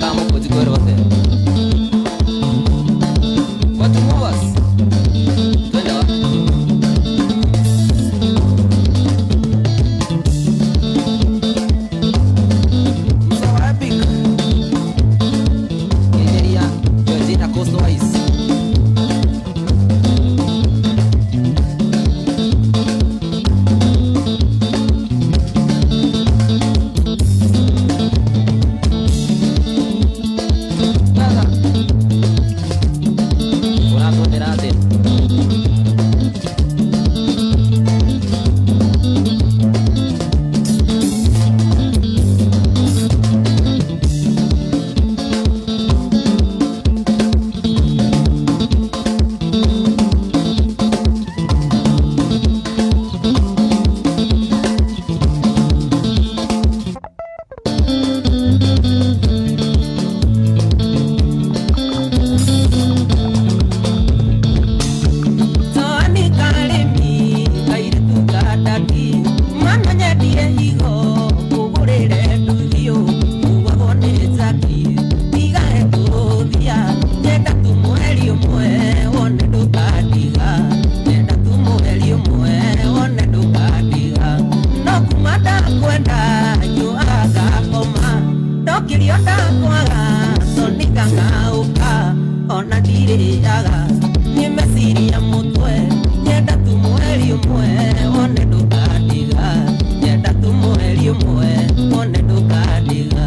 Kamu kucing gue kiriota kwaga sonika ngauka ona ndiriaga nimesiria mutwe nyenda tu mweri umwe one ndukadiga nyenda tu mweri umwe one ndukadiga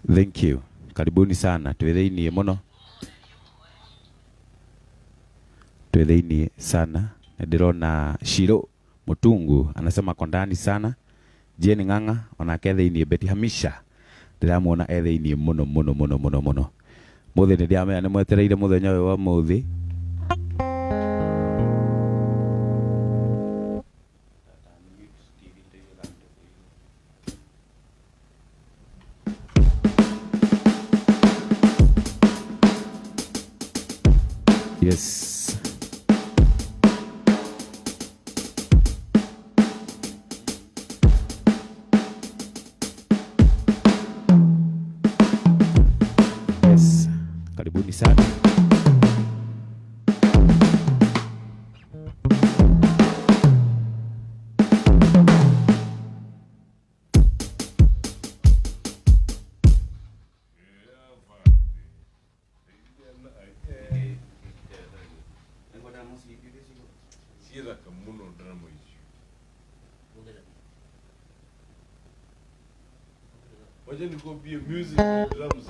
Thank you. Karibuni sana. Twetheinie muno. Twetheinie sana. Ndirona Shiro Mutungu anasema kondani sana. Jeni Nganga onaketheinie Beti Hamisha. Ndiramuona etheinie muno muno muno muno muno. Muthe ndiamenya ni mwetereire muthenya uyu wa muthi. Yes. Yes. Karibuni sana. Wacha nikopie music na drums.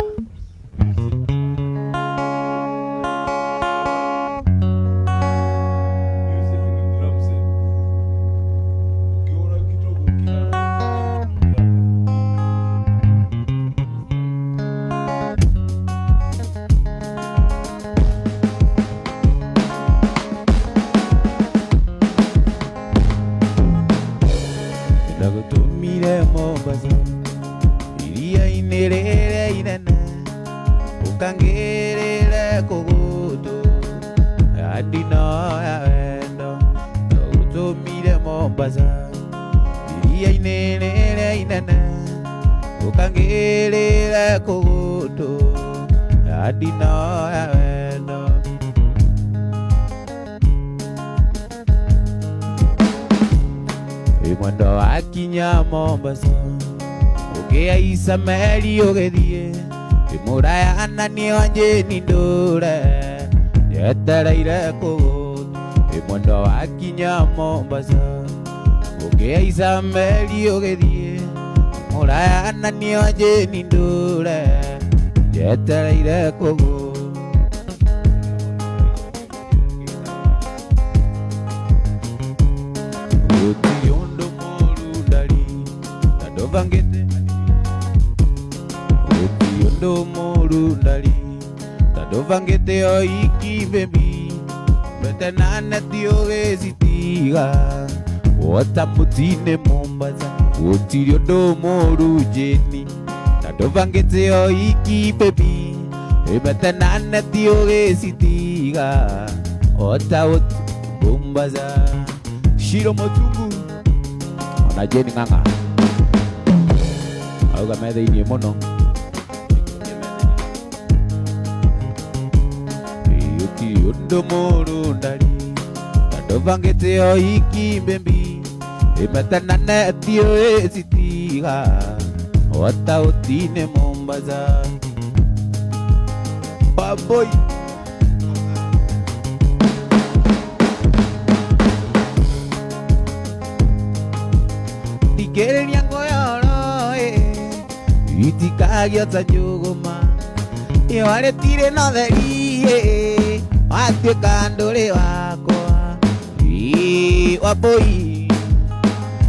Tumire Mombasa iria-inĩ rĩrĩa inene ũkangĩrĩre kũgũtũ andinoya wendo tũgũtũmire Mombasa iria-inĩ rĩrĩa inene ũkangĩrĩre kũgũtũ andinoya wendo. Mwendo wakinya Mombasa ũkĩhaica meri ũgĩthiĩ Mũraya na niĩ Wanjĩni ndũre njetereire kũgũtũ. Mwendo wakinya Mombasa ũkĩhaica meri ũgĩthiĩ Mũraya na niĩ Wanjĩni ndũre njetereire kũgũtũ. Ndo moru ndali tado vangete o iki bebi betanana tio gesitiga ota mutine Mombasa utirio ndo moru jeni tado vangete o iki bebi betanana tio gesitiga ota Mombasa shiro motungu ona jeni nganga au ga mede ini mono ndo moru ndali tado vangete o iki bebi betanana tio gesitiga ota utine Mombasa baboy. Tikere nyango yoro itikagio tajuguma iwale tire no theri watuĩka ndũrĩ wakwa waboi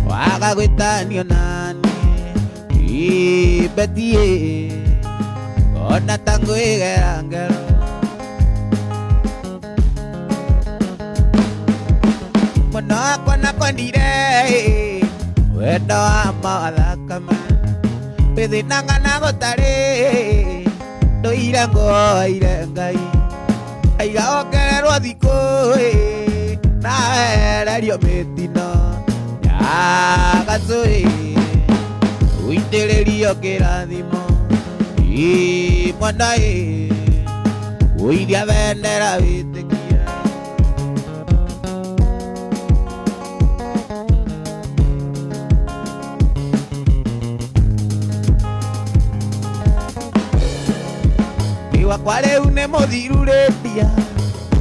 waga gwĩtanio naniĩ betie ona ta ngwĩgera ngero mũno wakwa nakondire wendo wa mathakame wĩthĩnanga gũtarĩ ndũire ngoire Ngai aiga ongererwo thikũ nawehererio mĩtino ya gacũĩ ũitĩrĩrio kĩrathimo mwana ũithia bendera wĩtĩkia wakwa rĩu nĩ mũthiru rĩndia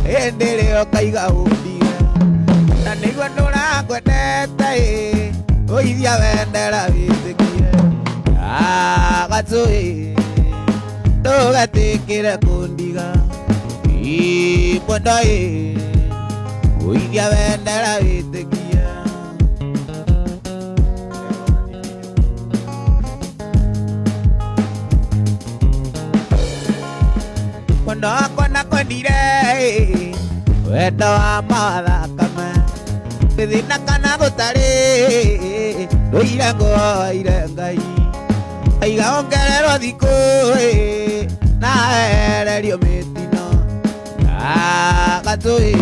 hĩndĩ ĩrĩa ũkaiga ũmbia na nĩguo ndũrakwendete ũithia bendera wĩtĩkie gacũĩ ndũgetĩkĩre kũndiga mbũndo ũithia bendera wĩtĩkie. Mwendo wakwa nakondire wendo wa mathakame wĩthĩna kana gũtarĩ ndũire ngoire Ngai aiga ongererwo thikũ nawehererio mĩtino ya gacũĩ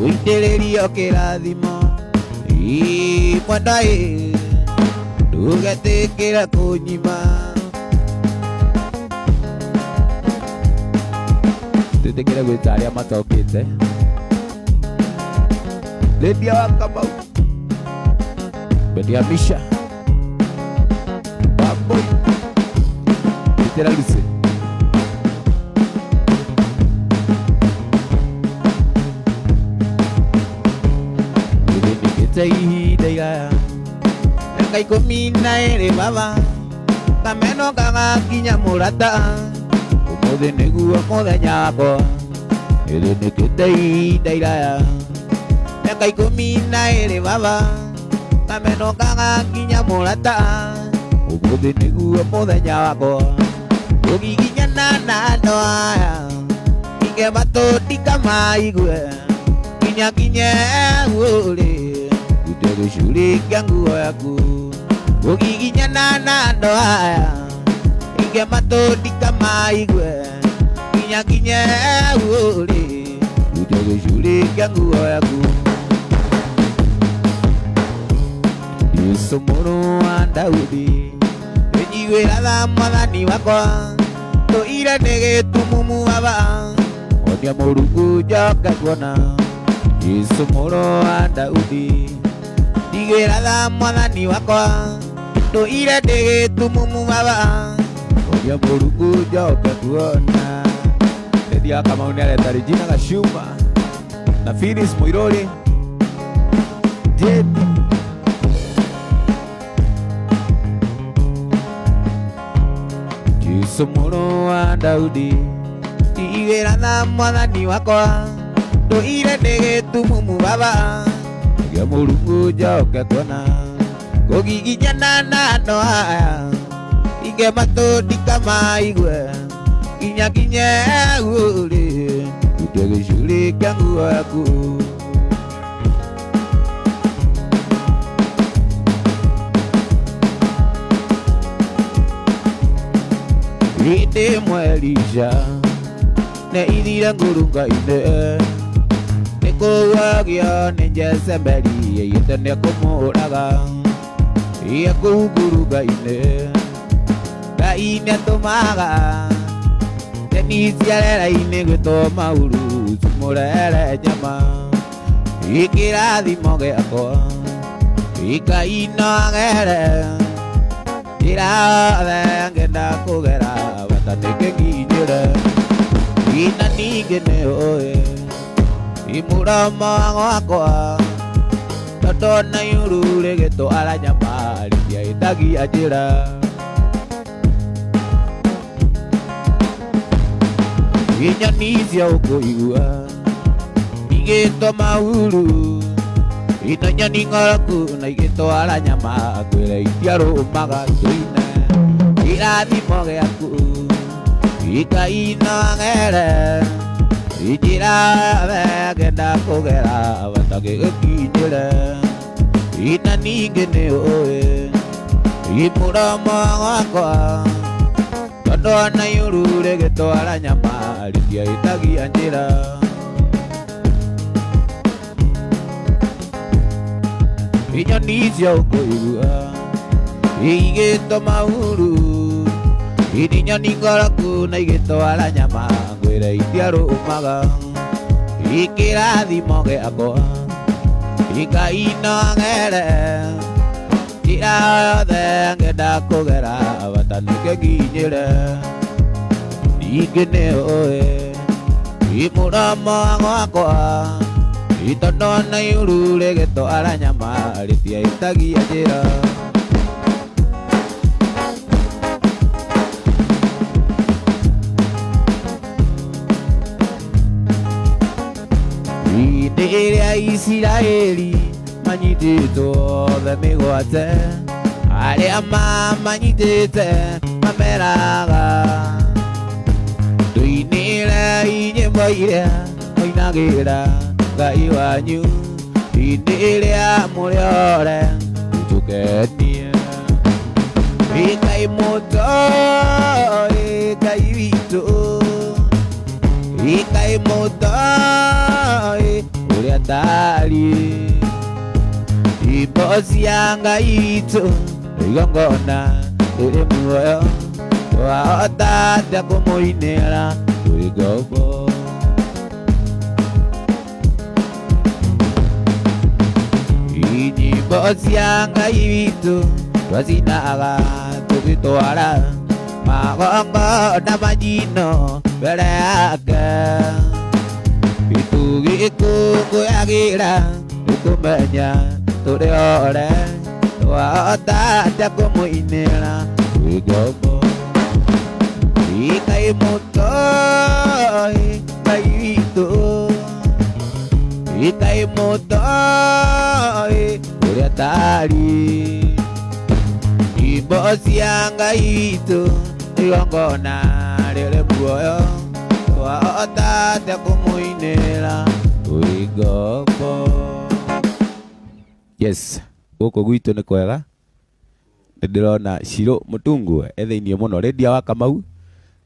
ũitĩrĩrio kĩrathimo mwendo ndũgetĩkĩre kũnyima. Twĩtĩkĩre gwĩta arĩa matokĩte Lydia wa Kamau Bendi Hamisha Baboy Itera Lucy Ndĩrĩndĩkĩte ihinda igaya Mĩaka 12 baba kameno gagakinya mũrata ũmũthĩ nĩguo mũthenya wakwa ndĩrĩndĩkĩte ihinda iraya mĩaka 12 baba kameno gagakinya mũrata ũmũthĩ nĩguo mũthenya wakwa ũgiginyana na andũ aya ingĩbatũndika maigue nginye ũrĩ utekushughulikia nguo yaku ukiginyana na ndoa haya inge matodi kama igwe kinyakinye uli utekushughulikia nguo yaku Yesu mwana wa Daudi ejiwera tha mwathani wakwa toira negetumumu baba onia Mulungu njoke kuona Yesu mwana wa Daudi ndigwira tha mwathani wakwa toira negetumumu baba onia Mulungu njoke kuona Edia kama unaleta Regina Gashuma na Phyllis Muiruri Yesu mwana wa Daudi ndigwira tha mwathani wakwa toira negetumumu baba onia Mulungu njoke kuona kugiginyana na ndoa haya inge matodi kama igwe kinyakinye uli utekushughulikia nguo yaku Inde mwelisha ne ithire ngurunga-inĩ nĩkũgwagio nĩ Jezebeli ĩiyĩte nĩekũmũraga iye kũu ngurunga-inĩ Ngai nĩatũmaga nyeni cia rĩera-inĩ gwĩtwo mauru cimũrere nyama kĩrathimo gĩakwa Ngai no agere njĩra yothe ngenda kũgera bata nĩkĩnginyĩre na ningĩ nĩũĩ mũromo gwakwa tondũ na iuru rĩgĩtwara nyama rĩtiahĩtagia njĩra nyoni cia ũkũigua igĩtwo mauru ino nyoni ng'oroku na igĩtwara nyama kwĩra itiarũmaga tũine kĩrathimo gĩaku Ngai no agere njĩra yothe ngenda kũgera bata gĩgĩkinyĩre na ningĩ nĩũĩ mũromo gwakwa tondũ ona iuru rĩgĩtwara nyama rĩtiahĩtagia njĩra nyoni cia ũkũigua igĩtwo mauru ini nyoni ng'oroku na igĩtwara nyama ngwĩre itiarũmaga kĩrathimo gĩakwa Ngai no agere njĩra yothe ngenda kũgera bata nĩkĩnginyĩre ningĩ nĩũĩ mũromo gwakwa tondũ ona iuru rĩgĩtwara nyama rĩtiahĩtagia njĩra hĩndĩ ĩrĩa Isiraeli manyitĩtwo othe mĩgwate arĩa mamanyitĩte mameraga tũinĩre nyĩmbo iria mũinagĩra Ngai wanyu hĩndĩ ĩrĩa mũrĩ ore tũkenie Ngai mũtoi Ngai witũ Ngai mũtoi ũrĩa tariĩ nyĩmbo cia Ngai witũ igongona rĩrĩ muoyo twahota atĩa kũmũinĩra twĩ ngombo nyĩmbo cia Ngai witũ twacinaga tũgĩtwara magongona manjino mbere yake tũgĩkũngũyagĩra tũkũmenya tũrĩ ore twahota atĩa kũmũinĩra twĩ ngombo Ngai mũtoi Ngai witũ Ngai mũtoi ũrĩa tariĩ nyĩmbo cia Ngai witũ igongona rĩrĩ muoyo twahota atĩa kũmũinĩra twĩ ngombo Yes, guku gwitu ni kwega. Ndirona Shiro Mutungu etheinie muno Redia wa Kamau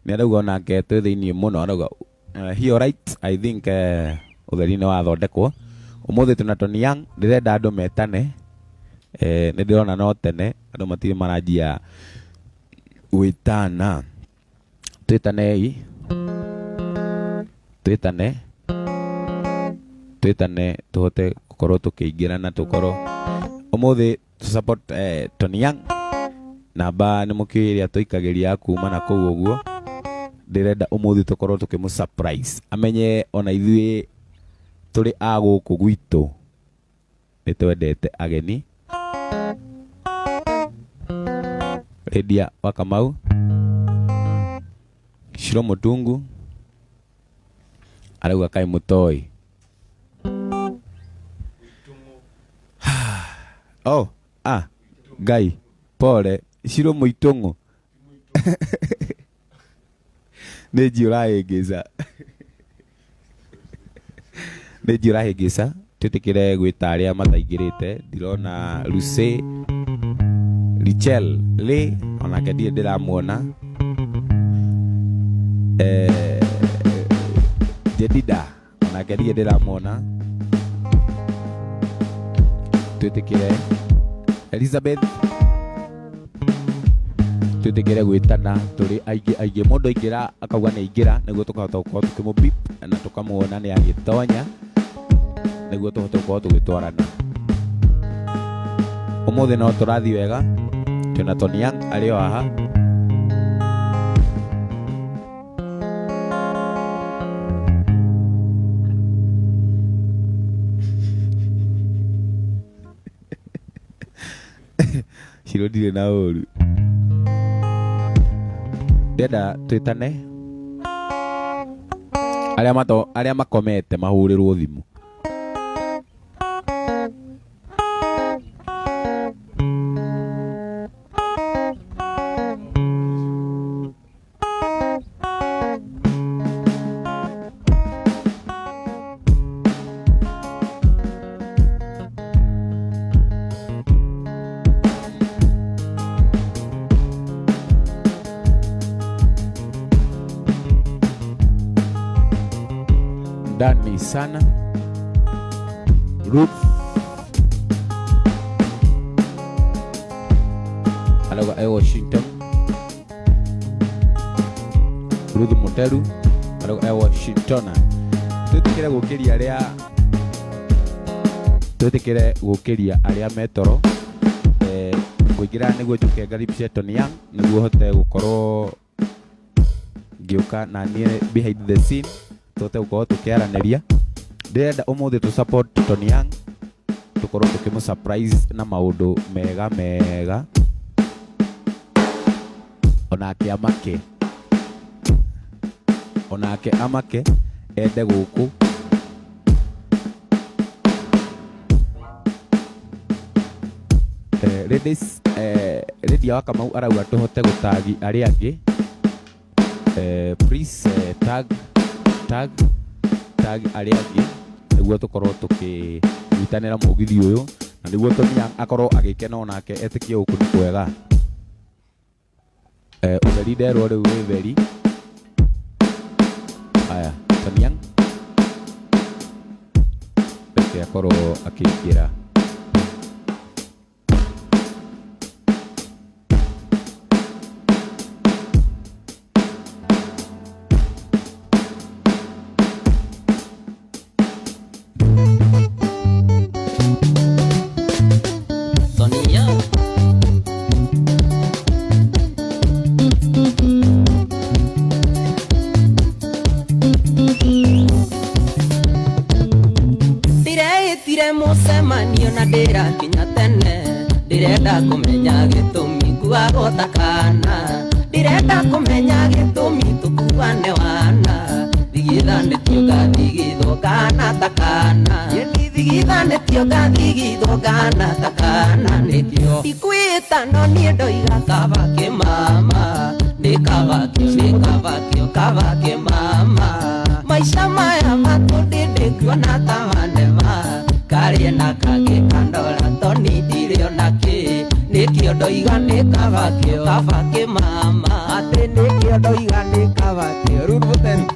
ni arauga onake twetheinie muno arauga he alright. I think utheri ni wathondekwo umuthi tuna Tony Young ndirenda andu metane ni ndirona no tene andu matire maranjia gwitana twitane tuhote gukorwo tukiingira na tukorwo umuthi support Tony Young namba ni mukiria tuikagiria kuma na kuu uguo ndirenda umuthi tukorwo tukimu surprise amenye ona ithui turi a guku gwitu ni twendete ageni. Redia wa Kamau, Shiro Mutungu arauga kai mutoi. Oh, Ngai pole Shiro Muitungu Neji urahigisa tutikire gwita aria mataingirite ndirona Lucy Richel le onake ndie ndiramuona Jedida onake ndie ndiramuona tutikire Elizabeth tutikire gwitana turi aige mundu aingira akauga ni aingira niguo tukahota gukorwo tukimubip na tukamuona ni agitonya niguo tuhote gukorwo tugitwarana umuthi no turathi wega tuna Tony Young ario haha Shiro ndire na uru ndenda twitane aria makomete mahurirwo thimu ndani sana. Ruth alauga Washington, Ruth Muteru alauga Washington. Tutikire gukiria aria metoro kuingira niguo njuke ngaripcie Tony Young niguo hote gukorwo ngiuka na nie behind the scene tote gukorwo tukiaraniria. Ndirenda umuthi tu support Tony Young tukorwo tukimu surprise na maundu mega onake amake ende guku Redia wa Kamau arauga tuhote gutagi aria angi please tag aria angi niguo tukorwo tukitanira mugithi uyu na niguo Tony Young akorwo agikena onake etikie guku ni kwega. Utheri nderwo riu wi theri aya Tony Young reke akorwo akiingira mucemanio na ndira kinya tene ndirenda kumenya gitumi kuagota kana ndirenda kumenya gitumi tukuane wana thigithanitio gathigithwo kana takana yeni thigithanitio gathigithwo kana takana nikio ikwitano nie ndoiga kabake mama nikabakio kabake mama maisha maya matundindikuona tamaneva karia na kage kandora ndireo naki nikio ndoiga ni kabakio kabake mama ate nikio ndoiga ni kabakio ruruteni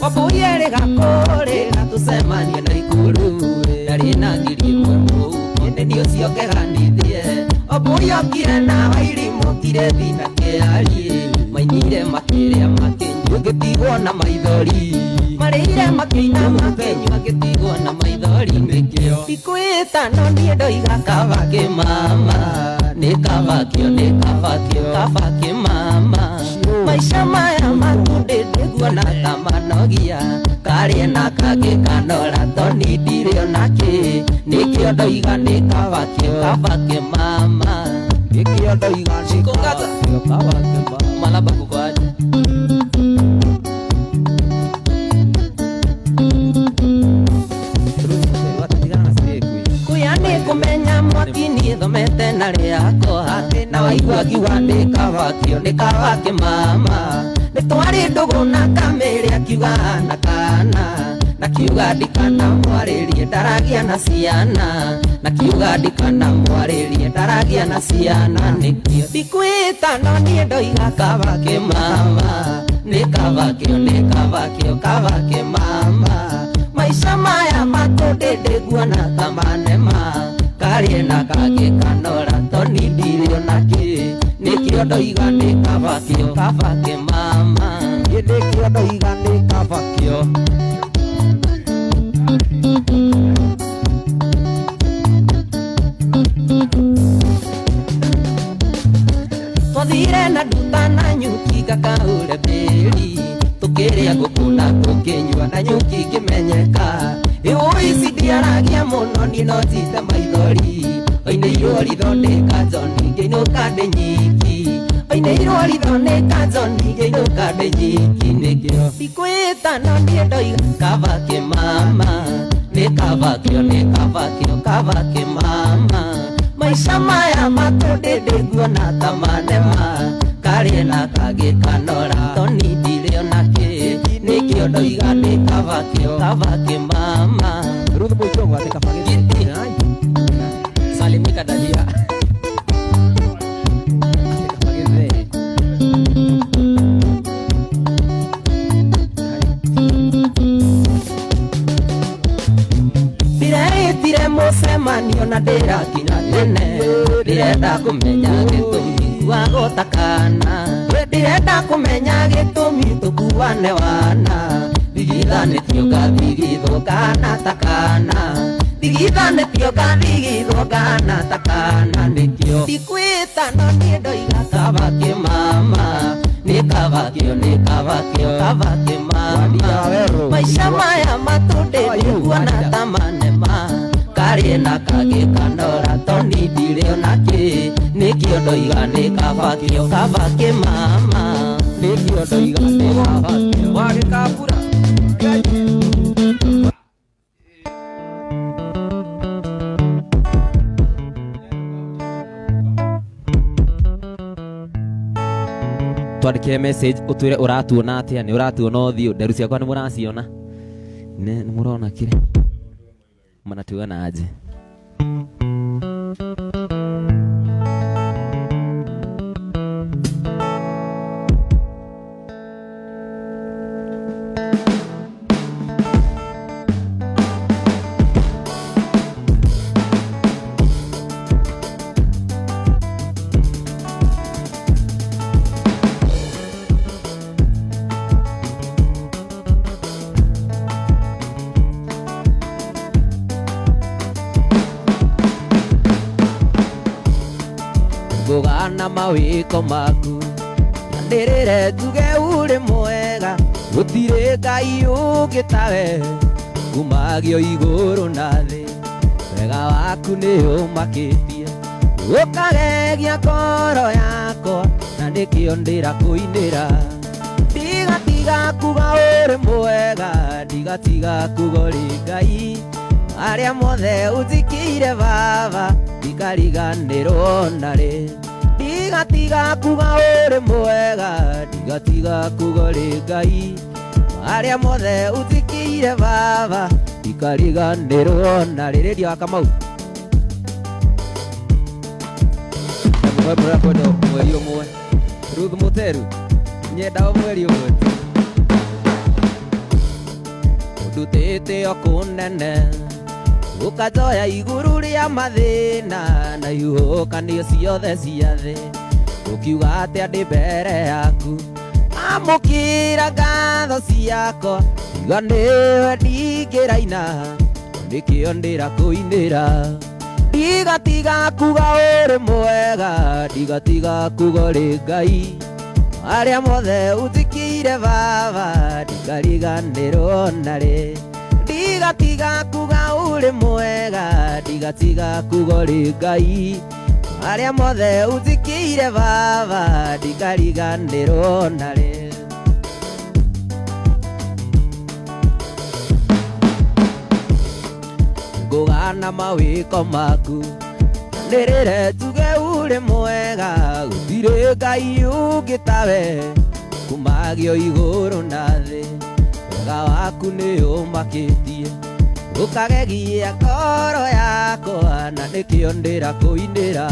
Wabuyere gakore gatusemanie na ikuru ndari na ngiri mwemu ende ndio ciongeranithie obuyokire na wairimu kire thina kiari mainire makiria makenyu gitigwo na maithori marire makina makenyu gitigwo na maithori nikio ikwita no nie ndoiga kabake mama ni kabakio kabake mama maisha maya matunde niguo na tamanogia karie na kage kanora toni ndirio naki nikio ndoiga ni kabake mama nikio ndoiga ni kabake mama malaba kukwaje kuyani kumenya mwakini thomete na riako na waigua kiuga ni kabake mama nitwari ndugu na kamere akiuga na kana na kiuga ndikana mwaririe ndaragia na ciana na kiuga ndikana mwaririe ndaragia na ciana nikio ndikwita no nie ndoiga kabake mama ni kabake mama maisha maya matunde ndigua na tamanema karie na kage kanora toni ndirio naki nikio ndoiga ni kabake mama nikio ndoiga ni kabakio twathire na nduta na nyuki gakaure mbiri tukiria ngukuna tukinyua na nyuki kimenyeka ici ndiaragia muno ninotite maithori oineirwo rithondeka njoni ngĩinũka ndĩ nyiki oineirwo rithondeka njoni ngĩinũka ndĩ nyiki nĩkĩo ndikwĩta no niĩ ndoiga kabake mama nĩ kabake mama maisha maya matunde ndĩnguona ta manema karie na kangĩ kanora toni ndirĩ onakĩ nĩkĩo ndoiga nĩ kabake mama Ruth Muchongo ate kabake Salimika Dahlia Ndiretire mũcemanio na ndĩrakinya tene ndirenda kũmenya gĩtũmi gĩa gũtakana ndirenda kũmenya gĩtũmi tũkuane wana thigithanĩtio ngathigithwo kana takana thigithanĩtio ngathigithwo kana takana nĩkĩo ndikwĩta no niĩ ndoiga kabake mama nĩ kabake mama maisha maya matunde nĩnguona ta manema karie na kangĩ kanora toni ndirĩ onakĩ nĩkĩo ndoiga nĩ kabake mama nĩkĩo ndoiga nĩ kabakio wagĩkambura twandĩkĩre message ũtwĩre ũratuona atĩa nĩ ũratuona ũthiũ nderu ciakwa nĩ mũraciona nĩ mũrona kire manatuona aje na mawiko maku ndirire tuge uri mwega gutire ngai ungitawe kumagio iguru na thi wega waku ni umakitie ukagegia ngoro yakwa na nikio ndirakuinira ndigatiga kuga uri mwega ndigatiga kuga uri ngai aria mothe uthikire baba ndikariganirwo nari ndigatiga kuga uri mwega ndigatiga kuga uri Ngai maria mothe utikiire baba ndikariganirwo na rĩrĩria wa Kamau mweri ũmwe Ruth Muteru nyenda mweri ũmwe ndutĩte okunene ukajoya iguru ria mathina na ihukanio ciothe cia thĩ ukiuga atĩ ndĩ mbere yaku amũkĩra ngatho ciakwa iga nĩwe ndingĩraina nĩkĩo ndĩrakũinĩra ndigatiga kuga ũrĩ mwega ndigatiga kuga ũrĩ Ngai arĩa mothe ũthikĩire baba ndikariganĩrwo narĩ ndigatiga kuga ũrĩ mwega ndigatiga kuga ũrĩ Ngai arĩa mothe ũthikĩire baba ndikariganĩrwo narĩ ngũgana mawĩko maku nĩrĩre tuge ũrĩ mwega gũtirĩ Ngai ũngĩ tawe kumagio igũrũ na thĩ wega waku nĩ ũmakĩtie ũkagegia ngoro yakwa na nĩkĩo ndĩrakũinĩra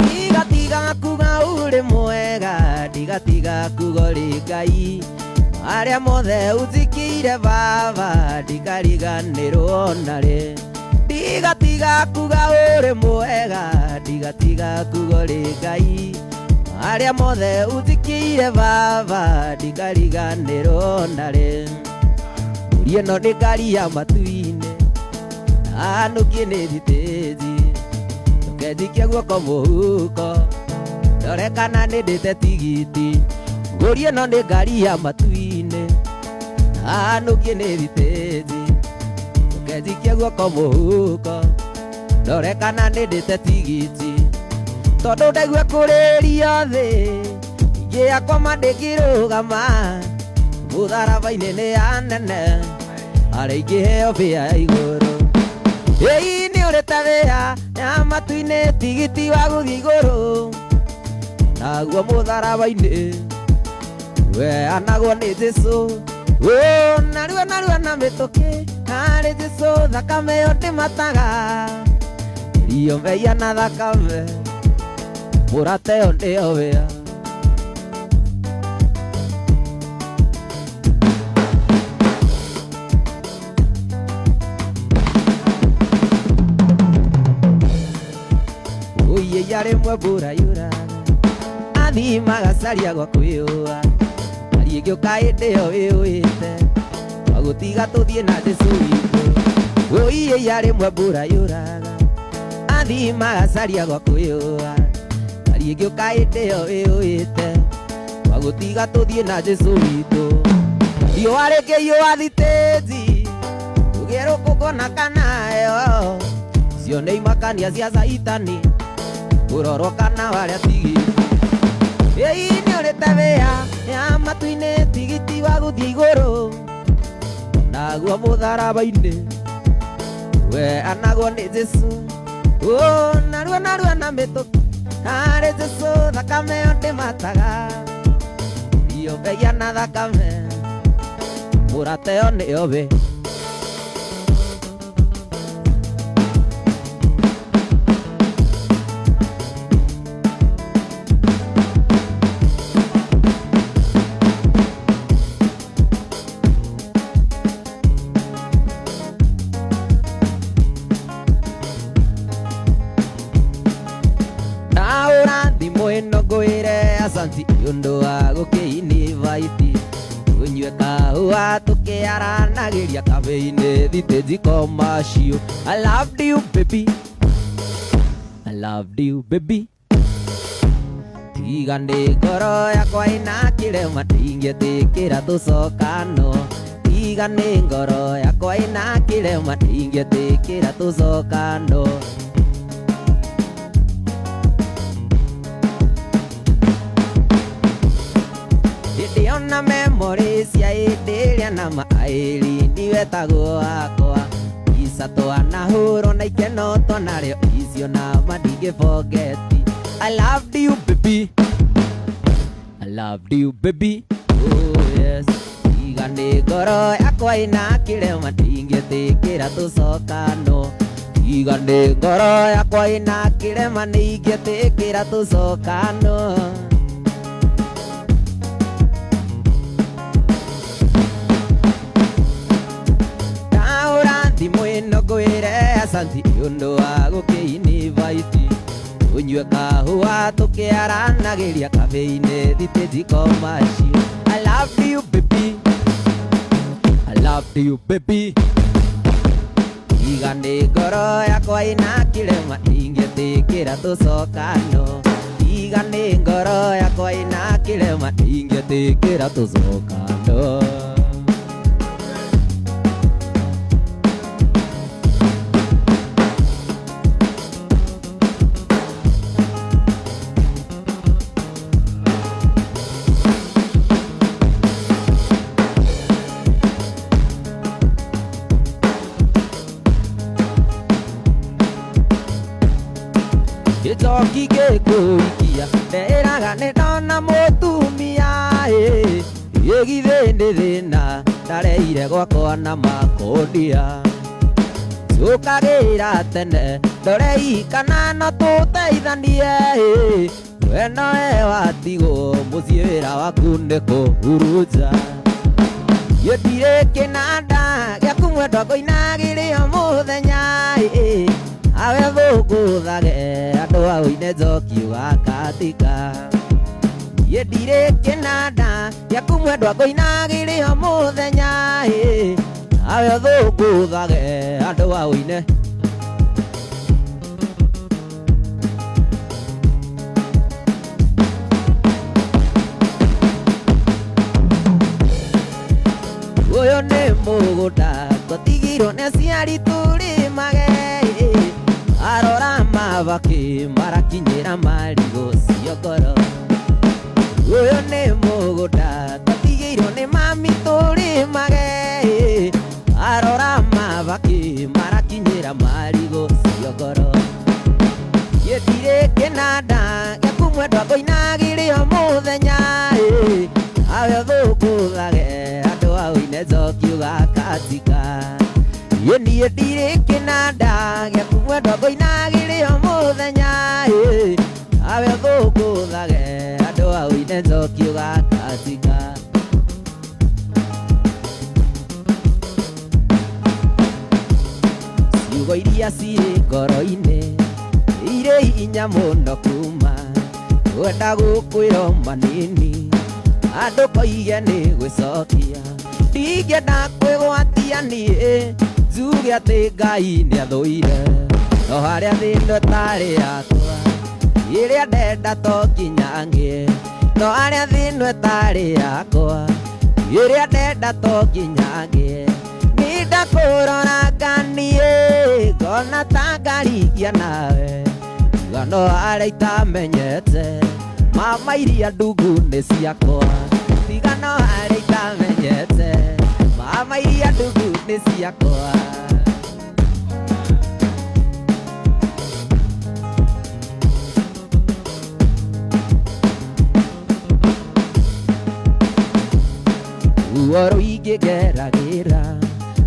ndigatiga kuga ũrĩ mwega ndigatiga kuga ũrĩ Ngai arĩa mothe ũthikĩire baba ndikariganĩrwo narĩ ndigatiga kuga ũrĩ mwega ndigatiga kuga ũrĩ Ngai arĩa mothe ũthikĩire baba ndikariganĩrwo narĩ mbũri ĩno nĩ ngari ya matu-inĩ nanũkie nĩ thitĩnji ndokenjikia guoko mũhuko ndore kana nĩ ndĩte tigiti mbũri ĩno nĩ ngari ya matu-inĩ nanũkie nĩ thitĩnji ndokenjikia guoko mũhuko ndore kana nĩ ndĩte tigiti tondũ ndaigua kũrĩria thĩ ingĩ yakwa ndĩngĩrũgama mũtharaba-inĩ nĩ yanene arĩa ingĩ heo mbĩa ya igũrũ ĩĩ nĩ ũrĩ ta mbĩa ya matu-inĩ tigiti wa gũthiĩ igũrũ naguo mũtharaba-inĩ weanagwo nĩ Jesũ narua na mĩtũkĩ harĩ Jesũ thakame ĩyo ndĩmataga rio mbĩa na thakame mũrate ĩyo nĩyo mbĩa ũiya rĩmwe mbura yuraga athii magacaria gwa kwĩũa ari ĩngĩũka hĩndĩ ĩyo wĩũĩte twagũtiga tũthiĩ na Jesũ witũ ũiya rĩmwe mbura yuraga athii magacaria gwa kwĩũa ari ĩngĩũka hĩndĩ ĩyo wĩũĩte twagũtiga tũthiĩ na Jesũ witũ riũa rĩngĩiyũa thitĩnji tũgĩe rũkũngũ na kanayo icio nĩ imakania cia Saitani kũrorwo kana warĩa tigiti ĩĩ nĩ ũrĩ ta mbĩa ya matu-inĩ tigiti wa gũthiĩ igũrũ naguo mũtharaba-inĩ weanagwo nĩ Jesũ narua na mĩtũkĩ harĩ Jesũ thakame ĩyo ndĩmataga rio mbĩa na thakame mũrate ĩyo nĩyo mbĩa asanti yũndũ wa gũkĩinivite tũnyue kahũa tũkĩaranagĩria kabe-inĩ thitĩnji commercial I loved you baby I loved you baby tiga nĩ ngoro yakwa ĩna kĩrema ndingĩtĩkĩra tũcokano tiga nĩ ngoro yakwa ĩna kĩrema ndingĩtĩkĩra tũcokano na memories ya ĩndĩrĩa na maĩri niwetagwo wakwa isa twanahũrwo na ikeno twanarĩo icio na mandingĩ forget I loved you baby, I loved you baby, oh yes. Igane ngoro yakwa ina kirema ndingĩtĩkĩra tũcokano. Igane ngoro yakwa ina kirema ndingĩtĩkĩra tũcokano. Ndaũra thimũ ĩno ngwĩre asanti nĩũndũ wa gũkĩinvite. Unyue kahũa tũkĩaranagĩria kabe-inĩ thitĩnji commercial. I love you baby, I love you baby. Igane ngoro yakwa ina kĩrema ndingĩtĩkĩra tũcokano. Igane ngoro yakwa ina kĩrema ndingĩtĩkĩra tũcokano. Gĩcoki gĩkũikia nderaga nĩ ndona mũtumia gĩgithĩ nĩ thĩna ndareire gwakwa na makondia. Cũkagĩra tene ndore kana no tũteithanie. We nowe watigwo mũciĩ wĩra waku nĩ kũhurunja. Niĩ ndirĩ kĩnanda gĩaku mwendwa ngũinagĩria mũthenya. Awe thũngũthage andũ a ũine njoki wa katika. Niĩ ndirĩ kĩnanda gĩaku mwendwa ngũinagĩria mũthenya. Awe thũngũthage andũ a ũine. Ũyũ nĩ mũgũnda tũtigirwo nĩ aciari tũrĩmage. Arora mabaki marakinyĩra marigũ cio ngoro. Ũyũ nĩ mũgũnda tũtigĩirwo nĩ mami tũrĩmage. Arora mabaki marakinyĩra marigũ cio ngoro. Niĩ ndirĩ kĩnanda gĩaku mwendwa ngũinagĩria mũthenya. Awe thũngũthage andũ a ũine njoki wa katika. Niĩ ndirĩ kĩnanda gĩaku mwendwa ngũinagĩria mũthenya. Awe thũngũthage andũ a ũine njoki wa katika. Ciugo iria cirĩ ngoro-inĩ irĩ hinya mũno kuma. Wenda gũkwĩra manini andũ koige nĩ gwĩcokia. Ndingĩenda kwĩgwatia niĩ njuge atĩ Ngai nĩathũire. No harĩa thĩno ĩtarĩ yakwa ĩrĩa ndenda to nginya ngĩe. No harĩa thĩno ĩtarĩ yakwa ĩrĩa ndenda to nginya ngĩe. Nĩ ndakũrora nganiĩ ngona ta ngarigia nawe. Tiga no harĩa itamenyete mama iria ndungu nĩ ciakwa. Tiga no harĩa itamenyete mama iria ndungu nĩ ciakwa. Ruo rũingĩ ngeragĩra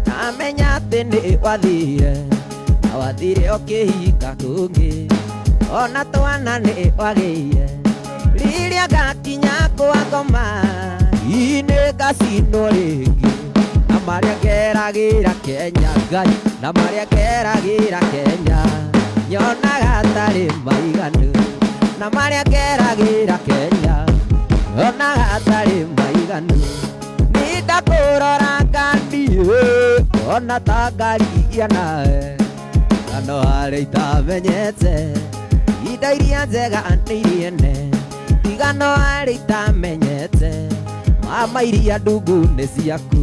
namenya atĩ nĩ wathire. Na wathire ũkĩhika kũngĩ ona twana nĩ wagĩire. Rĩrĩa ngakinya kwa ngoma inĩ ngacinwo rĩngĩ. Na marĩa ngeragĩra Kenya Ngai, na marĩa ngeragĩra Kenya nyonaga atarĩ maiganu. Na marĩa ngeragĩra Kenya nyonaga atarĩ maiganu. Nĩ ndakũrora nganiĩ ona ta ngarigia nawe. Na no harĩa itamenyete indo iria njega nĩ iria ene. Tiga no harĩa itamenyete mama iria ndungu nĩ ciaku.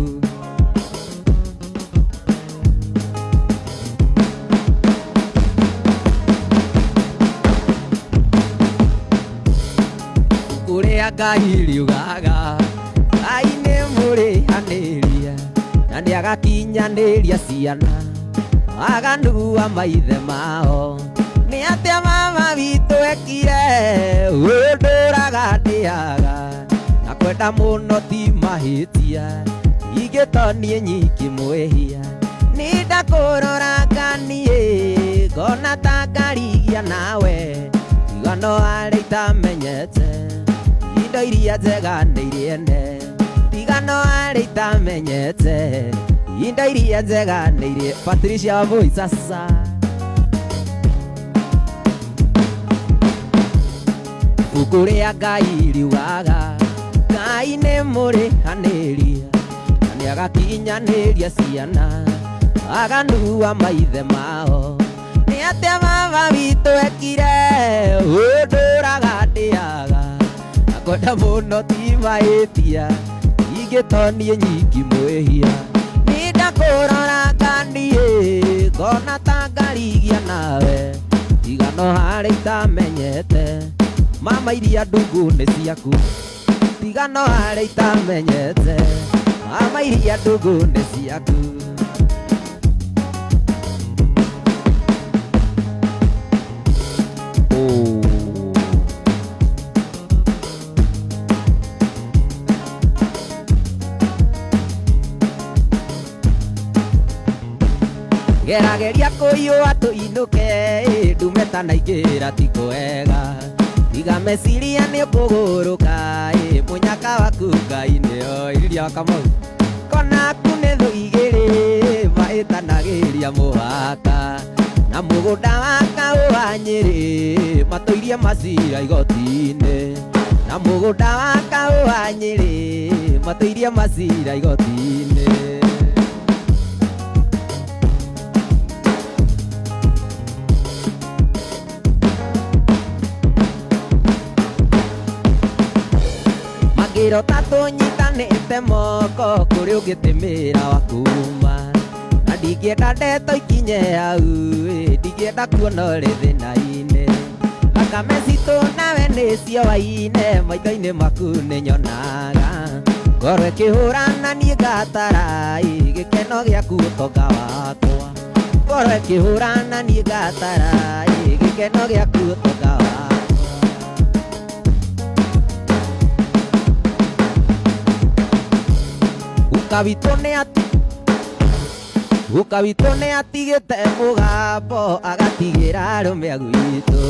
Kũrĩa Ngai riugaga Ngai nĩ mũrĩhanĩria na nĩ agakinyanĩria ciana aganu a maithe mao. nĩ atĩa mama witũ ekire ũndũraga ndĩaga na kwenda mũno ti mahĩtia ingĩtoniĩ nyiki mwĩhia nĩ ndakũrora nganiĩ ngona ta ngarigia nawe tiga no harĩa itamenyete indo iria njega nĩ iriene tiga no harĩa itamenyete indo iria njega nĩ irie Patricia Wambui sasa ibuku rĩa Ngai riugaga Ngai nĩ mũrĩhanĩria na nĩagakinyanĩria ciana aganu a maithe mao nĩ atĩa baba witũ ekire ũndũraga ndĩaga na kwenda mũno ti mahĩtia ingĩtoniĩ nyiki mwĩhia nĩ ndakũrora nganiĩ ngona ta ngarigia nawe tiga no harĩa itamenyete mama iria ndungu nĩ ciaku tiga no harĩa itamenyete mama iria ndungu nĩ ciaku gerageria kũiyũa tũinũke ndume ta naingĩra ti kwega tiga meciria nĩ ũkũgũrũka mũnyaka waku Ngai nĩoĩ Lilia wa Kamau konaku nĩ thũ igĩrĩ mahĩtanagĩria mũhaka na mũgũnda wa Kaũ wa Nyĩrĩ matũirie macira igoti-inĩ na mũgũnda wa Kaũ wa Nyĩrĩ matũirie macira igoti-inĩ Iro tatu nyitanĩte moko kũrĩ ũngĩtĩmĩra wa kuma na ndingĩenda ndeto ikinye hau ndingĩenda kuona ũrĩ thĩna-inĩ thakame citũ nawe nĩcio waine maitho-inĩ maku nĩ nyonaga ngoro ĩkĩhũrana niĩ ngatara gĩkeno gĩaku ũtonga wakwa ngoro ĩkĩhũrana niĩ ngatara gĩkeno gĩaku ũtonga wakwa Guka witũ nĩ atigĩte mũgambo agatigĩra arũme a gwitũ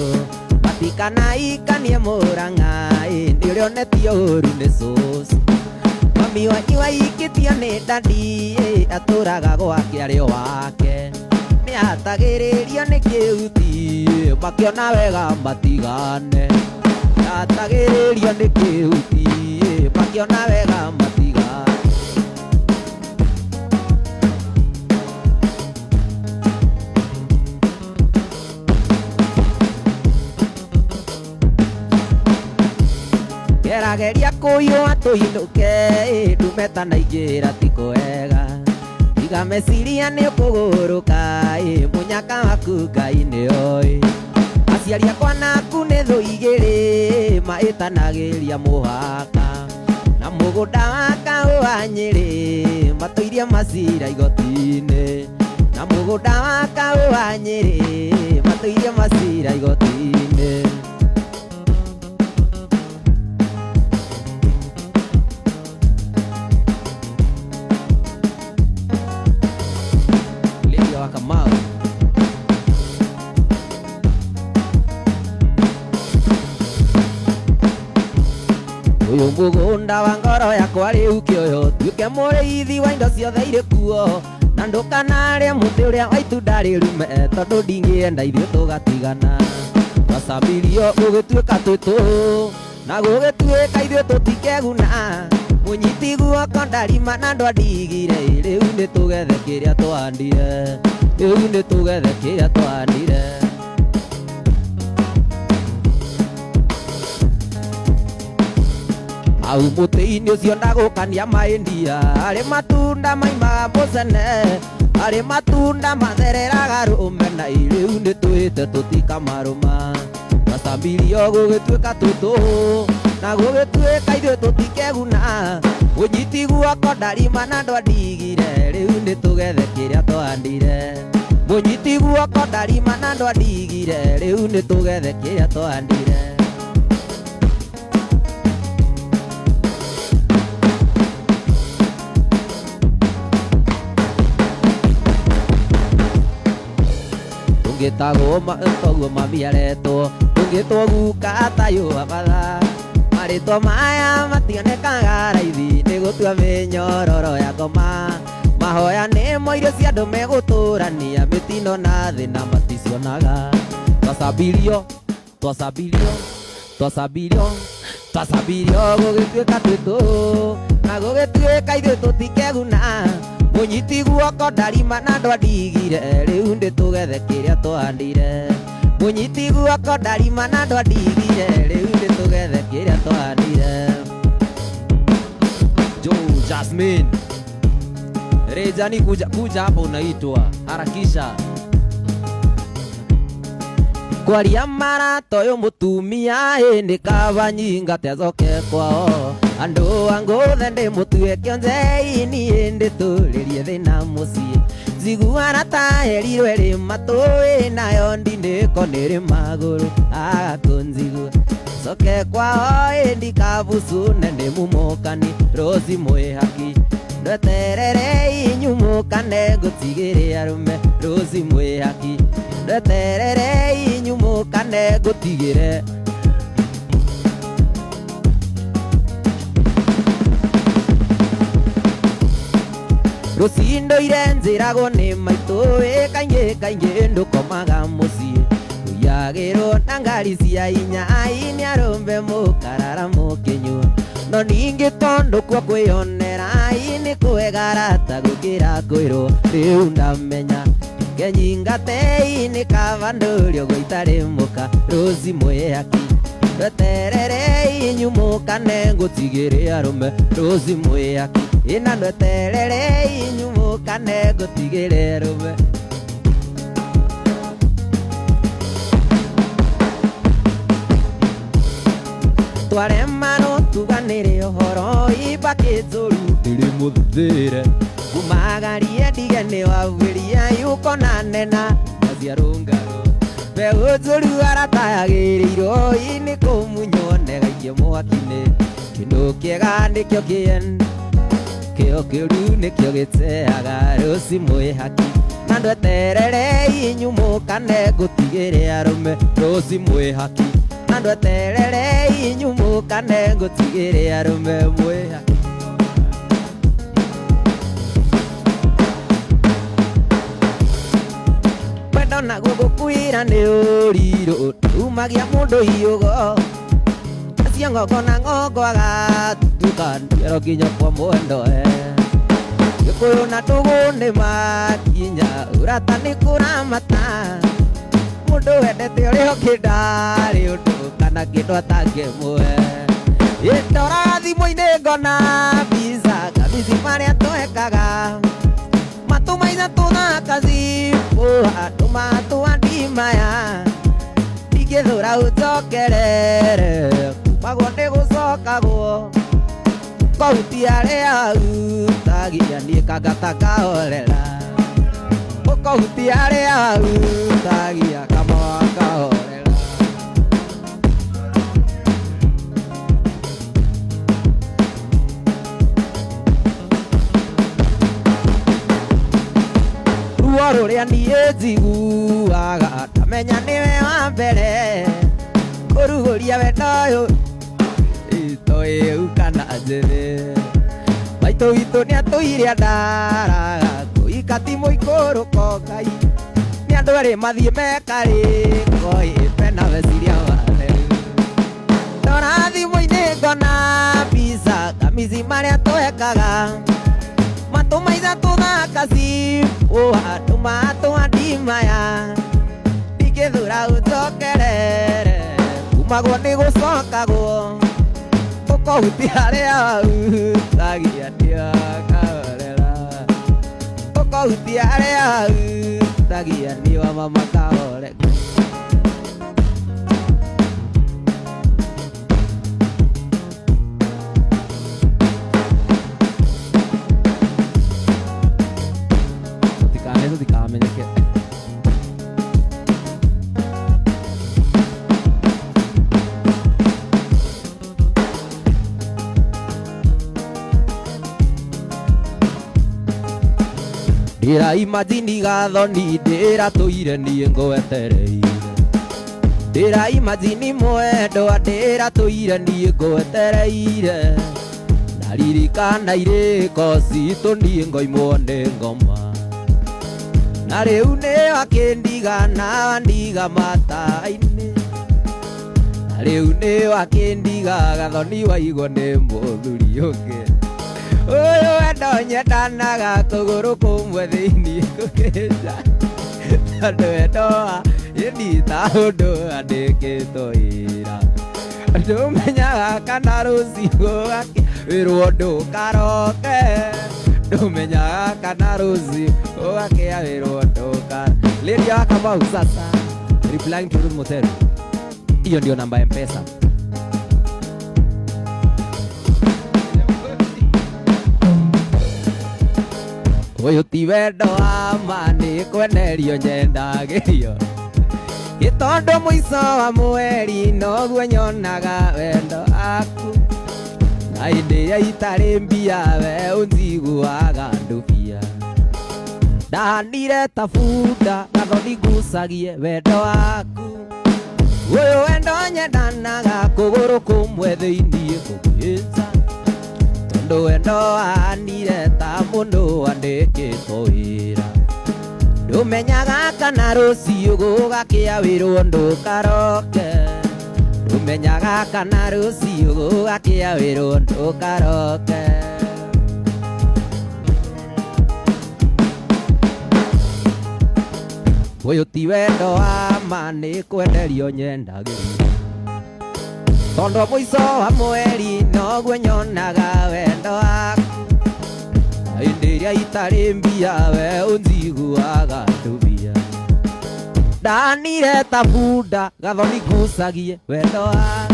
matikanaikanie Mũrang'a nĩ ũrĩa onetio ũru nĩ cũcũ mami wanyu waikĩtio nĩ dadi atũraga gwake arĩ o wake nĩ atagĩrĩrio nĩ kĩhuti makĩona wega matigane atagĩrĩrio nĩ kĩhuti makĩona wega matigane gerageria kũiyũa tũinũke ndume ta naingĩra ti kwega tiga meciria nĩ ũkũgũrũka mũnyaka waku Ngai nĩoĩ aciari akwa naku nĩ thũ igĩrĩ mahĩtanagĩria mũhaka na mũgũnda wa Kaũ wa Nyĩrĩ matũirie macira igoti-inĩ na mũgũnda wa Kaũ wa Nyĩrĩ matũirie macira igoti-inĩ Lilia wa Kamau ũyũ mũgũnda wa ngoro yakwa rĩu kĩoyo tuĩke mũrĩithi wa indo ciothe irĩ kuo na ndũkanarĩe mũtĩ ũrĩa wa itunda rĩrume tondũ ndingĩenda ithuĩ tũgatigana twacambirio gũgĩtuĩka tũtũ na gũgĩtuĩka ithuĩ tũtikeguna mũnyiti guoko ndarima na ndwandigire rĩu nĩ tũgethe kĩrĩa twahandire rĩu nĩ tũgethe kĩrĩa twahandire au mũtĩ-inĩ ũcio ndagũkania mahĩndia arĩ matunda maimaga mũcene arĩ matunda mathereraga rũmena rĩu nĩ twĩte tũtikamarũma twacambirio gũgĩtuĩka tũtũ na gũgĩtuĩka ithuĩ tũtikeguna mũnyiti guoko ndarima na ndwandigire rĩu nĩ tũgethe kĩrĩa twahandire Munyiti guoko ndarima na ndwandigire riu ni tugethe kiria twahandire tungitagwo toguo mami aretwo tungitwo guka tayo amatha maritwa maya mationekaga raithi ni gutua minyororo ya ngoma mahoya nimo irio cia andu megutũrania mitino na thina maticionaga twacabirio gũgĩtuĩka twĩtũ na gũgĩtuĩka ithuĩ tũtikeguna munyiti guoko ndarima na ndwandigire rĩu ndĩtũgethe kĩrĩa twahandire munyiti guoko ndarima na ndwandigire rĩu ndĩtũgethe kĩrĩa twahandire Jasmine Rejani kuja hapa unaitwa harakisha kwaria marato yo mutumia hindi kabanyinga tezoke kwao andu anguthe ndi mutue kionze ini hindi turirie thina mucii njiguana ta herirwe ri matui nayo ndindiko niri maguru agakunjigua coke kwao hindi kabucune ndi mumukani rosi mwihaki ndweterere inyumukane ngutigire arume rosi mwihaki ndweterere inyumukane ngutigire rucindo irenziragwo ni maitu kaingĩ ndukomaga mucii uyagirwo na ngari cia inya ini arumbe mukarara mukinyua no ningi tondu kwa kwionera ini kwegarata gukira kwirwo riu ndamenya kenyingate ini kavandurio gwitari muka rosi mwihaki ndweterere inyumukane ngutigire arume rosi mwihaki ina ndweterere inyumukane ngutigire arume twaremano tuganire uhoro ibake nzoru ndiri muthire kumagarie ndigene wawiria yuko na nena aciarungaro mbegu nzoru aratayagĩrĩirwo ini kũmunywo negaikio mwaki-inĩ kĩndũ kĩega nĩkĩo kĩo kĩũru nĩkĩo gĩteaga rũci mwĩhaki na ndweterere inyumũkane ngũtigĩre arũme rũci mwĩhaki na ndweterere inyumũkane ngũtigĩre arũme mwĩhaki kwenda na gũgũkuĩra nĩ ũrirũ umagia mũndũ hiũgo acio ng'ongo na ng'ongo agatuka ndĩero nginya kwa mwendo gĩkũyũ na ndũgũ nĩ makinya ũrata nĩ kũramata mũndũ wendete ũrĩho kĩndarĩ ũndũ kana kĩndũ atangĩmwe ĩndora thimũ-inĩ ngona mbica kamici marĩa twekaga matumaitha tũthakacibu andũ matũandimaya ndingĩthũra ũnjokerere kumagwo nĩ gũcokagwo kauti arĩa utagia niĩ kangata kahorera kauti arĩa utagia kamawa kahorera ruo rũrĩa niĩ njiguaga ndamenya nĩwe wa mbere kũrugũria wendo ũyũ itoĩ kana njĩthĩ maitũ witũ nĩ atũire ndaraga kũika ti mũikũrũko Ngai nĩ andũ erĩ mathiĩ mekarĩko pena meciria matheru ndora thimũ-inĩ ngona mbica kamici marĩa twekaga matũmaitha tũthakacibu andũ matũandimaya ndingĩthũra ũnjokerere kumagwo nĩ gũcokagwo kauti arĩa utagia niĩ kahorera kauti arĩa utagia niĩ wa mama kahorera tutikamenyeke Ndĩra imagine gathoni ndĩra tũire niĩ ngwetereire Ndĩra imagine mwendwa ndĩra tũire niĩ ngwetereire Naririkana irĩko citũ niĩ ngoimwo nĩ ngoma Na rĩu nĩ wakĩndiga na wandiga mata-inĩ Na rĩu nĩ wakĩndiga gathoni waigwo nĩ mũthuri ũngĩ Ũyũ wendo nyendanaga kũgũrũ kũmwe thĩinĩ kũkĩnja Tondũ wendo ĩnyita ũndũ andĩkĩtwo wĩra Ndũmenyaga kana rũciũ gũgakĩrwo ndũkaroke Ndũmenyaga kana rũciũ gũgakĩrwo ndũkaroke Lydia wa Kamau sasa replying to Ruth Mutheru Hiyo ndio namba ya M-Pesa Ũyũ ti wendo wa ma nĩ kwenerio nyendagĩrio Gĩtondũ mũico wa mweri noguo nyonaga wendo waku Na hĩndĩ ĩrĩa itarĩ mbia we ũnjiguaga ndũbia Ndanire ta bunda gathoni ngucagie wendo waku Ũyũ wendo nyendanaga kũgũrũ kũmwe thĩinĩ kũgĩnja Tondũ wendo wanire ta mũndũ wandĩkĩtwo wĩra Ndũmenyaga kana rũciũ gũgakĩawĩrwo ndũkaroke Ndũmenyaga kana rũciũ gũgakĩawĩrwo ndũkaroke Ũyũ ti wendo wa ma nĩ kwenderio nyendagĩrio Tondũ mũico wa mweri noguo nyonaga wendo waku Na hĩndĩ ĩrĩa itarĩ mbia we ũnjiguaga ndũbia Ndanire ta bunda gathoni ngucagie wendo waku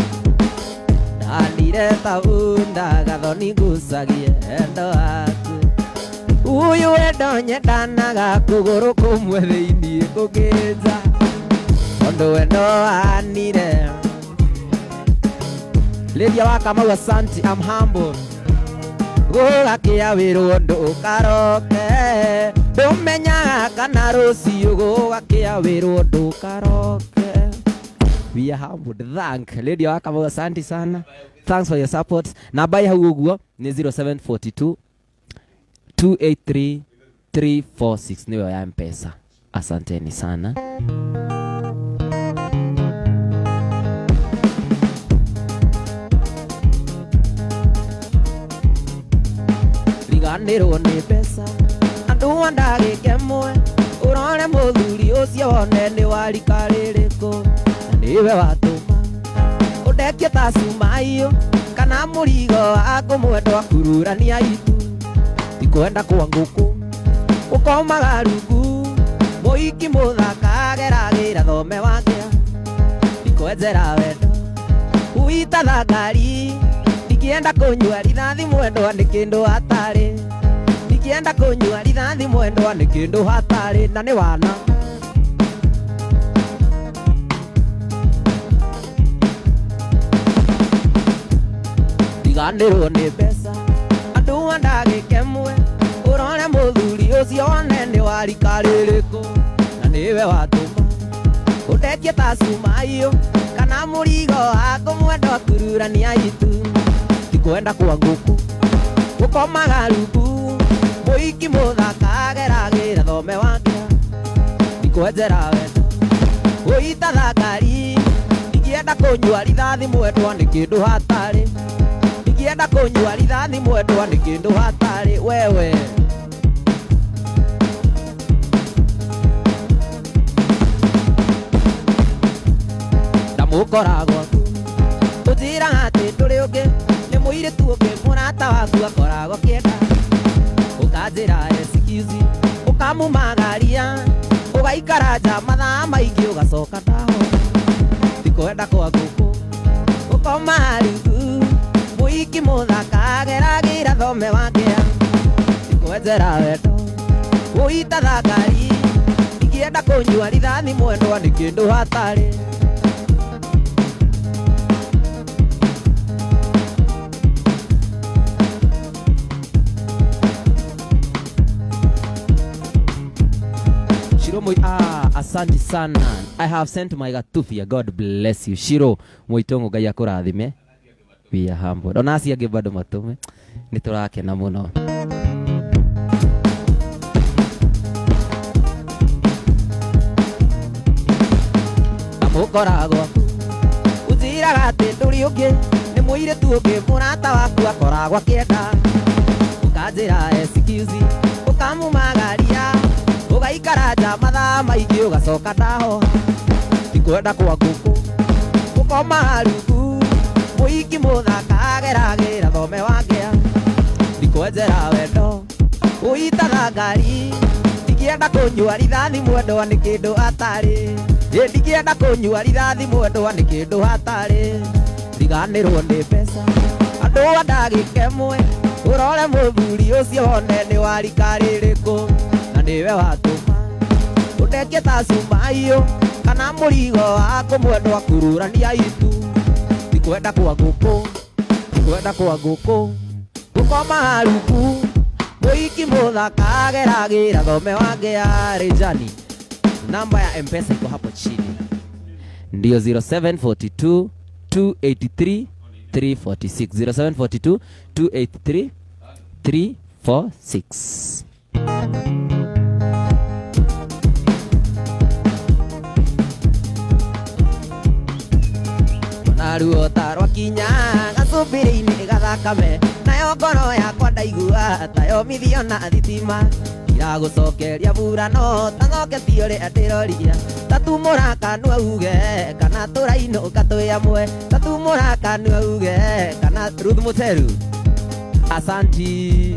Ndanire ta bunda gathoni ngucagie wendo waku Ũyũ wendo nyendanaga kũgũrũ kũmwe thĩinĩ kũkĩnja Tondũ wendo wanire Lydia wa Kamau asante I'm humble Gũgakĩawĩrwo ndũkaroke Ndũmenyaga kana rũciũ gũgakĩawĩrwo ndũkaroke We are humbled thank Lydia wa Kamau asante sana Thanks for your support Namba ya hau ũguo nĩ 0742 283 346 Niyo ya M-Pesa Asanteni sana Riganĩrwo nĩ mbeca Andũ andagĩkemwe Ũrore mũthuri ũcio wone nĩ warika rĩrĩkũ Na nĩwe watũma Ũndekie ta Sumaio Kana mũrigo wa kũmwendwa kururania itu Tikwenda kwa ngũkũ Ũkomaga rungu Mũhiki mũthaka ageragĩra thome wake Tikwenjera wendo Uita thangari Nikienda kũnyua rithathi mwendwa nĩ kĩndũ hatarĩ Nikienda kũnyua rithathi mwendwa nĩ kĩndũ hatarĩ Na nĩ wana Riganĩrwo nĩ mbeca Andũ andagĩkemwe Ũrore mũthuri ũcio wone nĩ warika rĩrĩkũ Na nĩwe watũma Ũndekie ta Sumaio Kana mũrigo wa kũmwendwa kururania itu Tikwenda kwa ngũkũ Ũkomaga rungu Mũhiki mũthaka ageragĩra thome wake Tikwenjera wendo Ũita thangari Nikienda kũnyua rithathi mwendwa nĩ kĩndũ hatarĩ Nikienda kũnyua rithathi mwendwa nĩ kĩndũ hatarĩ wewe Ndamũkoragwo Ũnjĩraga atĩ ndũrĩ ũngĩ Nĩ mũirĩtu ũngĩ mũrata waku akoragwo kĩenda Ũkanjĩra excuse Ũkamumagaria Ũgaikara nja mathaa maingĩ ũgacoka ndaho Tikwenda kwa ngũkũ Ũkomaga rungu Mũhiki mũthaka ageragĩra thome wake Tikwenjera wendo Ũita thangari Nikienda kũnyua rithathi mwendwa nĩ kĩndũ hatarĩ Asante sana. I have sent my gatufia. God bless you. Shiro Moitongo Ngai akurathime. We are humble. Ona acio angĩ bado matume. Nĩ tũrakena mũno. Amukoragwo utiraga atĩ ndũrĩ ũngĩ nĩ mũirĩtu ũngĩ mũrata waku akoragwo akĩenda ũkanjĩra excuse ũkamumagaria ũgaikara nja mathaa maingĩ ũgacoka ndahoha ndikwenda kwa ngũkũ ũkoma rungu mũhiki mũthaka ageragĩra thome wangĩa ndikwenjera wendo ũitaga ngari ndikienda kũnyua rithathi mwendwa nĩ kĩndũ atarĩ ndikienda kũnyua rithathi mwendwa nĩ kĩndũ hatarĩ riganĩrwo nĩ mbeca andũ andagĩkemwe ũrore mũthuri ũcio wone nĩ warika rĩrĩkũ na nĩwe watũma ũtekie ta cumaiyũ kana mũrigo wa kũmwendwa kururania itu ndikwenda kwa ngũkũ ndikwenda kwa ngũkũ ũkoma rungu mũhiki mũthaka ageragĩra thome wangĩ arĩ njani. Namba ya M-Pesa iko hapo chini ndio 0742 283 346 0742 283 346. Naruo tarwa kinya gacũmbĩrĩ-inĩ gathakame nayo ngoro yakwa ndaigua tayo mithio na thitima iragũcokeria burano tanoketio rĩa ndĩroria tatumũra kanua uge kana tũrainũka twĩ amwe tatumũra kanua uge kana Ruth Muteru. Asanti.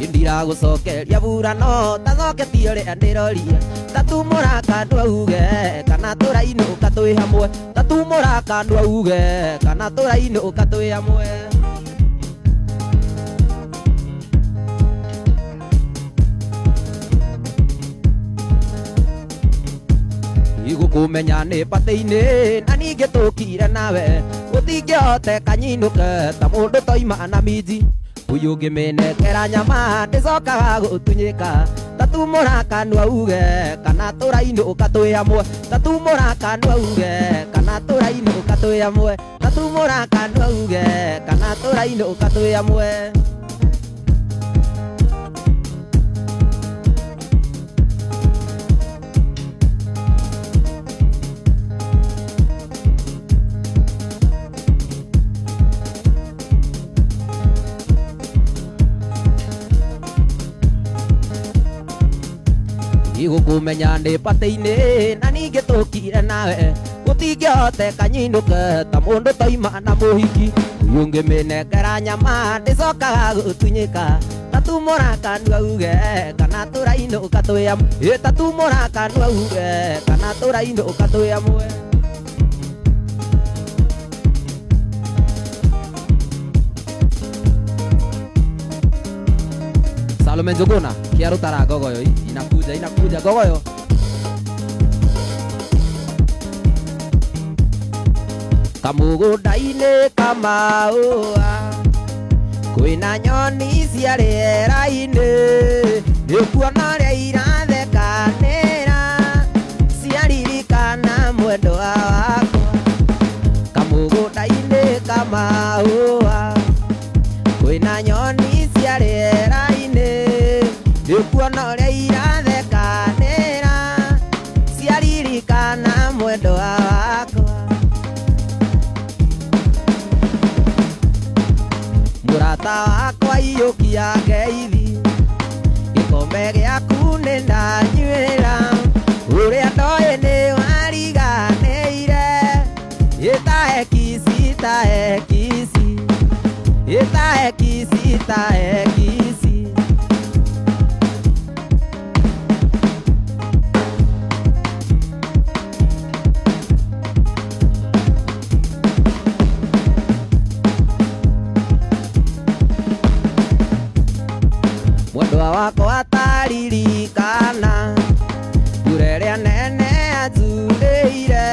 Ndiragũcokeria burano tanoketio rĩa ndĩroria tatumũra kanua uge kana tũrainũka twĩ hamwe tatumũra kanua uge kana tũrainũka twĩ hamwe. Igũkũmenya nĩ patĩ-inĩ na ningĩ tũkire nawe gũtingĩhoteka nyinũke ta mũndũ toima na minji uyu ngĩmĩnengera nyama ndĩcokaga gũtunyĩka tatumũra kanua uge kana tũrainũka twĩ hamwe tatumũra kanua uge kana tũrainũka twĩ hamwe tatumũra kanua uge kana tũrainũka twĩ hamwe. Igũkũmenya nĩ patĩ-inĩ na ningĩ tũkire nawe gũtingĩhoteka nyinũke ta mũndũ toima na mũhiki uyu ngĩmĩnengera nyama ndĩcokaga gũtunyĩka tatumũra kanua uge kana tũrainũka twĩ hamwe tatumũra kanua uge kana tũrainũka twĩ hamwe. Salome Njuguna kiarutara gogoyo inakuja gogoyo. Kamũgũnda-inĩ kamaũa kwĩna nyoni cia rĩera-inĩ nĩkuona ũrĩa irathekanĩra ciaririkana mwendwa wakwa. Kamũgũnda-inĩ kamaũa kwĩna nyoni cia rĩera-inĩ nĩkuona ũrĩa irathekanĩra ciaririkana mwendwa wakwa. Mũrata wakwa iyũkia ngeithi gĩkombe gĩaku nĩ ndanyuĩra ũrĩa ndoĩ nĩ wariganĩire ĩtahe kisi tahe kisi ĩtahe kisi tahe kisi. Mwendwa wakwa ataririkana mbura ĩrĩa nene yanjurĩire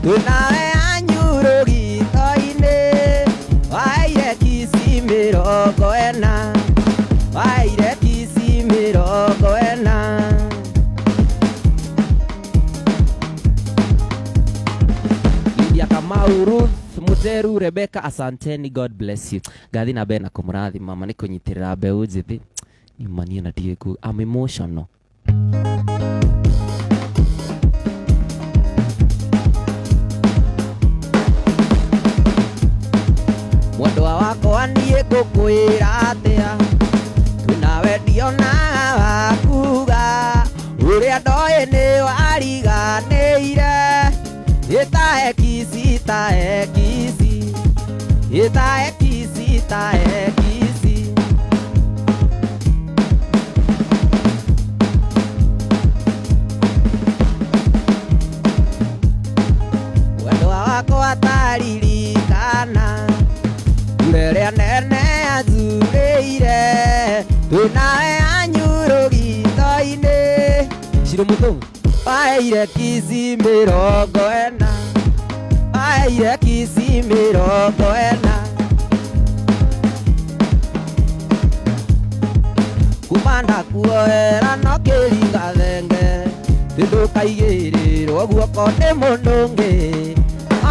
twĩnawe anyurũ gĩito-inĩ waire kisi 40 Kamau, Ruth, Muteru, Rebecca, asanteni, God bless you. Gathi na bena kumurathi mama niko nyitirira mbeu njithi. Ni mani na diegu. I'm emotional. Mwendwa wako anie kukwira atia. Tunawe ndiona wakuga. Uria ndoe ni wariganĩire. Itae kisi, tae kisi. Itae kisi, tae kisi. Wendwa wako ataririkana. Urerea nene azurĩire. Twĩnawe anyurũgito-inĩ. Shiro Muthũngũ. Aire kisi 40. Aire kisi 40. Kumanda kuoera no kĩringa thenge. Ndũkaigĩrĩrwo guoko nĩ mũndũ-ũngĩ.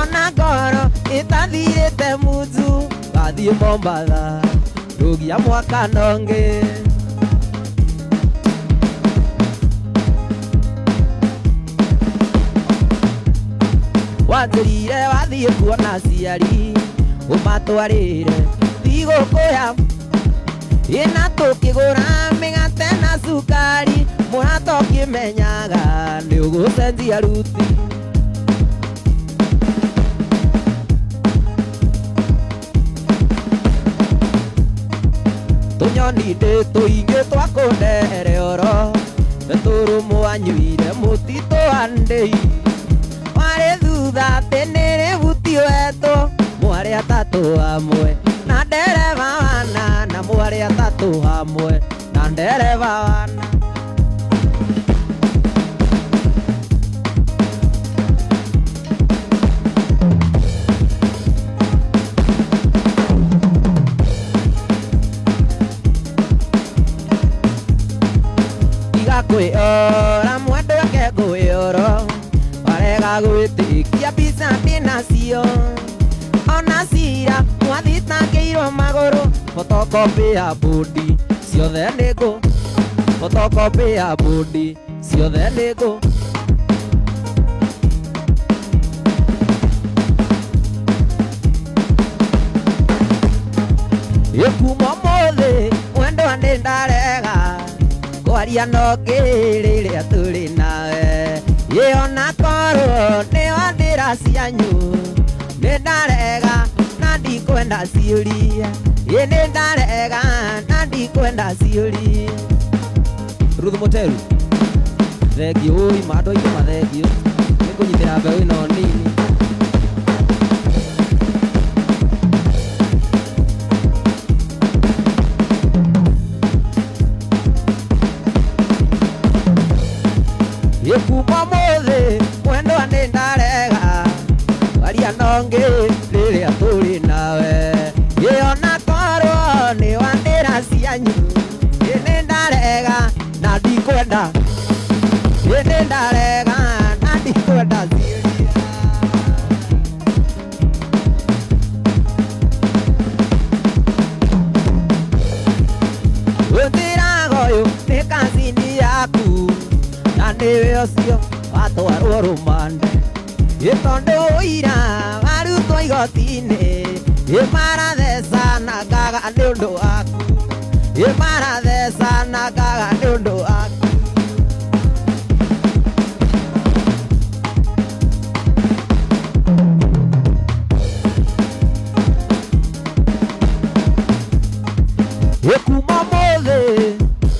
Ona ngoro ĩtathirĩte muthu. Gathiĩ Mombatha ndũgia mwaka nongĩ. Wanjĩrire wathiĩ kuona aciari ũmatwarĩre thigũkũ ĩna tũkĩgũra mĩgate na cukari mũrata ũkĩmenyaga nĩ ũgũcenjia ruti. Tũnyoni ndĩ tũingĩ twakũndehere oro tũrũmũ wanyuire mũtitũ wa ndĩi. Wale thutha tenere butio eto mware atatu hamwe na ndereva wana na mware atatu hamwe na ndereva wana. Iga kwĩora mwendwa ke kwĩoro warega gwĩtĩkia mbica ndĩnacio. Ona cira mwathitangĩirwo magũrũ. Photocopy ya bũndi ciothe nĩngũ. Photocopy ya bũndi ciothe nĩngũ. Ĩkuma mũthĩ mwendwa nĩ ndarega kwaria nongĩ rĩrĩa tũrĩ nawe. Ona korwo nĩ wandĩra cianyu nĩ ndarega na ndikwenda ciũria. Nĩ ndarega na ndikwenda ciũria. Ruth Muteru, thengiũ ũi mandũ aingĩ mathengio nĩ kũnyitĩra mbeũ ĩno nini. Ĩkuma mũthĩ mwendwa nĩ ndarega waria nongĩ rĩrĩa tũrĩ nawe. Ona korwo nĩ wandĩra cianyu nĩ ndarega na ndikwenda. Nĩ ndarega na ndikwenda ciũria. Wĩthiraga ũyũ nĩ kazini yaku na nĩwe ũcio watwarwo rũmande. Tondũ ũira warutwo igoti-inĩ maratheca na ngaga nĩ ũndũ waku. Maratheca na ngaga nĩ ũndũ waku.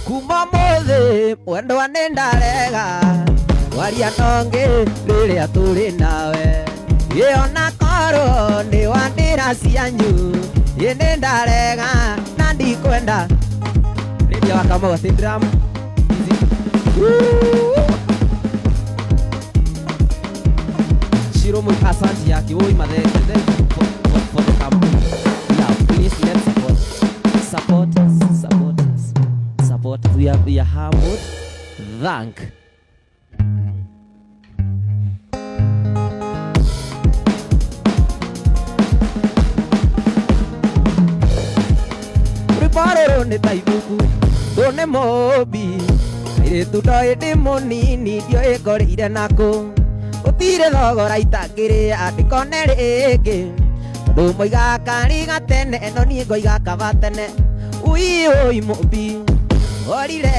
Kuma mũthĩ mwendwa nĩ ndarega waria nongĩ rĩrĩa tũrĩ nawe. Ona korwo nĩ wandĩra cianyu nĩ ndarega na ndikwenda. Rĩndia wa Kamau ati drum. Shiro Muthũngũ asanti yake oi mathenge for the campaign. Now please let's support us. We are humbled. Thank nĩ ta ibuku tũnĩ mũmbi kairĩtu ndoĩ ndĩ mũnini ndiũĩ ngorĩire nakũ gũtirĩ thogora itangĩrĩa ndĩkone rĩngĩ tondũ moigaga kari gatene ĩno niĩ ngoiga kaba tene ũi mũmbi orire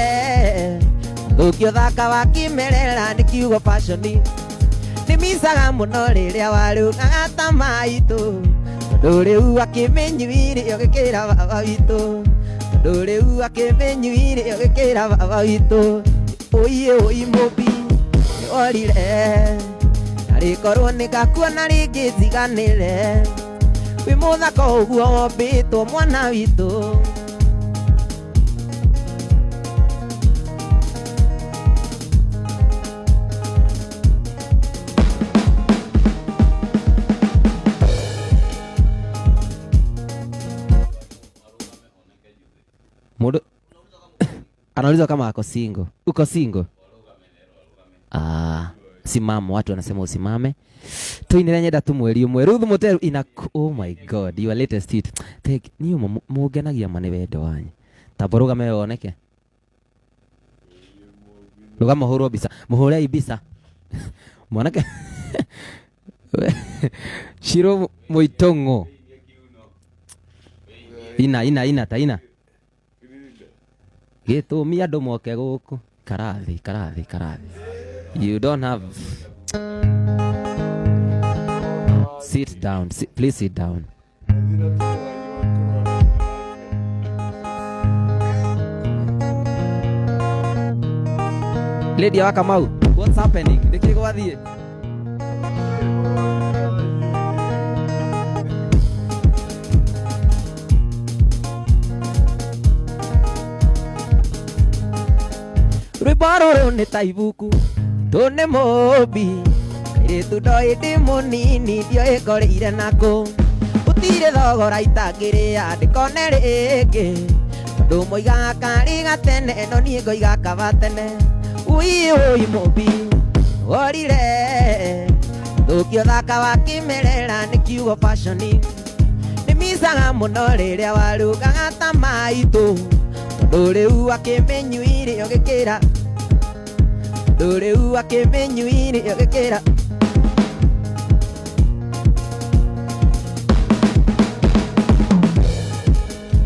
thũkio thaka wa kĩmerera nĩ kiugo fashion nĩmicaga mũno rĩrĩa warũgaga ta maitũ tondũ rĩu akĩmenyuire ũgĩkĩra baba witũ tondũ rĩu akĩmenyuire ũgĩkĩra baba witũ ũi mũmbi nĩ orire na rĩkorwo nĩgakuona rĩngĩ njiganĩre wĩ mũthaka ũguo wombĩtwo mwana witũ Mudu anauliza kama ako single. Uko single? Simama, watu wanasema usimame. Tuinire nyenda tu mweri umwe. Ruth Muteru ina oh my god, your latest hit. Take niyo mugenagia mane wendo wanyu. Taboruga me oneke. Ruga muhuro bisa. Muhore ibisa. Mwanake. Shiro Moitongo. Ina taina. Gitu mi andũ moke gũkũ karathi. You don't have sit down, please sit down. Lady wa Kamau, what's happening? Ndikigwathie Rwĩmbo nĩ ta ibuku tũnĩ mũmbi kairĩtu ndoĩ ndĩ mũnini ndiũĩ ngorĩire nakũ gũtirĩ thogora itangĩrĩa ndĩkone rĩngĩ tondũ moigaga kari gatene ĩno niĩ ngoiga kaba tene ũi mũmbi orire thũkio thaka wa kĩmerera nĩ kiugo fashion nĩmicaga mũno rĩrĩa warũgaga ta maitũ tondũ rĩu akĩmenyuire ũgĩkĩra Dore akĩmenyuire ũgĩkĩra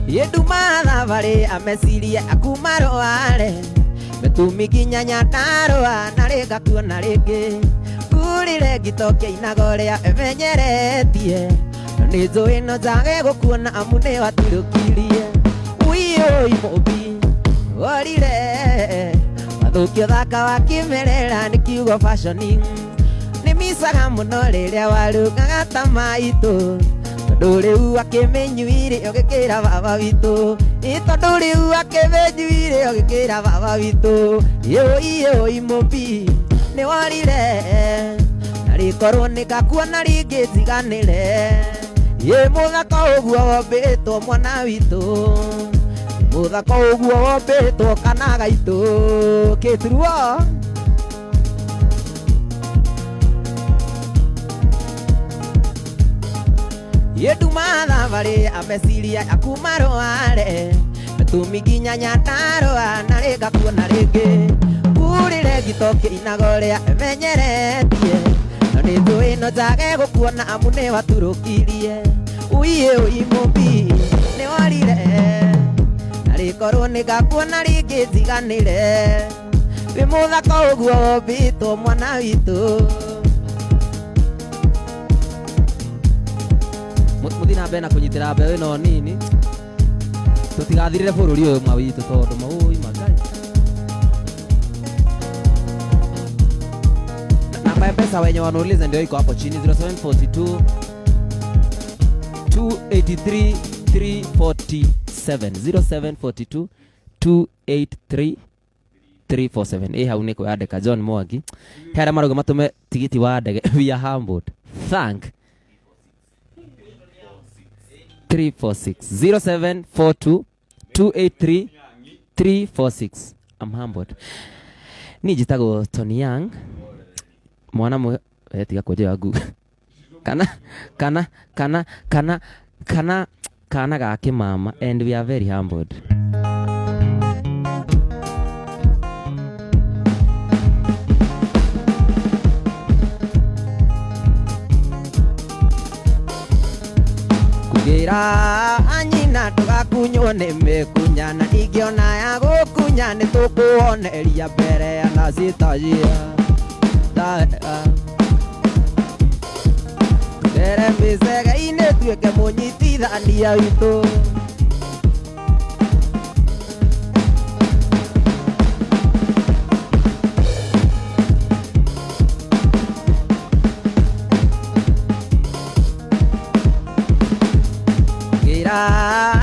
Yeduma vale amesirie akumarware Metumi kinya nyandarwa narega kuona rĩngĩ Kurire gitoke inagorea emenyeretie Nĩnjũĩ no njage gũkuona amu nĩ watirũkirie Ũi mũmbi orire Thũkio thaka wa kĩmerera nĩ kiugo fashion nĩmicaga mũno rĩrĩa warũgaga ta maitũ tondũ rĩu akĩmenyuire ũgĩkĩra baba witũ tondũ rĩu akĩmenyuire ũgĩkĩra baba witũ ũi mũmbi nĩ worire na rĩkorwo nĩgakuona rĩngĩ njiganĩre mũthaka ũguo wombĩtwo mwana witũ Muthaka ũguo wombĩtwo kana gaitũ Kĩturuo Yeduma thabarĩ ameciria akumarware Metumi nginya nyandarwa narĩga kuona rĩngĩ Kurire gitoke inagorea emenyeretie No nĩnjũĩ no njage gũkuona amu nĩ waturũkirie Ũi mũmbi nĩ worire Rĩkorwo nĩgakuona rĩngĩ njiganĩre wĩ mũthaka ũguo wombĩtwo mwana witũ Mũthi na mbere na kũnyitĩra mbeũ ĩno nini tũtigathirĩre bũrũri ũyũ mawitũ tondũ maũi Magai Namba ya pesa wenye wanauliza ndio iko hapo chini 0742 283 347 0742 283 347 hau niko yandĩka John Mwangi hera marogo matume tigiti wa ndege we are humbled thank 346 0742 283 346 I'm humbled nijitagwo Tony Young mwana mwe tiga kwenja yangu kana ga kĩmama and we are very humbled Gira anyina tugakunywo nĩ mĩkunya na ndingĩona ya gũkunya nĩ tũkuoneria mbere ya nacitajia Tere mĩcege-inĩ tuĩke mũnyitithania witũ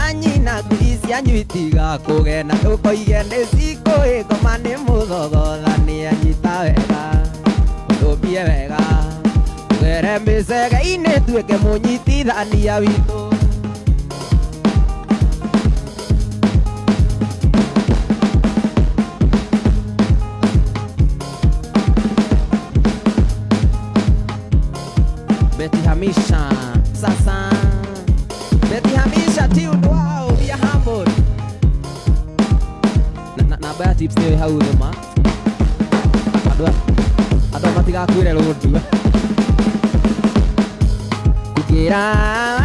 Anyina kuisia nyuitiga kugena tukoige nĩcikũĩ ngoma nĩ mũthogothania nyita wega tũmbie wega tũgere mĩcege-inĩ tuĩke mũnyitithania witũ Betty Hamisha sasa Betty Hamisha tune wow be humble na baya tips ni hau thoma adwa matigakwire rundu kugira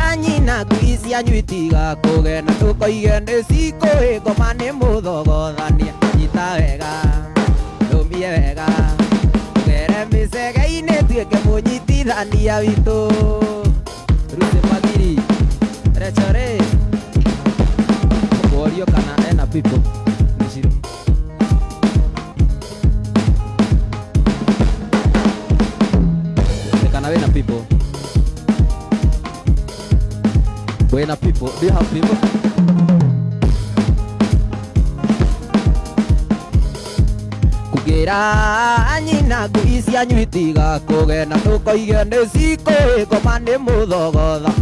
anyina kuisia nyuitiga kugena tukoige nĩcikũĩ ngoma nĩ mũthogothania nyita wega ndũmbie wega tũgere mĩcege-inĩ tuĩke mũnyitithania witũ Rute Magiri Rechore Wario kana ena people Nishiro Kana wena people Wena people Do you have people? Kugira anyina kuisia nyuitiga kugena tukoige nĩcikũĩ ngoma nĩ mũthogotha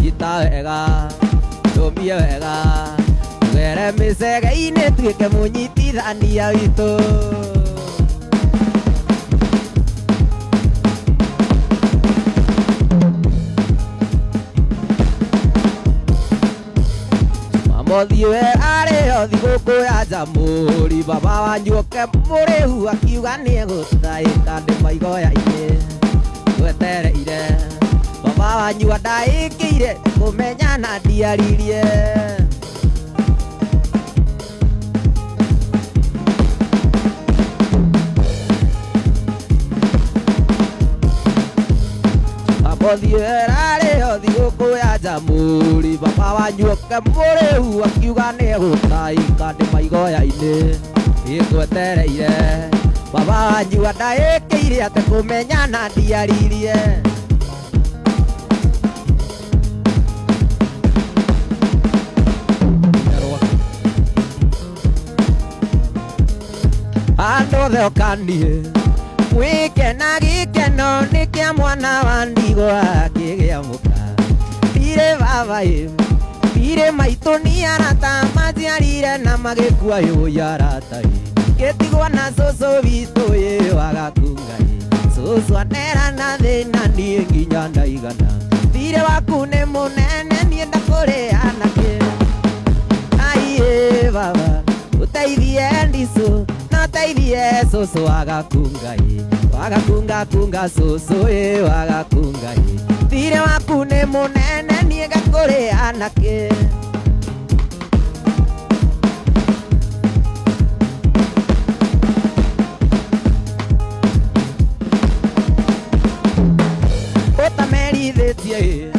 Nyita wega tũmbie wega tũgere mĩcege-inĩ tuĩke mũnyitithania witũ Mamothiĩ wega rĩo thigũkũ ya Jamhuri baba wanyu oke mũrĩhu akiuga nĩegũtaĩka ndĩ maigoya-inĩ twetereire Baba wanyu ndaĩkĩire kũmenya na ndiaririe Mamothiĩ wega rĩo thigũkũ ya Jamhuri baba wanyu oke mũrĩhu akiuga nĩegũtaĩka ndĩ maigoya-inĩ twetereire Baba wanyu ndaĩkĩire atĩ kũmenya na ndiaririe Andũ othe okanie mwĩkena gĩkeno nĩ kĩa mwana wa ndigwa kĩgĩa mũka Ndire baba ndire maitũ nĩ arata majiarire na magĩkua arata gĩtigwo na cũcũ witũ wagakunga cũcũ anera na thĩna niĩ nginya ndaigana Ndire waku nĩ mũnene niĩ ndakũrĩ anake Aiĩ baba ũteithie ndicũ Teithie cũcũ wagakunga wagakunga kunga cũcũ wagakunga Ndire waku nĩ mũnene niĩ ngakũrĩ anake Ũtamerithĩtie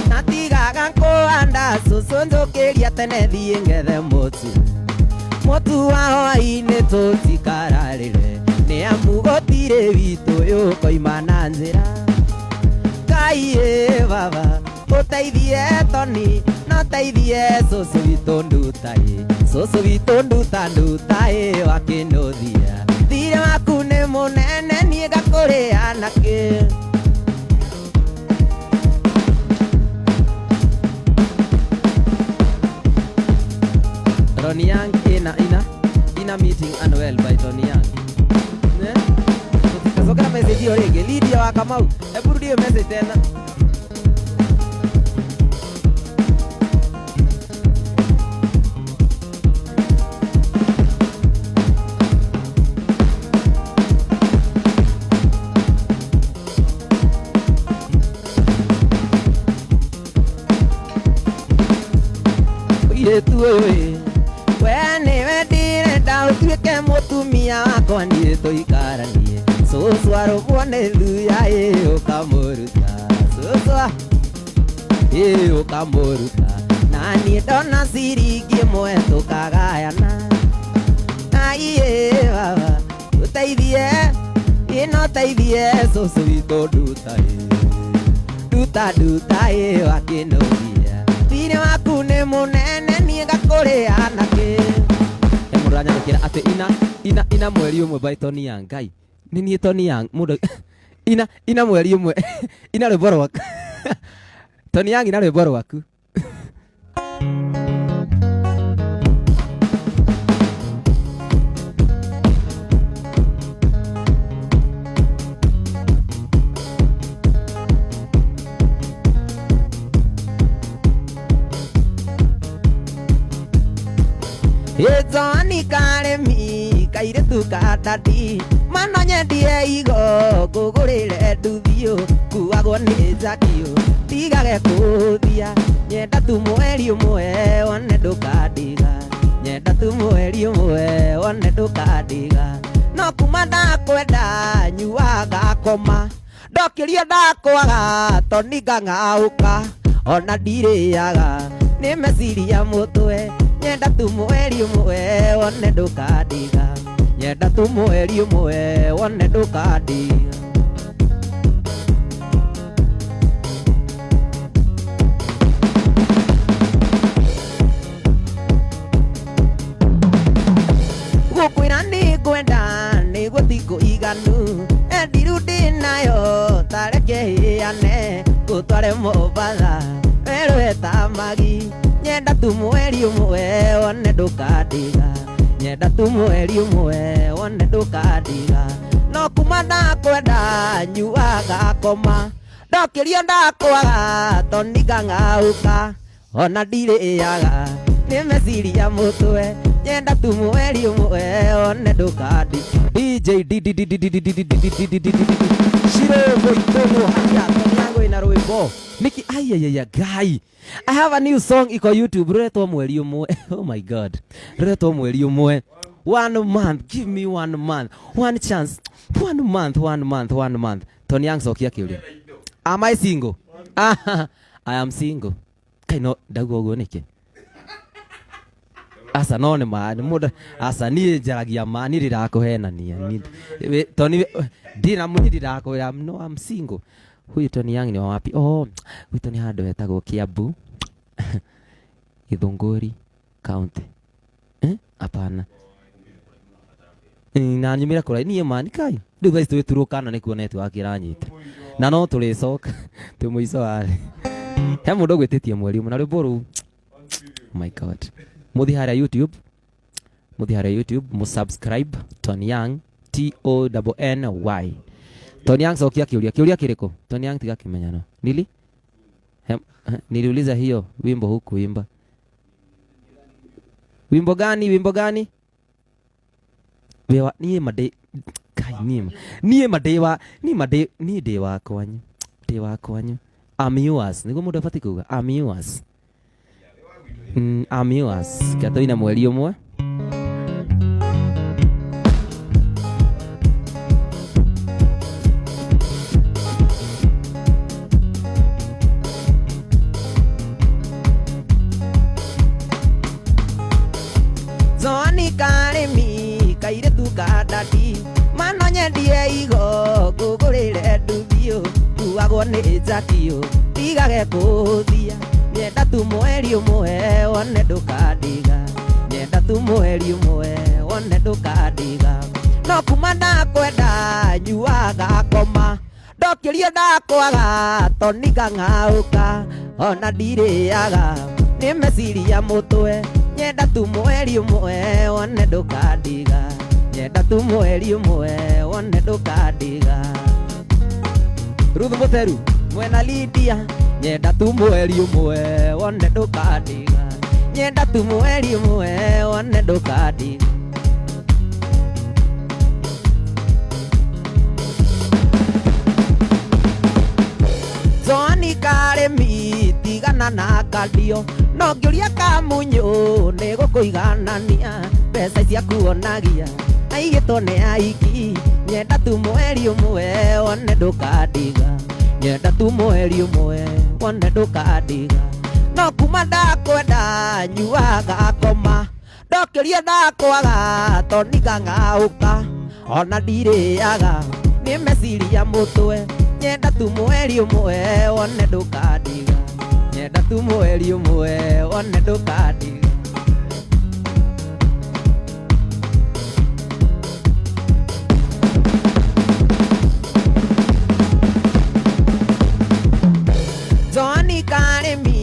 na tigaga kũhanda cũcũ njũkĩria tene thiĩ ngethe Mũtu wa hwaĩ-inĩ tũtikararĩre nĩ amu gũtirĩ witũ ũkoima na njĩra Ngai baba ũteithie Toni na ũteithie cũcũ witũ nduta cũcũ witũ nduta wakĩnũthia Ndire waku nĩ mũnene niĩ ngakũrĩ anake Tony Young ina meeting Anuel by Tony Young Tutikazokera message hiyo rege Lydia wa Kamau hebu rudie message tena mũirĩtu ũyũ we nĩwe ndĩrenda ũtuĩke mũtumia wakwa niĩ tũikaranie cũcũ arũmwo nĩ thuya ũkamũruta cũcũ ũkamũruta na niĩ ndona ciringi ĩmwe tũkagayana aiĩ baba ũteithie ĩno teithie cũcũ witũ nduta wakĩnũgia thirĩ waku nĩ mũnene niĩ ngakũrĩa nakĩ mũndũ aranyandĩkĩra atĩ ina mweri ũmwe by Tony Young Ngai nĩ niĩ Tony Young mũndũ ina mweri ũmwe ina rwĩmbo rwaku Tony Young ina rwĩmbo rwaku Ĩtoni karĩmi kairĩtu katati mano nyendie igo ngũgũrĩre nduthiũ kuagwo nĩ njakio tigage kũthia nyenda tu mweri ũmwe one ndũkandiga nyenda tu mweri ũmwe one ndũkandiga no kuma ndakwenda nyuaga koma ndokĩrio ndakwaga Tony ngang'aũka ona ndirĩaga nĩ meciria mũtwe nyenda tu mweri ũmwe one ndũkandiga nyenda tu mweri ũmwe one ndũkandiga gũkwĩra nĩ ngwenda nĩ gũtikũiganu endiru ndĩnayo tareke hĩane gũtware Mombatha werweta magi nyenda tu mweri ũmwe one ndũkandiga nyenda tu mweri ũmwe one ndũkandiga no kuma ndakwenda nyuaga koma ndokĩrio ndakwaga Tony ngang'aũka ona ndirĩaga nĩ meciria mũtwe nyenda tu mweri ũmwe one ndũkandiga DJ Shiroko itono haya Tony yangu ina rwĩmbo Niki ayayaya guy I have a new song iko YouTube ruretwo mweri ũmwe oh my god ruretwo mweri ũmwe 1 month give me 1 month one chance 1 month Tony Young cokia kĩũria am I single I am single kaino ndauga ũguo nĩkĩ asa no nĩ mani mũndũ asa niĩ njaragia mani ndirakũhenania Tony ndina mũnyi ndirakwĩra no I'm single huyu Tony Young ni wapi huyu ni handũ hetagwo Kiambu Githunguri county hapana na nyumĩra kũraihu niĩ mani kai rĩu thaa ici twĩturũkana nĩkuo network ĩranyita na no tũrĩcoka twĩ mũico warĩ he mũndũ ũgwĩtĩtie mweri ũmwe na rwĩmbo rũu oh my god muthi harĩa YouTube musubscribe Tony Young TONNY Tony Young cokia kĩũria kĩrĩkũ Tony Young tiga kimenya no niliuliza hiyo wimbo hukuimba wimbo gani wewa niĩ made kai niĩ ndĩ wakwanyu I'm yours nĩguo mũndũ abatiĩ kuuga I'm yours Katoina mweri ũmwe Zoni karĩmi kairĩtu katati mano nyendie igo ngũgũrĩre nduthiũ kuagwo nĩ njakio tigage kũthia nyenda tu mweri ũmwe one ndũkandiga nyenda tu mweri ũmwe one ndũkandiga no kuma ndakwenda nyuaga koma ndokĩrio ndakwaga Tony ngang'aũka ona ndirĩaga nĩ meciria mũtwe nyenda tu mweri ũmwe one ndũkandiga nyenda tu mweri ũmwe one ndũkandiga Ruth Mutheru mwena Lydia nyenda tu mweri ũmwe one ndũkandiga nyenda tu mweri ũmwe one ndũkandiga Zoni karemi tigana na kadio no ngĩũria Kamunyu nĩ gũkũiganania mbeca cia kuonagia aigĩtwo nĩ aiki nyenda tu mweri ũmwe one ndũkandiga nyenda tu mweri ũmwe one ndũkandiga no kuma ndakwenda nyuaga koma ndokĩria ndakwaga tondũ ng'aũka ona ndirĩaga nĩ meciria mũtwe nyenda tu mweri ũmwe one ndũkandiga nyenda tu mweri ũmwe one ndũkandiga Zoni karemi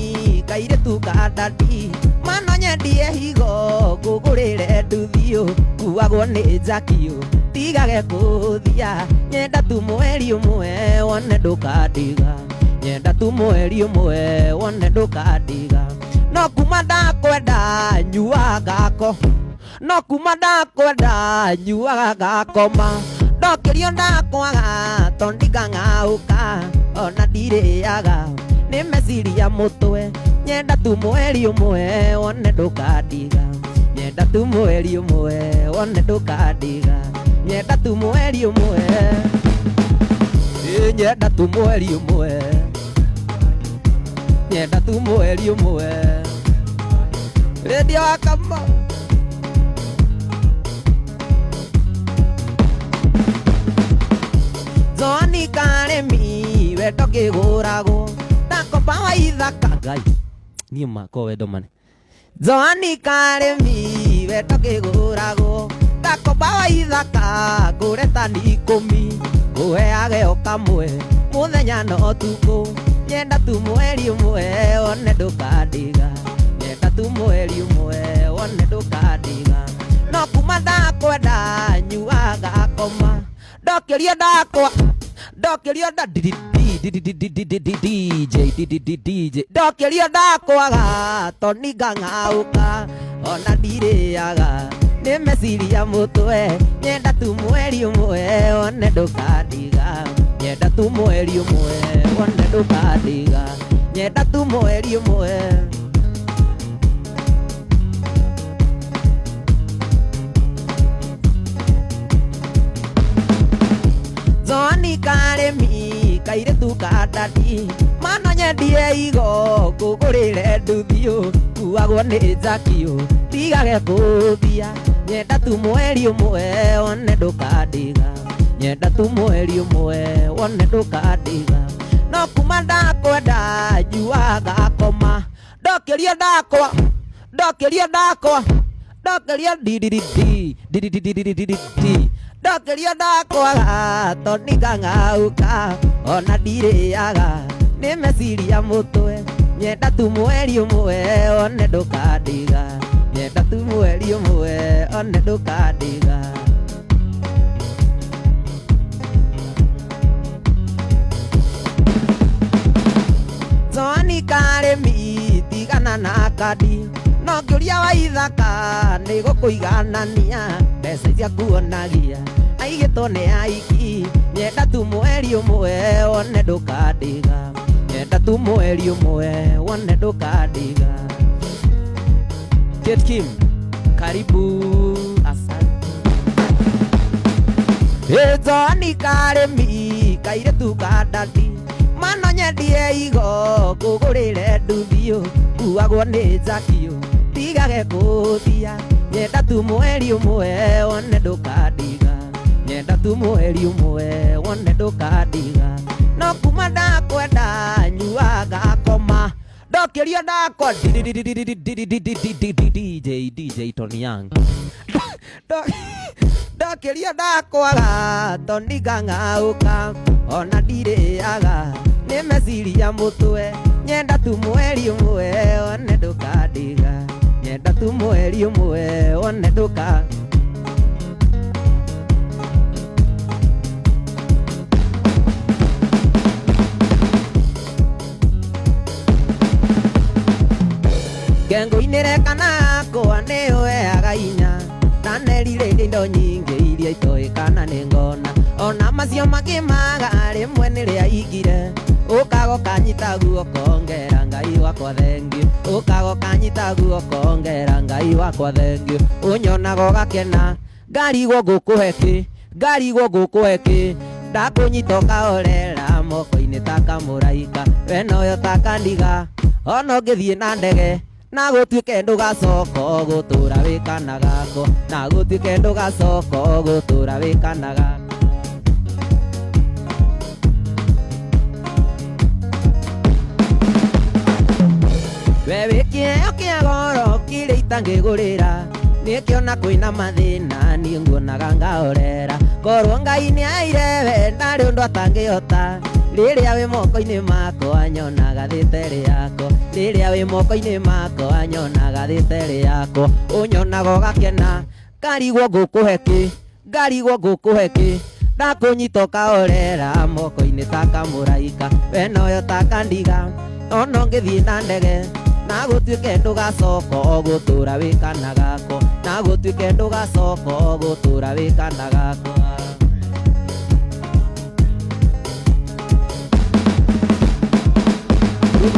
kairĩtu kadadi mano nyendie higo ngũgũrĩre ndũthiũ kuagwo nĩ njakio tigage kũthia nyenda tu mweri ũmwe one ndũkandiga nyenda tu mweri ũmwe one ndũkandiga no kuma ndakwenda nyuaga ko no kuma ndakwenda nyuaga koma ndokĩrio ndakwaga tondũ ng'aũka ona ndirĩaga nĩ meciria mũtwe nyenda tu mweri ũmwe one ndũkandiga nyenda tu mweri ũmwe one ndũkandiga nyenda tu mweri ũmwe nyenda tu mweri ũmwe nyenda tu mweri ũmwe Radio Akamba Zoni karemi weto kĩgũragwo ndakomba wa ithaka Ngai niĩ mako wendo mane Zoni karemi weto kĩgũragwo ndakomba wa ithaka ngũre tani 10 ngũheage o kamwe mũthenya no tukũ nyenda tu mweri ũmwe one ndũkandiga nyenda tu mweri ũmwe one ndũkandiga no kuma ndakwenda nyuaga koma ndokĩria DJ ndokĩria ndakwaga tondũ ng'aũka ona ndirĩaga nĩ meciria mũtwe nyenda tu mweri ũmwe one ndũkandiga nyenda tu mweri ũmwe one ndũkandiga nyenda tu mweri ũmwe Zoni karemi kairĩtu kadadi mano nyendie igo ngũgũrĩre ndũthiũ kuagwo nĩ njakio tigage kũthia nyenda tu mweri ũmwe one ndũkandiga nyenda tu mweri ũmwe one ndũkandiga no kuma ndakwenda nyuaga koma ndokĩria ndokĩria ndakwaga tondũ ng'aũka ona ndirĩaga nĩ meciria mũtwe nyenda tu mweri ũmwe one ndũkandiga nyenda tu mweri ũmwe one ndũkandiga Zoni karemi tigana na kadi no ngĩũria wa ithaka nĩ gũkũiganania mbeca cia kuonagia aigĩtwo nĩ aiki nyenda tu mweri ũmwe one ndũkandiga nyenda tu mweri ũmwe one ndũkandiga Kate Kim karibu asante Zoni karemi kairĩtu kadadi mano nyendie igo ngũgũrĩre ndũthiũ kuagwo nĩ njakio tigage kũthia nyenda tu mweri ũmwe one ndũkandiga nyenda tu mweri ũmwe one ndũkandiga no kuma ndakwenda nyuaga koma ndokĩria ndakwa DJ Tony Young ndokĩria ndakwaga tondũ ng'aũka ona ndirĩaga nĩ meciria mũtwe nyenda tu mweri ũmwe one ndũkandiga nyenda tu mweri ũmwe one ndũkandiga ngengũ-inĩ rekana kwa nĩ ũheaga hinya nanerire indo nyingĩ iria itoĩkana nĩ ngona ona macio mangĩ maga rĩmwe nĩ rĩa ingire Ukago kanyita guoko ngera ngai wakwa thengiũ Ukago kanyita guoko ngera ngai wakwa thengiũ Unyonaga ũgakena ngarigwo ngũkũhe kĩ ngarigwo ngũkũhe kĩ Ndakunyita ũkaorera moko-inĩ ta kamũraika we noyo ta kandiga ona ũngĩthiĩ na ndege na gũtuĩke ndũgacoka gũtũũra wĩ kana gako na gũtuĩke ndũgacoka gũtũũra wĩ kana gako we wĩ kĩheo kĩa goro kĩrĩa itangĩgũrĩra nĩkĩona kwĩna mathĩna niĩ nguonaga ngahorera korwo Ngai nĩaire we ndarĩ ũndũ atangĩhota rĩrĩa wĩ moko-inĩ makwa nyonaga thĩtere yakwa rĩrĩa wĩ moko-inĩ makwa nyonaga thĩtere yakwa ũnyonaga ũgakena ngarigwo ngũkũhe kĩ ngarigwo ngũkũhe kĩ Ndakunyita ũkaorera moko-inĩ ta kamũraika we noyo ta kandiga ona ũngĩthiĩ na ndege na gũtuĩke ndũgacoka gũtũũra wĩ kana gako na gũtuĩke ndũgacoka gũtũũra wĩ kana gako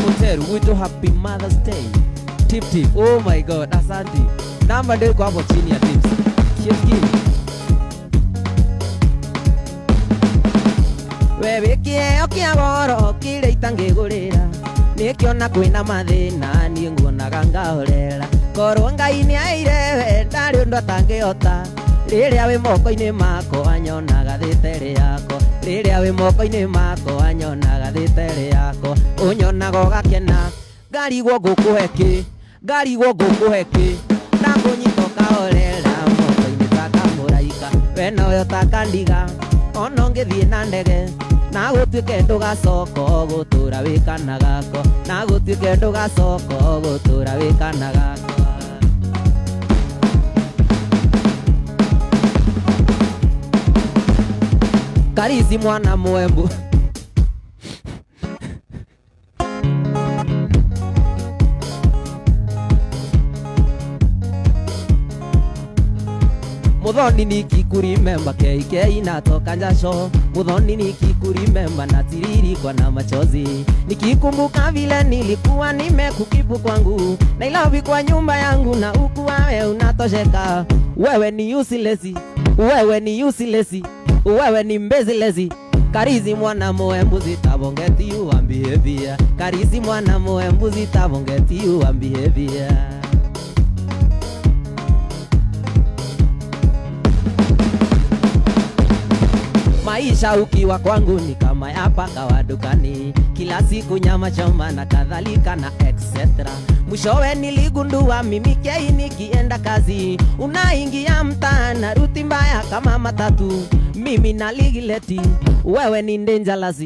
Muteru wito happy Mother's Day tip tip oh my god asante namba ndio kwa hapo chini ya tips wewe kĩheo kĩa goro kĩrĩa itangĩgũrĩra nĩkĩona kwĩna mathĩna niĩ nguonaga ngahorera korwo Ngai nĩaire we ndarĩ ũndũ atangĩhota rĩrĩa wĩ moko-inĩ makwa nyonaga thĩtere yakwa rĩrĩa wĩ moko-inĩ makwa nyonaga thĩtere yakwa ũnyonaga ũgakena ngarigwo ngũkũhe kĩ ngarigwo ngũkũhe kĩ Ndakunyita ũkaorera moko-inĩ ta kamũraika we noyo ta kandiga ona ũngĩthiĩ na ndege na gũtuĩke ndũgacoka gũtũũra wĩ kana gako na gũtuĩke ndũgacoka gũtũũra wĩ kana gako Karisi mwana mwembu Muthoni nikikurimemba KK natoka jasho Muthoni nikikurimemba na tiririkwa na machozi Nikikumbuka vile nilikuwa nimekukipu kwangu Nairobi kwa nyumba yangu na huku wewe unatosheka Wewe ni useless wewe ni useless wewe ni mbezilezi Karisi mwana mwembuzi tabongeti you and behavior Karisi mwana mwembuzi tabongeti you and behavior Maisha ukiwa kwangu ni kama ya paka wa dukani Kila siku nyama choma na kadhalika na etc Mwishowe niligundua mimi kei nikienda kazi Unaingia mtaana ruti mbaya kama matatu Mimi na ligileti wewe ni dangerous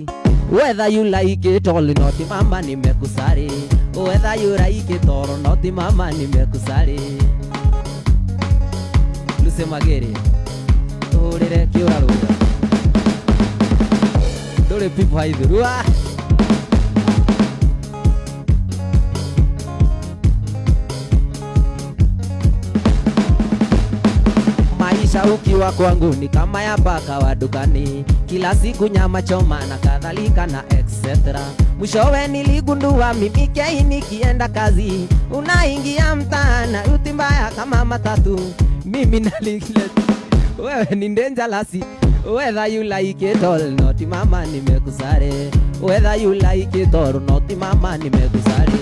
Whether you like it or not mama nimekusari Whether you like it or not mama nimekusari Luce Magere Urire kiura ruga Dole people haidhuru Maisha ukiwa kwangu ni kama ya paka wa dukani Kila siku nyama choma na kadhalika na etc Mwishowe niligundua mimi kei nikienda kazi Unaingia mtaana ruti mbaya kama matatu Mimi naligileti wewe ni dangerous Whether you like it or not mama nimekusare Whether you like it or not mama nimekusare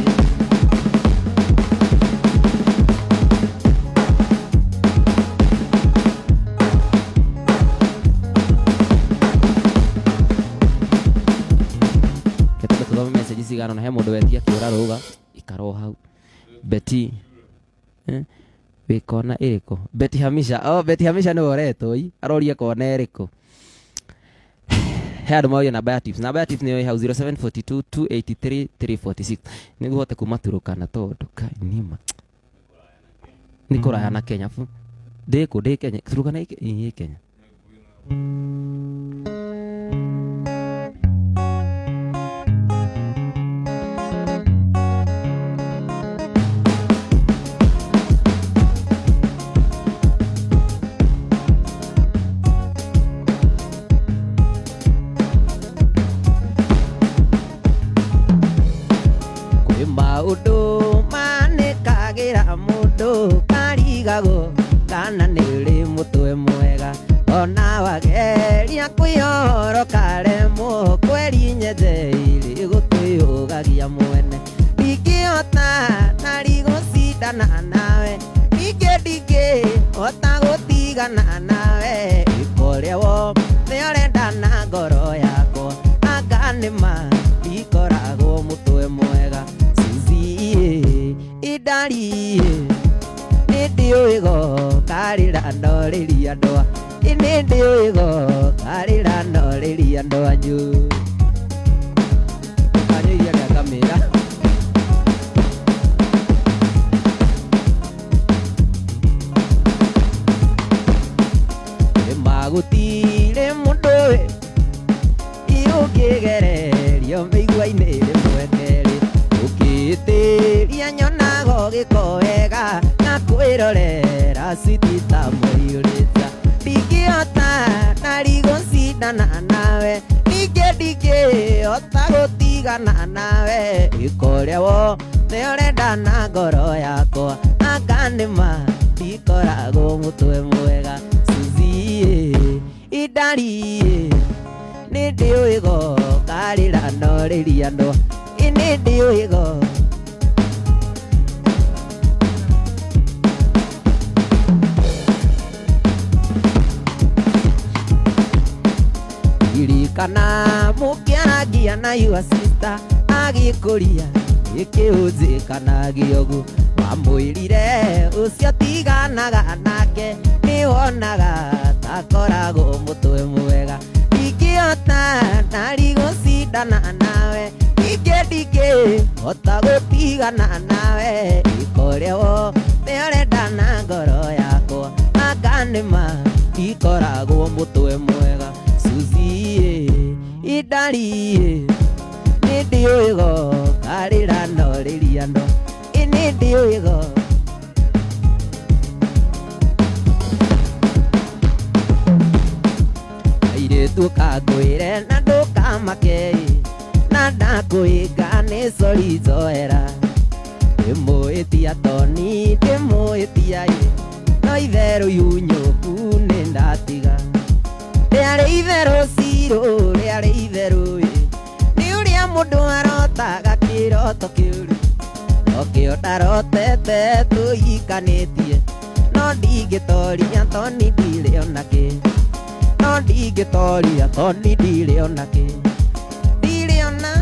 Ketaka tuthome message cigana na he mũndũ wetia kĩũra rũga ikaro hau Betty we kona ĩrĩkũ Betty Hamisha Betty Hamisha nĩ woretwo aroria kona ĩrĩkũ he andũ moria namba ya tips nĩ hau 0742 283 346 nĩguo hote kuma Turukana tondũ nima nĩ kũraya na Kenya ndĩ Kenya Turukana ĩ Kenya maundu manikagira mundu karigago kana niri mutwe mwega ona wageria kwihoro karemo kweri nyetheiri gutwiyugagia mwene ndingĩhota nari gũcindana nawe ningĩ ndingĩhota gũtigana nawe ikoria wothe ũrenda na ngoro yakwa anga nĩma ndikoragwo mũtwe mwega Suzy idari nĩndĩũĩgo karĩra ndorĩria ndwa nĩndĩũĩgo karĩra ndorĩria ndwa njũ ũkarĩria rĩa kamĩra gũtirĩ mũndũ ũngĩgererio mĩigua-inĩ rĩmwe kerĩ ũkĩtĩria nyonago gĩko wega na kwĩrorera citi ta mũriũrĩta ndingĩhota nari gũcindana nawe ningĩ ndingĩhota gũtigana nawe ĩkoria wothe ũrenda na ngoro yakwa anga nĩma ndikoragwo mũtwe mwega idari nĩndĩũĩgo karĩra ndorĩria ndwa nĩndĩũĩgo ririkana mũkĩaragia na your sister agĩkũria gĩkĩũnjĩkanagia ũguo wamwĩrire ũcio tiganaga nake nĩwonaga takoragwo mũtwe mwega ndingĩhota nari gũcindana nawe ningĩ ndingĩhota gũtigana nawe ikoria wothe ũrenda na ngoro yakwa anga nĩma ndikoragwo mũtwe mwega Suzy idari nĩndĩũĩgo karĩra ndorĩria ndo nĩndĩũĩgo ndũkangwĩre na ndũkamake na ndakwĩnga nĩ sori njoera ndĩmũĩtia toni ndĩmũĩtia no itherũ yunyũku nĩ ndatiga rĩarĩ itherũ cirũ rĩarĩ itherũ nĩ ũrĩa mũndũ arotaga kĩroto kĩũru no kĩo ndarotete tũhikanĩtie no ndingĩtoria toni ndirĩ ona kĩ no ndingĩtoria toni ndirĩ ona kĩ ndirĩ ona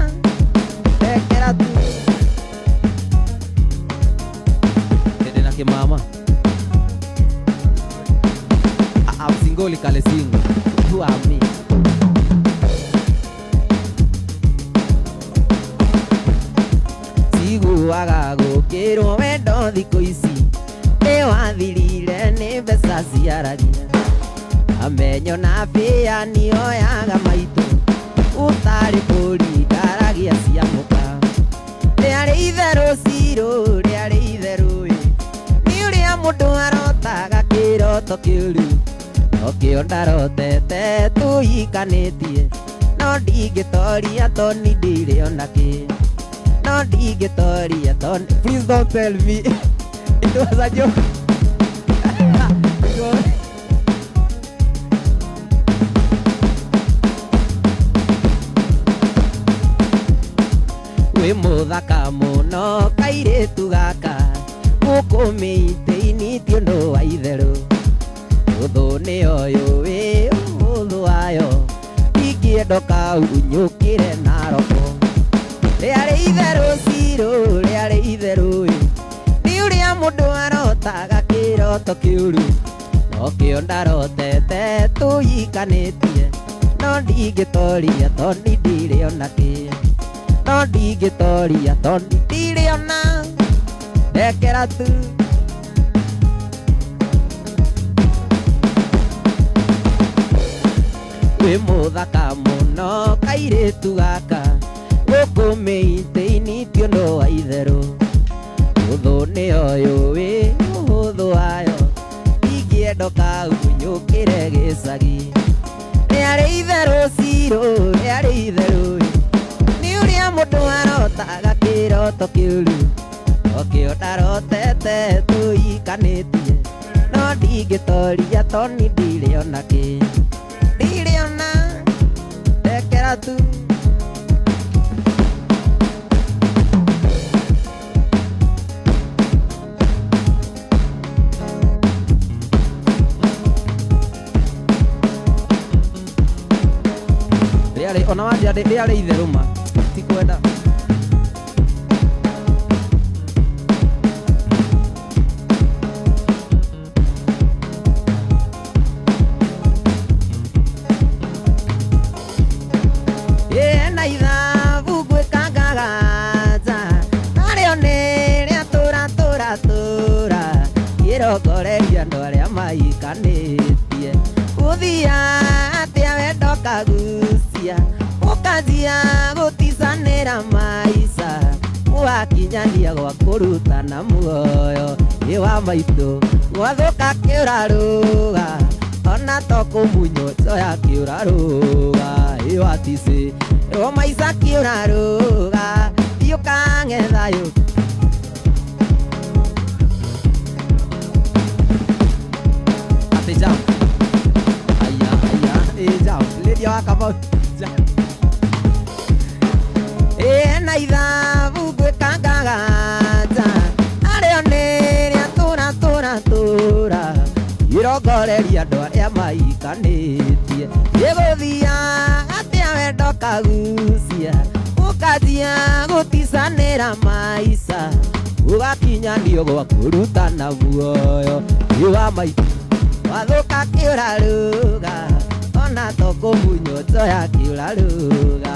ndekera tu ndĩ na kĩmama absingoli kalesingo tu ami siguaga gũkĩrwo wendo thikũ ici nĩwathirire nĩ mbeca ciaragia amenyo na mbĩa nĩoyaga maitũ ũtarĩ mbũri ndaragia cia mũka rĩarĩ itherũ cirũ rĩarĩ itherũ nĩ ũrĩa mũndũ arotaga kĩroto kĩũru no kĩo ndarotete tũhikanĩtie no ndingĩtoria toni ndirĩ ona kĩ no ndingĩtoria toni please don't tell me it was a joke wĩ mũthaka mũno kairĩtu gaka gũkũ mĩitĩ-inĩ ti ũndũ wa itherũ ũthũ nĩ ũyũ wĩ ũthũ wayo ingĩenda kaunyũkĩre Naroko rĩarĩ itherũ cirũ rĩarĩ itherũ nĩ ũrĩa mũndũ arotaga kĩroto kĩũru no kĩo ndarotete tũhikanĩtie no ndingĩtoria toni ndirĩ ona kĩ no ndingĩtoria toni ndirĩ ona ndekera tu wĩ mũthaka mũno kairĩtu gaka gũkũ mĩitĩ-inĩ ti ũndũ wa itherũ ũthũ nĩ ũyũ wĩ ũhũthũ wayo ingĩenda kaunyũkĩre gĩcagi rĩarĩ itherũ cirũ rĩarĩ itherũ nĩ ũrĩa mũndũ arotaga kĩroto kĩũru Ũkĩũndarotete tũikanĩtie no ndingĩtoria toni ndirĩona kĩ ndirĩona ndekera tu ona wanja rĩarĩ itherũma ti kwenda na ithabu gwĩkangagaja narĩo nĩrĩa tũra kĩrongoreria andũ arĩa maikanĩtie gũthia atĩa wendo kagucia ũkanjia gũticanĩra maica ũgakinyania gwa kũrutana muoyo wa maitũ gwathũka kĩũrarũga ona to kũmunywo coya kĩũrarũga watise ro maica kĩũrarũga thiũkange thayũ ate jump aya jump Lydia wakabau na ithabu gwĩkangagaja arĩo nĩrĩa tũra irongoreria andũ arĩa maikanĩtie gĩgũthia atĩa wendo kagucia ũkanjia gũticanĩra maica ũgakinyanio gwa kũrutana muoyo wa maitũ wathũka kĩũrarũga ona to kũmunywo coya kĩũrarũga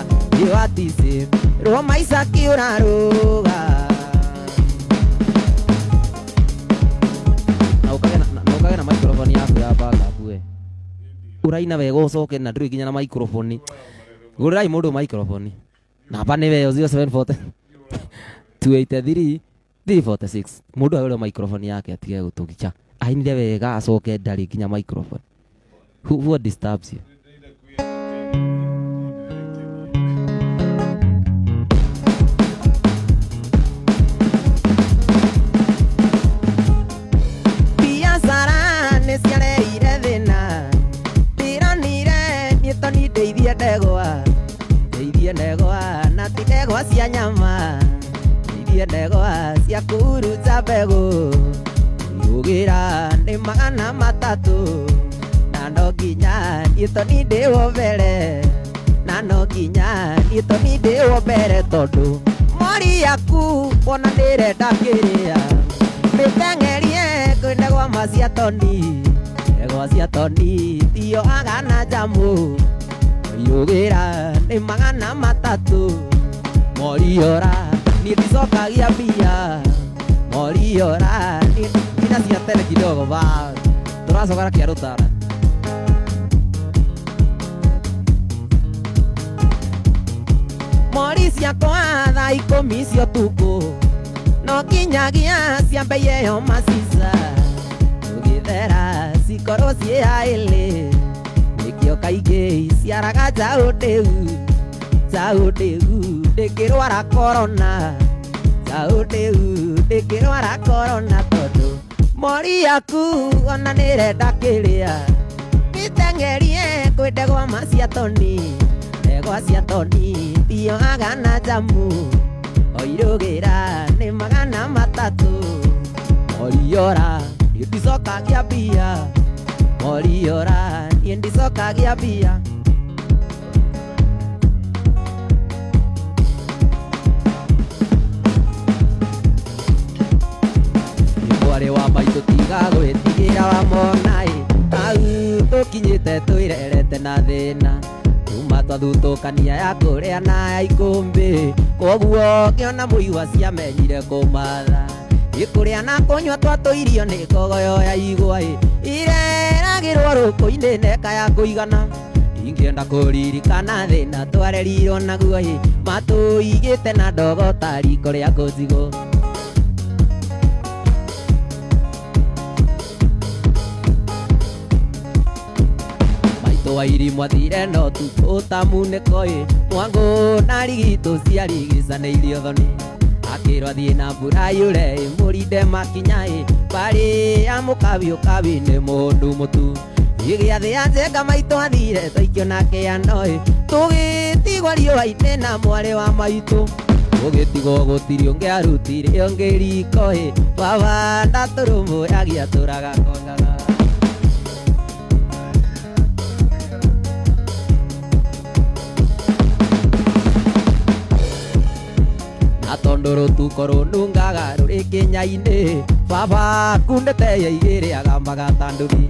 watise ro maica kĩũrarũga ukage na microphone yaku ya backup we uraina wega ucoke na ndũrĩ kinya na microphone gũrĩrai mũndũ microphone namba nĩ weyo 0740 283 346 mũndũ agũre microphone yake atige gũtũgicha ainire wega acoke ndarĩ kinya microphone who disturbs you ndeithie ndegwa na ti ndegwa cia nyama ndeithie ndegwa cia kuruta mbegũ yũgĩra nĩ 300 na no nginya niĩ toni ndĩwo mbere na no nginya niĩ toni ndĩwo mbere tondũ mori yaku ona ndĩrenda kĩrĩa mĩteng'erie kwĩ ndegwa macia toni ndegwa cia toni tio agana jamu yũgĩra nĩ 300 moriora niĩ ndicokagia mbia moriora ina cia tene kidogo va tũracoka kia rũtara mori ciakwa thaa 10 cia ũtukũ no kinyagia ciambe ĩyo macica ũgĩthera cikorwo ciĩ haĩlĩ nĩkĩo kaingĩ ciaraga njaũ ndĩu ndĩkĩrwara korona njaũ ndĩu ndĩkĩrwara korona tondũ mori yaku ona nĩrenda kĩrĩa gĩteng'erie kwĩ ndegwa macia toni ndegwa cia toni tio agana jamu oirũgĩra nĩ 300 moriora niĩ ndicokagia mbia moriora niĩ ndicokagia mbia mwarĩ wa maitũ tiga gwĩtigĩra wamona au tũkinyĩte twĩrerete na thĩna kuma twathutũkania ya kũrĩa na ya ikũmbĩ koguo ngĩona mũigua ciamenyire kũmatha gĩkũrĩa na kũnyua twatũirio nĩ kogoyo ya igwa ireragĩrwo rũkũ-inĩ neka ya kũigana ingĩenda kũririkana thĩna twarerirwo naguo matũigĩte na ndogo ta riko rĩa kũnjigũ wairi mwathire no tuko tamuneko mwango na rigito ciarigicanĩirio thoni akirwa thiĩ na mbura yure mũrinde makinya bari amukabi ukabi nĩ mũndũ mũtu gĩathĩ anjenga maitũ athire twaikio nake ano tũgĩtigwo riũa-inĩ na mwarĩ wa maitũ ũgĩtigwo gũtirĩ ũngĩarutire ũngĩ riko baba ndatũrũmũ agĩatũraga kongaga na tondũ rũtuko rũnungaga rũrĩ kĩnya-inĩ baba kundĩte igĩrĩ agambaga tandũri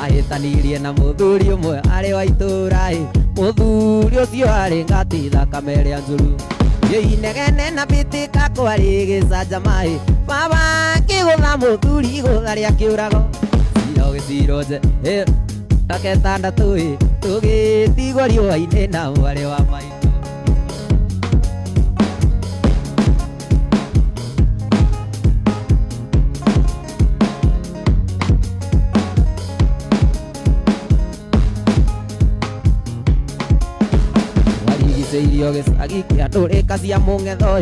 ahĩtanirie na mũthuri ũmwe arĩ wa itũũra mũthuri ũcio arĩ ngati thakame ĩrĩa njũru inegene na mbĩtĩka kwarĩ gĩcanjama baba kĩgũtha mũthuri igũtha rĩa kĩũrago cira ũgĩcirwo nje aketandatũ tũgĩtigwo riũa-inĩ na mwarĩ wa maitũ irio gĩcagi kĩa ndũrĩka cia mũng'etho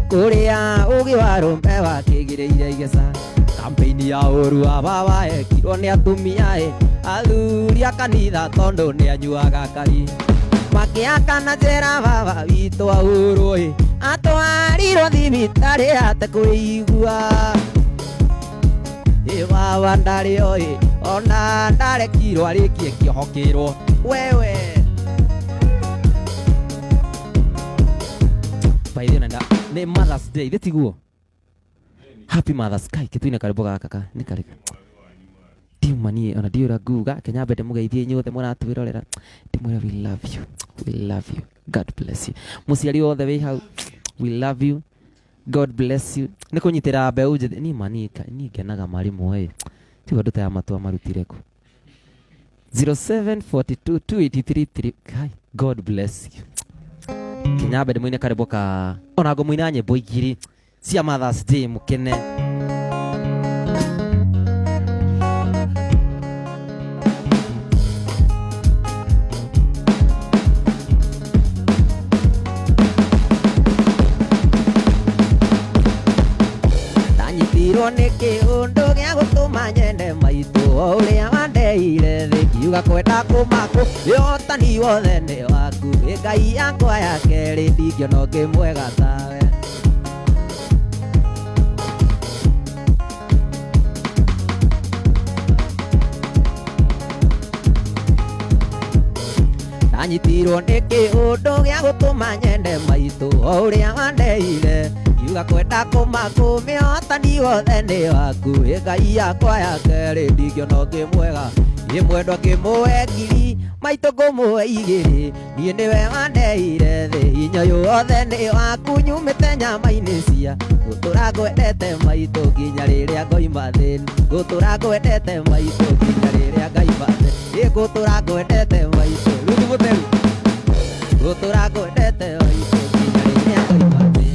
kũrĩa ũgĩ wa rũmbe wakĩgĩrĩire igeca kampeini ya ũru wa baba ekirwo nĩ atumia athuri a kanitha tondũ nĩ anyuaga kari makĩakana njĩra baba witũ aũrũ atwarirwo thibitarĩ ate kwĩigua baba ndarĩ ona ndarekirwo arĩkie kĩohokĩrwo wewe baidhi nenda ni Mother's Day tiguo Happy Mother's Day kitwine karibu gaka ni karibu timani ona diura guga kenya bete mugeithie nyothe mũratwĩrorera ndimwĩra we love you God bless you musiari othe wĩ hau we love you God bless you nĩ kũnyitĩra mbeũ njĩthĩ ni manika ni ngenaga marimũ tigo ndũta ya matua marutire ku 07422833 God bless you Kinyabe mwine karibu ka onago mwine nyimbo igiri cia Mother's Day mukene Tanyitirwo nĩ kĩũndũ gĩa gũtũma nyende maitũ ũrĩa wandeire thĩ kiuga kwenda kũmakũ yotani wothe nĩ waku Ngai yakwa ya kerĩ ndingĩona ũngĩ mwega tawe Tanyitirwo nĩ kĩũndũ gĩa gũtũma nyende maitũ ũrĩa wandeire kiuga kwenda kũmakũ mĩhotani wothe nĩ waku Ngai yakwa ya kerĩ ndingĩona ũngĩ mwega mwendwa kĩmũhe ngiri maitũ ngũmũhe igĩrĩ niĩ nĩwe wandeire thĩ hinya yothe nĩ waku nyumĩte nyama-inĩ cia gũtũra ngwendete maitũ nginya rĩrĩa ngoima thĩni gũtũra ngwendete maitũ nginya rĩrĩa ngaima thĩ gũtũra ngwendete maitũ rũthi mũtheru gũtũra ngwendete maitũ nginya rĩrĩa ngoima thĩni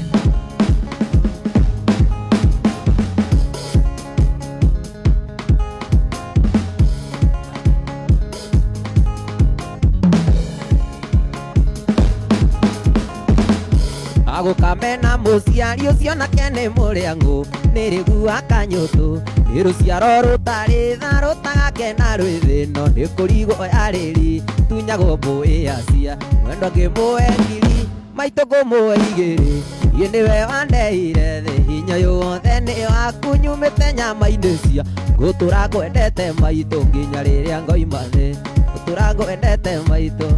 Agũkamena mũciari ũcio nake nĩ mũrĩang'ũ nĩrĩgua kanyũtũ nĩ rũciaro rũtarĩ tha rũtagakena rwĩ thĩno nĩ kũrigwo yarĩri tunyagwo mbũĩ acia mwendwa ngĩmũhe ngiri maitũ ngũmũhe igĩrĩ niĩ nĩwe wandeire thĩ hinya yothe nĩ waku nyumĩte nyama-inĩ cia gũtũra ngwendete maitũ nginya rĩrĩa ngoima thĩ gũtũra ngwendete maitũ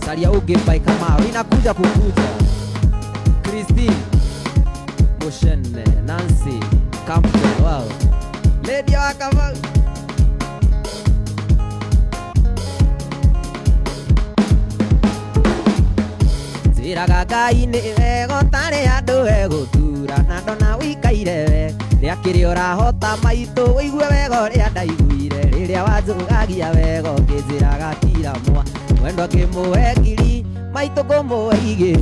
Saria ugembai kama inakuja kukuja Christine Moshene Nancy Campbell wow Lady wakava Ziraga Ngai nĩ wega ũtarĩ andũ egũtura na ndona wĩikaire we rĩa kĩrĩa ũrahota maitũ wĩigue wega ũrĩa ndaiguire rĩrĩa wanjũgagia wega ũkĩnjĩraga tira mwa mwendwa ngĩmũhe ngiri maito gomo ige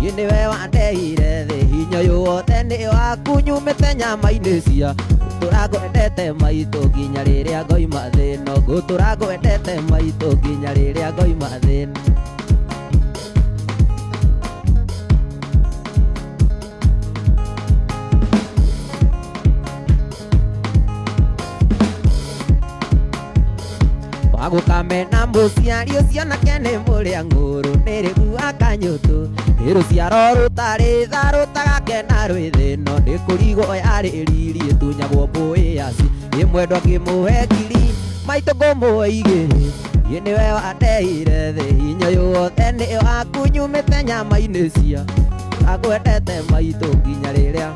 yene we wandeire thi hinya yothe ni waku nyumite nyama-ini cia tũragwendete maitũ nginya rĩrĩa ngoima thĩno tũragwendete maitũ nginya rĩrĩa ngoima thĩno wagũkamena mũciari ũcio nake nĩ mũrĩa ng'ũrũ nĩrĩgua kanyũtũ nĩrũciaro rũtarĩ tha rũtagakena rwĩ thĩno nĩ kũrigwo yarĩririe tunyagwo mbũĩaci ĩmwendwa ngĩmũhe ngiri maitũ ngũmũigĩrĩ ĩ nĩwe wandeire thĩ hinya yothe nĩ waku nyumĩte nyama-inĩ cia tũragwendete maitũ nginya rĩrĩa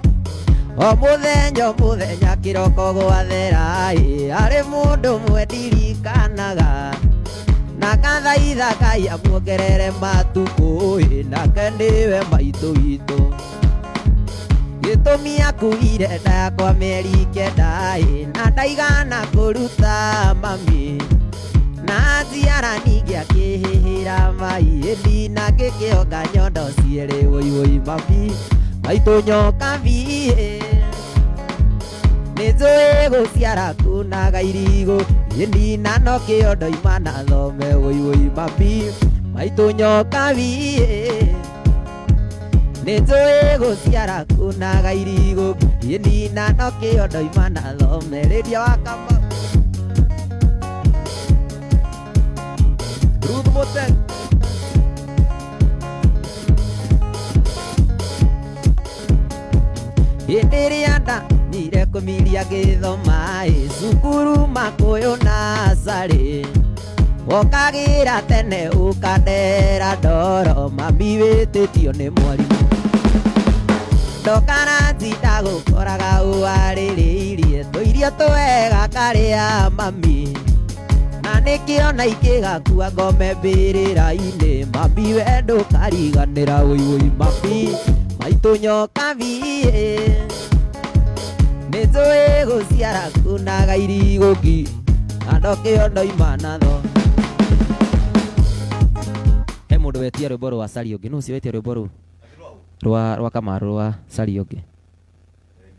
o mũthenya kĩroko gwathera harĩ mũndũ ũmwe ndirikanaga na kathaitha Ngai amuongerere matukũ nake nĩwe maitũ witũ gĩtũmi akuire nda yakwa mĩeri kenda na ndaigana kũruta mami na njiara ningĩ akĩhĩhĩra maĩni na ngĩkĩonga nyondo cierĩ woi mami maitũ nyoka mbiĩ nĩnjũĩ gũciara kunaga irigũ ĩni na no kĩondo ima na thome woi mami maitũ nyoka mbiĩ nĩnjũĩ gũciara kunaga irigũ ĩni na no kĩondo ima na thome rĩndia wakama Ruth Moten hĩndĩ ĩrĩa ndanire kũmiria gĩthoma cukuru Makũyũ nasarĩ wokagĩra tene ũkandera ndoro mami wĩtĩtio nĩ mwarimũ ndokana ntinda gũkoraga ũwarĩrĩirie tũirio tũwega karĩa mami na nĩkĩo na ikĩgakua ngome mbĩrĩra-inĩ mami we ndũkariganĩra woi mami maitũ nyoka mbiĩ nĩnjũĩ gũciara kunaga irigũki na no kĩondo ima natho he mũndũ wetia rwĩmbo rwa Sariũngĩ nũ ũcio wetia rwĩmbo rũu rwa Kamarũ rwa Sariũngĩ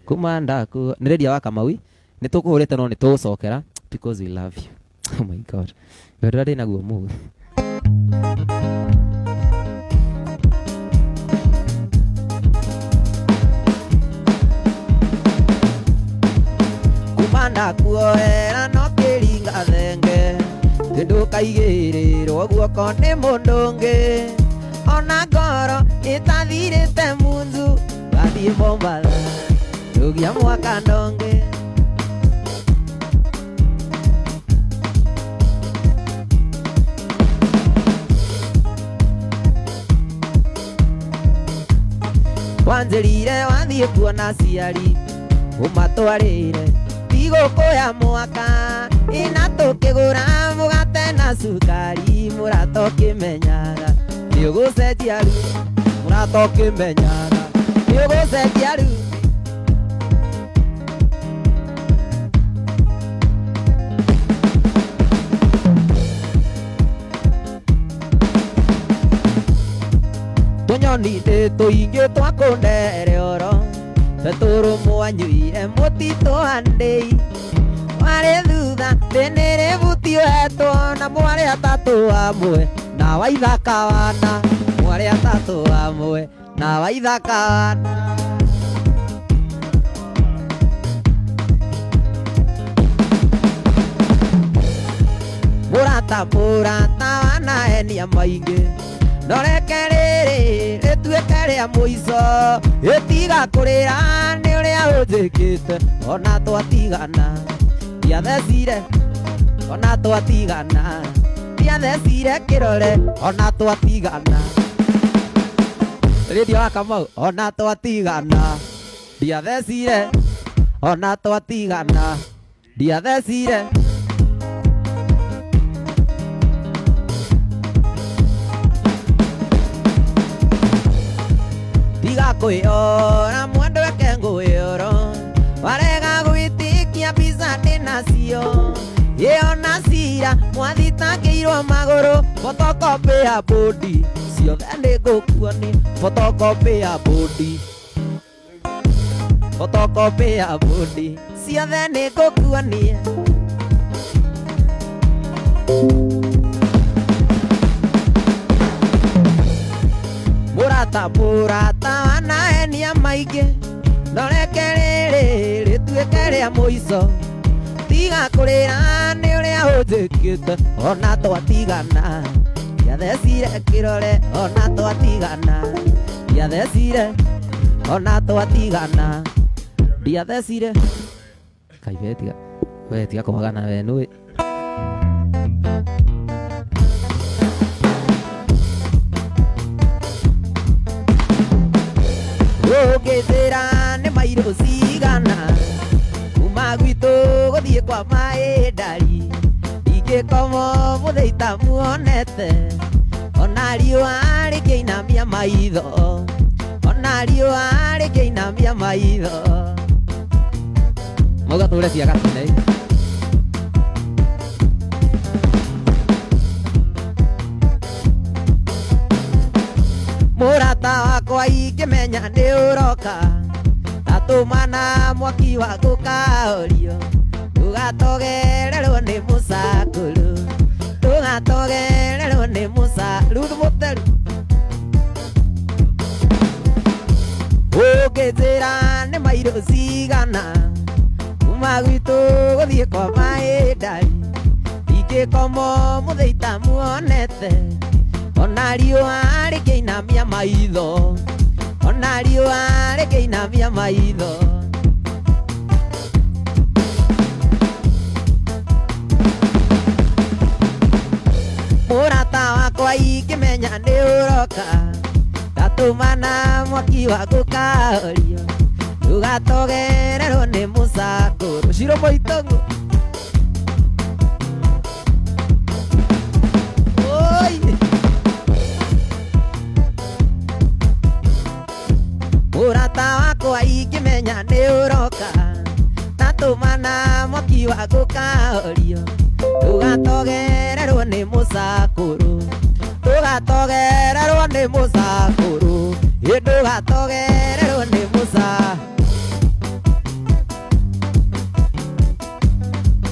kuma ndaku nĩ Lydia wa Kamau nĩtũkũhũrĩte no nĩtũgũcokera because we love you oh my god wĩra ndĩ naguo mũũthĩ ndakuoera no kĩringa thenge ndũkaigĩrĩrwo guoko nĩ mũndũ ũngĩ ona ngoro ĩtathirĩte munju ngathiĩ Mombatha ndũgia mwaka ndongĩ wanjĩrire wathiĩ kuona aciari ũmatwarĩre igũkũya mwaka ina tũkĩgũra mũgate na cukari mũrata ũkĩmenyaga nĩũgũcenjia rĩu mũrata ũkĩmenyaga nĩũgũcenjia rĩu tũnyoni nĩ tũingĩ twakũndere oro tũrũmwanyuire mũtitũ-andĩ warĩ thutha ndĩnĩrĩ butiohetwo na mwarĩ atatũ amwe na waithaka wana mwarĩ atatũ amwe na waithaka wana mũrata wana enia maingĩ noreke rĩrĩ rĩtuĩke rĩa mũico ĩtiga kũrĩra nĩ ũrĩa ũnjĩkĩte ona twatigana ndiathecire ona twatigana ndiathecire kĩrore ona twatigana Lydia wa Kamau ona twatigana ndiathecire ona twatigana ndiathecire kwĩyora mwendwa wake ngwĩyoro warega gwĩtĩkia mbica ndĩnacio ĩyo na cira mwathitangĩirwo magũrũ photocopy ya bũndi ciothe nĩngũkuonia photocopy ya bũndi, photocopy ya bũndi, ciothe nĩngũkuonia. Mũrata wanahenia maingĩ, no reke rĩrĩ rĩtuĩke rĩa mũico. Tiga kũrĩra nĩ ũrĩa ũnjĩkĩte, ona twatigana ndiathecire kĩrore, ona twatigana ndiathecire, ona twatigana ndiathecire. Kai we tiga kwagana we nũĩ. Ũngĩnjĩra nĩ mairũ cigana kuma gwitũ gũthiĩ kwa maĩ ndari, ingĩkoma mũthĩ itamuonete, ona riũa rĩkĩinamia maitho, ona riũa rĩkĩinamia maitho. Mũgatũre cia gatene. Mũrata wakwa ingĩmenya nĩ ũroka, tatũmana mwaki wa gũkahorio, tũgatogererwo nĩ mũcakũrũ, tũgatogererwo nĩ mũcakũrũ mũtheru. Ũngĩnjĩra nĩ mairũ cigana kuma gwitũ gũthiĩ kwa maĩ ndari, ingĩkoma mũthĩ itamuonete, ona riũa rĩkĩinamia maitho, ona riũa rĩkĩinamia maitho. Mũrata wakwa ingĩmenya nĩ ũroka, tatũmana mwaki wa gũkahorio, tũgatogererwo nĩ mũcakũrũ. Ciro Mũitũngũ. Mũrata wakwa ingĩmenya nĩ ũroka, tatũmana mwaki wa gũkahorio, tũgatogererwo nĩ mũcakũrũ, tũgatogererwo nĩ mũcakũrũ, tũgatogererwo nĩ mũcakũrũ.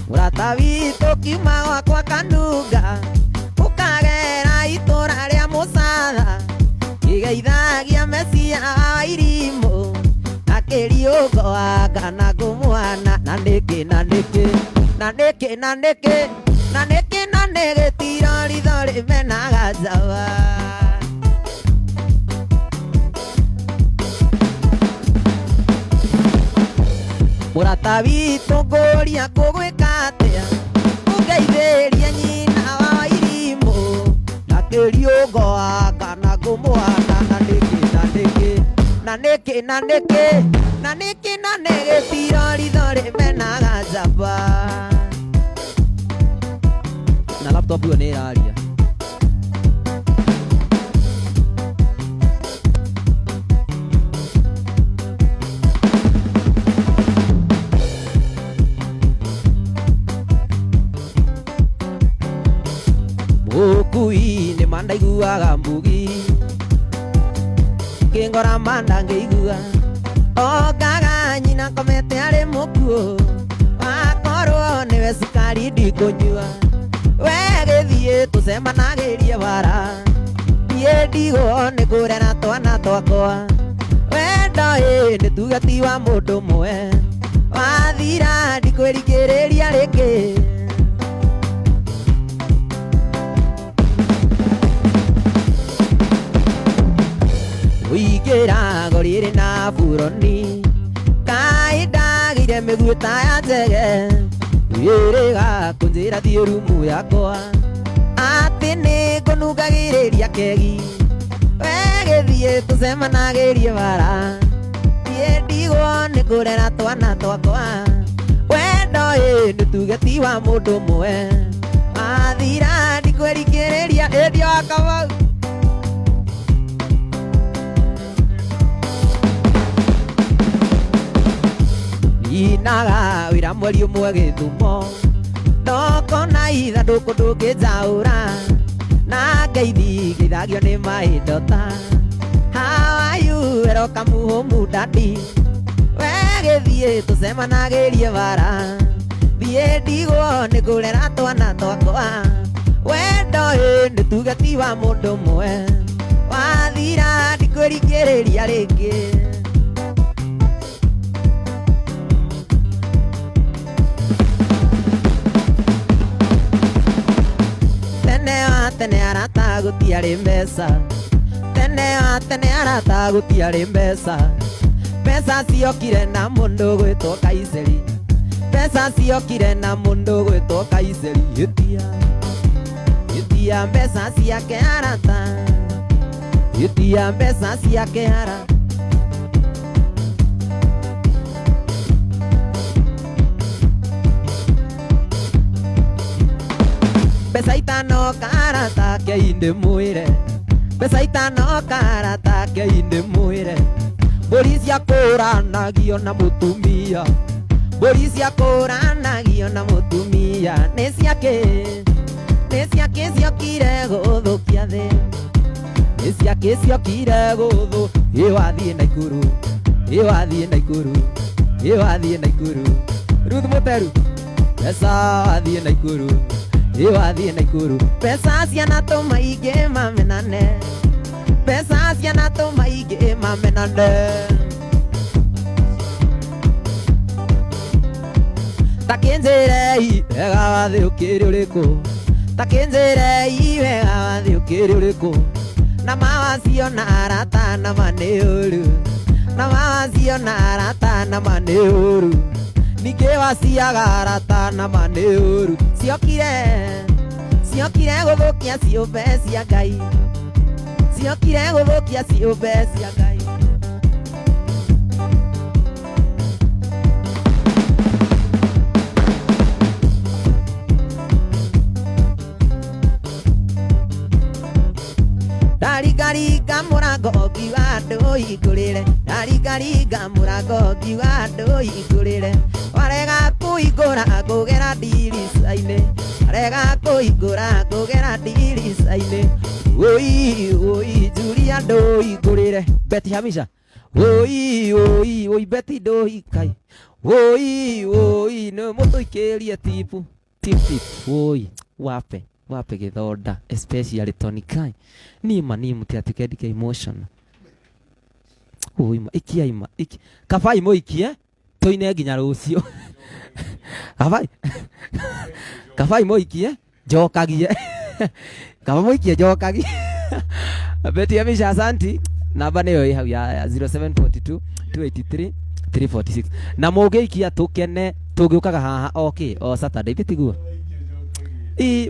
Mũrata witũ kiuma gwakwa Kanunga, ũkagera itũra rĩa Mũcatha, kĩgeithagia Mesia wa Irimũ, na kĩriũngũaga na ngũmwana. Na nĩkĩ na nĩkĩ na nĩkĩ na nĩkĩ na nĩkĩ na nĩ gĩtiro ritho rĩmenaga njawa. Mũrata witũ ngũria ngũgwĩka atĩa, ũngeithĩrie nyina wa Irimũ, na kĩriũngũaga na ngũmwana. Na nĩkĩ na nĩkĩ na nĩkĩ na nĩkĩ na nĩkĩ na nĩ gĩtiro ritho rĩmenaga njamba. Na laptop ĩyo nĩ ĩraria. Mũkui nĩ mandaiguaga mbugi, kĩngora manda ngĩigua, ongaga nyina komete arĩ mũkuũ, wakorwo nĩwe cukari ndikũnyua, we gĩthiĩ tũcemanagĩrie bara, niĩ ndigwo nĩ kũrera twana twakwa, wendo nĩ tugati wa mũndũ ũmwe, wathira ndikwĩrigĩrĩria rĩngĩ. Ũingĩrago rĩrĩ na buroni, kaĩ ndagĩire mĩguĩ ta ya njege, wĩrĩga kũnjĩra thiĩ rumu yakwa, atĩ nĩ ngũnungagĩrĩria kegi, we gĩthiĩ tũcemanagĩrie bara, niĩ ndigwo nĩ kũrera twana twakwa, wendo nĩ tugati wa mũndũ ũmwe, wathira ndikwĩrigĩrĩria ĩndio wa Kamau. Inaga wĩra mweri ũmwe Gĩthumo, ndokona ithandũkũ ndũngĩnjaũra, na ngeithi githagio ni maindota. How are you? Welcome home daddy. Wegithie tucemanagirie bara. Thie ndigwo ni kurera twana twakwa. Wendo ni tugeti wa mundu mwe. Wathira ndikurigiriria ringi. Tene arata gutiari mbeca. Tene arata gutiari mbeca. Mbeca ciokire na mundu gwitwo Kaiseri. Mbeca ciokire na mundu gwitwo Kaiseri. Itia mbeca ciake arata. Itia mbeca ciake arata. Pesa itano karata ke inde muire. Pesa itano karata ke inde muire. Borisia koranagio na mutumia. Borisia koranagio na mutumia. Nesiake ciokire guthukia thi. Nesiake ciokire guthu. Iwathie Naikuru. Iwathie Naikuru. Iwathie Naikuru. Ruth Muteru. Pesa wathie Naikuru. Iwathie Naikuru. Pesa ciana tumaige mamenane. Pesa ciana tumaige mamenane. Takinjirei wega wathi ukiri uriku. Takinjirei wega wathi ukiri uriku. Na mawacio na arata na maniuru. Na mawacio na arata na maniuru. Ningĩ waciaga arata na maniuru. Ciokire gũthũkia ciũmbe cia Ngai. Ciokire gũthũkia ciũmbe cia Ngai. Ndarigaringa mũrango ngiuga andũ hingũrĩre. Ndarigaringa mũrango ngiuga andũ hingũrĩre. Warega kũhingũra ngũgera ndirica-inĩ. Warega kũhingũra ngũgera ndirica-inĩ. Oi Julia andũ hingũrĩre. Betty Hamisha. Oi Betty ndũhikai. Oi nĩ mũtũikĩrie tipu. Tip. Oi wape gĩthonda especially Tony Kai. Nima mutia ndike emotion. Oi ikia kabai moikie toine nginya rũcio. Kabai moikie njokagie. Kabai moikie njokagie. Betty Hamisha asanti. Namba nĩyo ĩ hau ya 0742 283 346. Na mũngĩikia tũkene tũngĩũkaga haha o Saturday tiguo.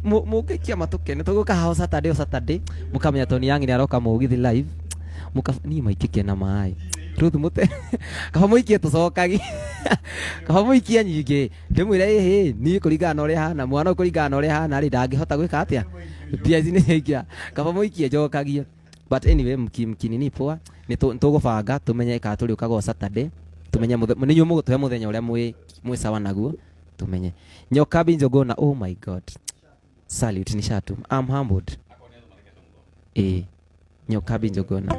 Mũngĩikia matukene tũgũka haha Saturday mũkamenya Tony Yang nĩ aroka mũgithi live. Ni maikĩkie na maĩ. Ruth Mute. Kaba mũikie tũcokagi. Kaba mũikie nyingĩ. Ndĩmwĩre ni kũringana na ũrĩa hana mwana kũringana na ũrĩa hana rĩ ndangĩhota gwĩka atĩa. Piazi nĩ ikia. Kaba mũikie njokagie. But anyway mkini ni poa. Nĩ tũgũbanga tumenye ka tũrĩ ũkaga Saturday. Tumenye nĩ nyuo mũgũtũhe mũthenya ũrĩa mwĩ sawa naguo. Tumenye. Nyoka Njogona, oh my God. Salute nishatu. I'm humbled. Nyoka Njogona.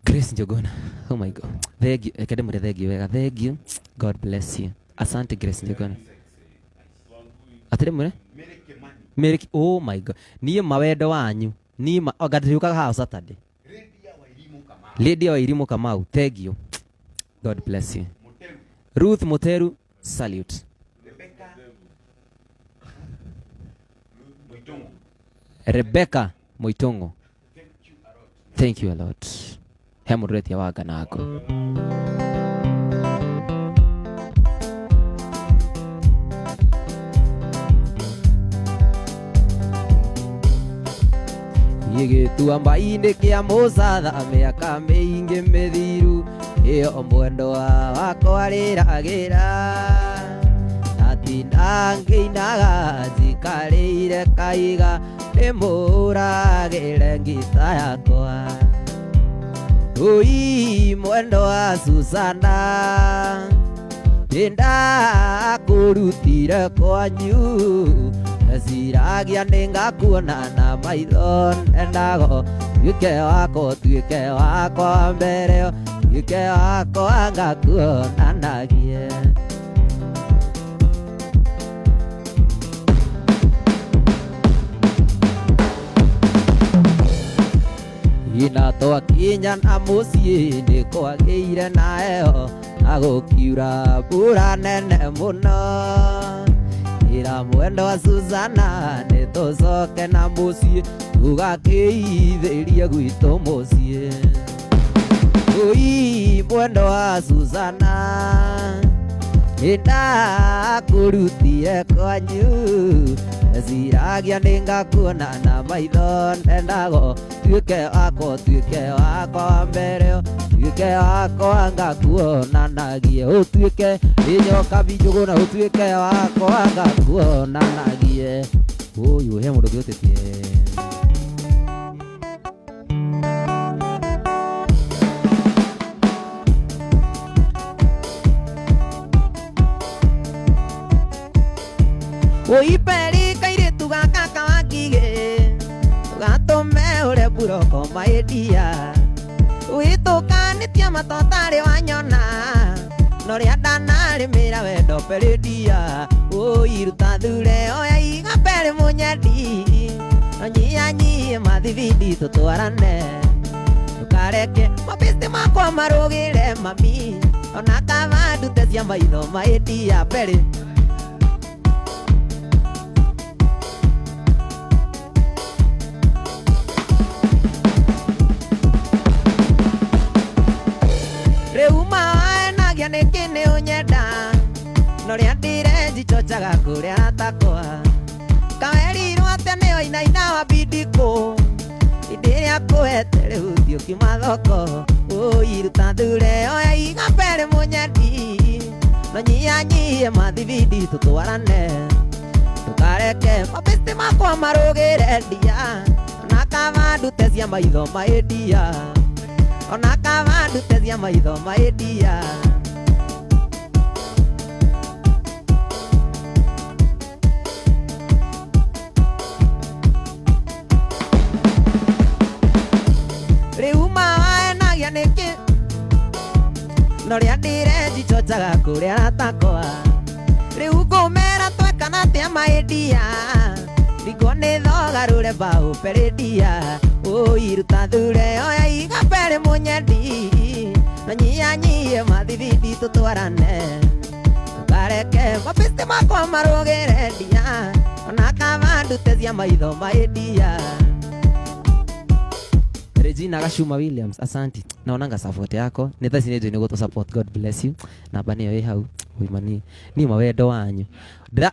Grace Njogona. Oh my God. Thank you. Kedemure thank you. Thank you. God bless you. Asante Grace Njogona. Atiremure? Mereki. Oh my God. Niye mawendo wanyu. Ni ogathiukaga haha Saturday. Lady wa Irimo Kamau. Thank you. God bless you. Ruth Muteru. Salute. Rebecca Moitongo. Thank you a lot. Hemureti waga nako. Gĩtuamba-inĩ kĩa mũcatha mĩaka mĩingĩ mĩthiru ĩyo mwendo wakwa rĩragĩra natinda ngĩinaga njikarĩire kaiga ndĩmũragĩre ngita yakwa ui mwendo wa Susana Enda kurutire kwanyu Siragia ningakuona na maitho endago Tuike wako mbere Tuike wako ngakuonanagie Ina twakinya na muciĩ nĩ kwagĩire na heho na gũkiura mbura nene mũno ira mwendo wa Susana nĩ tũcoke na muciĩ tũgakĩithĩrie gwitũ muciĩ Ui mwendo wa Susana nĩndakũrutire kwanyu Siragia ningakuona na maitho endago Tuike wako mbere Tuike wako ngakuonanagie Utuike inyoka bijuguna Utuike wako ngakuonanagie Uyu he mundu gĩũtĩtie Uiperi kairitu gaka kawakige Gatome ure buroko maedia Uitukanitia matotari wanyona Noria danari mira wedo peredia Uiruta dure oya iga pere munyedi Nyia madhividi tutuarane Tukareke mapiste makwa marugire mami Onakava dutezia maitho maedia pere Nekene unyeda Noria ndire jichochaga kuria takwa Kaweri ruate neo ina wabidiko Idiria kuetere uthio kimathoko Uiruta dure oya igapere munyedi No nyie mathividi tutuarane Tukareke mapiste makwa marugire dia Onakava ndutezia maitho maedia Onakava ndutezia maitho maedia Noria ndire jichochaga kuria takwa Riu ngumera twekana tia maedia Rigone thogarure bau peredia Uiruta dure oya igapere munyedi No nyie mathividi tutuarane Tukareke mapiste makwa marugire dia Onakava ndutezia maitho maedia Regina Gashuma Williams, asanti. Naonanga support yako. Neta sinejo ni goto support. God bless you. Na bani yo hau. Uimani. Ni mawendo wanyu.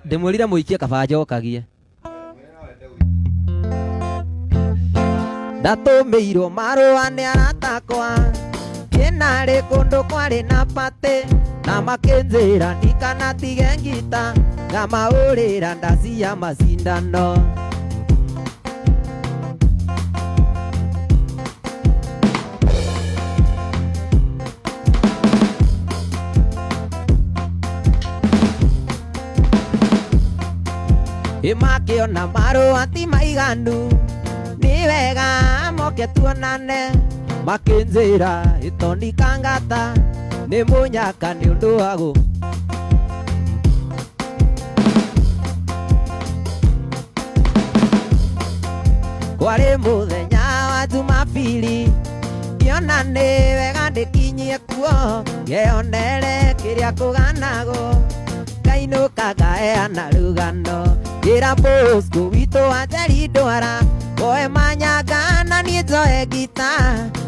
Demolira muikie kabajo kagie. Ndatumirwo marũa nĩ arata akwa kĩnarĩ kũndũ kwarĩ na pate na makĩnjĩra ndikanatige ngita ngamaũrĩra ndaci ya macindano Imakĩona marũa ti maiganu nĩ wega moke tuonane makĩnjĩra itondikangata nĩ mũnyaka nĩ ũndũ wago kwarĩ mũthenya wa Jumapili ngĩona nĩ wega ndĩkinyie kuo ngĩonere kĩrĩa kũganagwo ngainũka ngaheana rũgano ngĩra Bosco witũ wa Njeri Ndwara oe manyanga na niĩ njoe ngita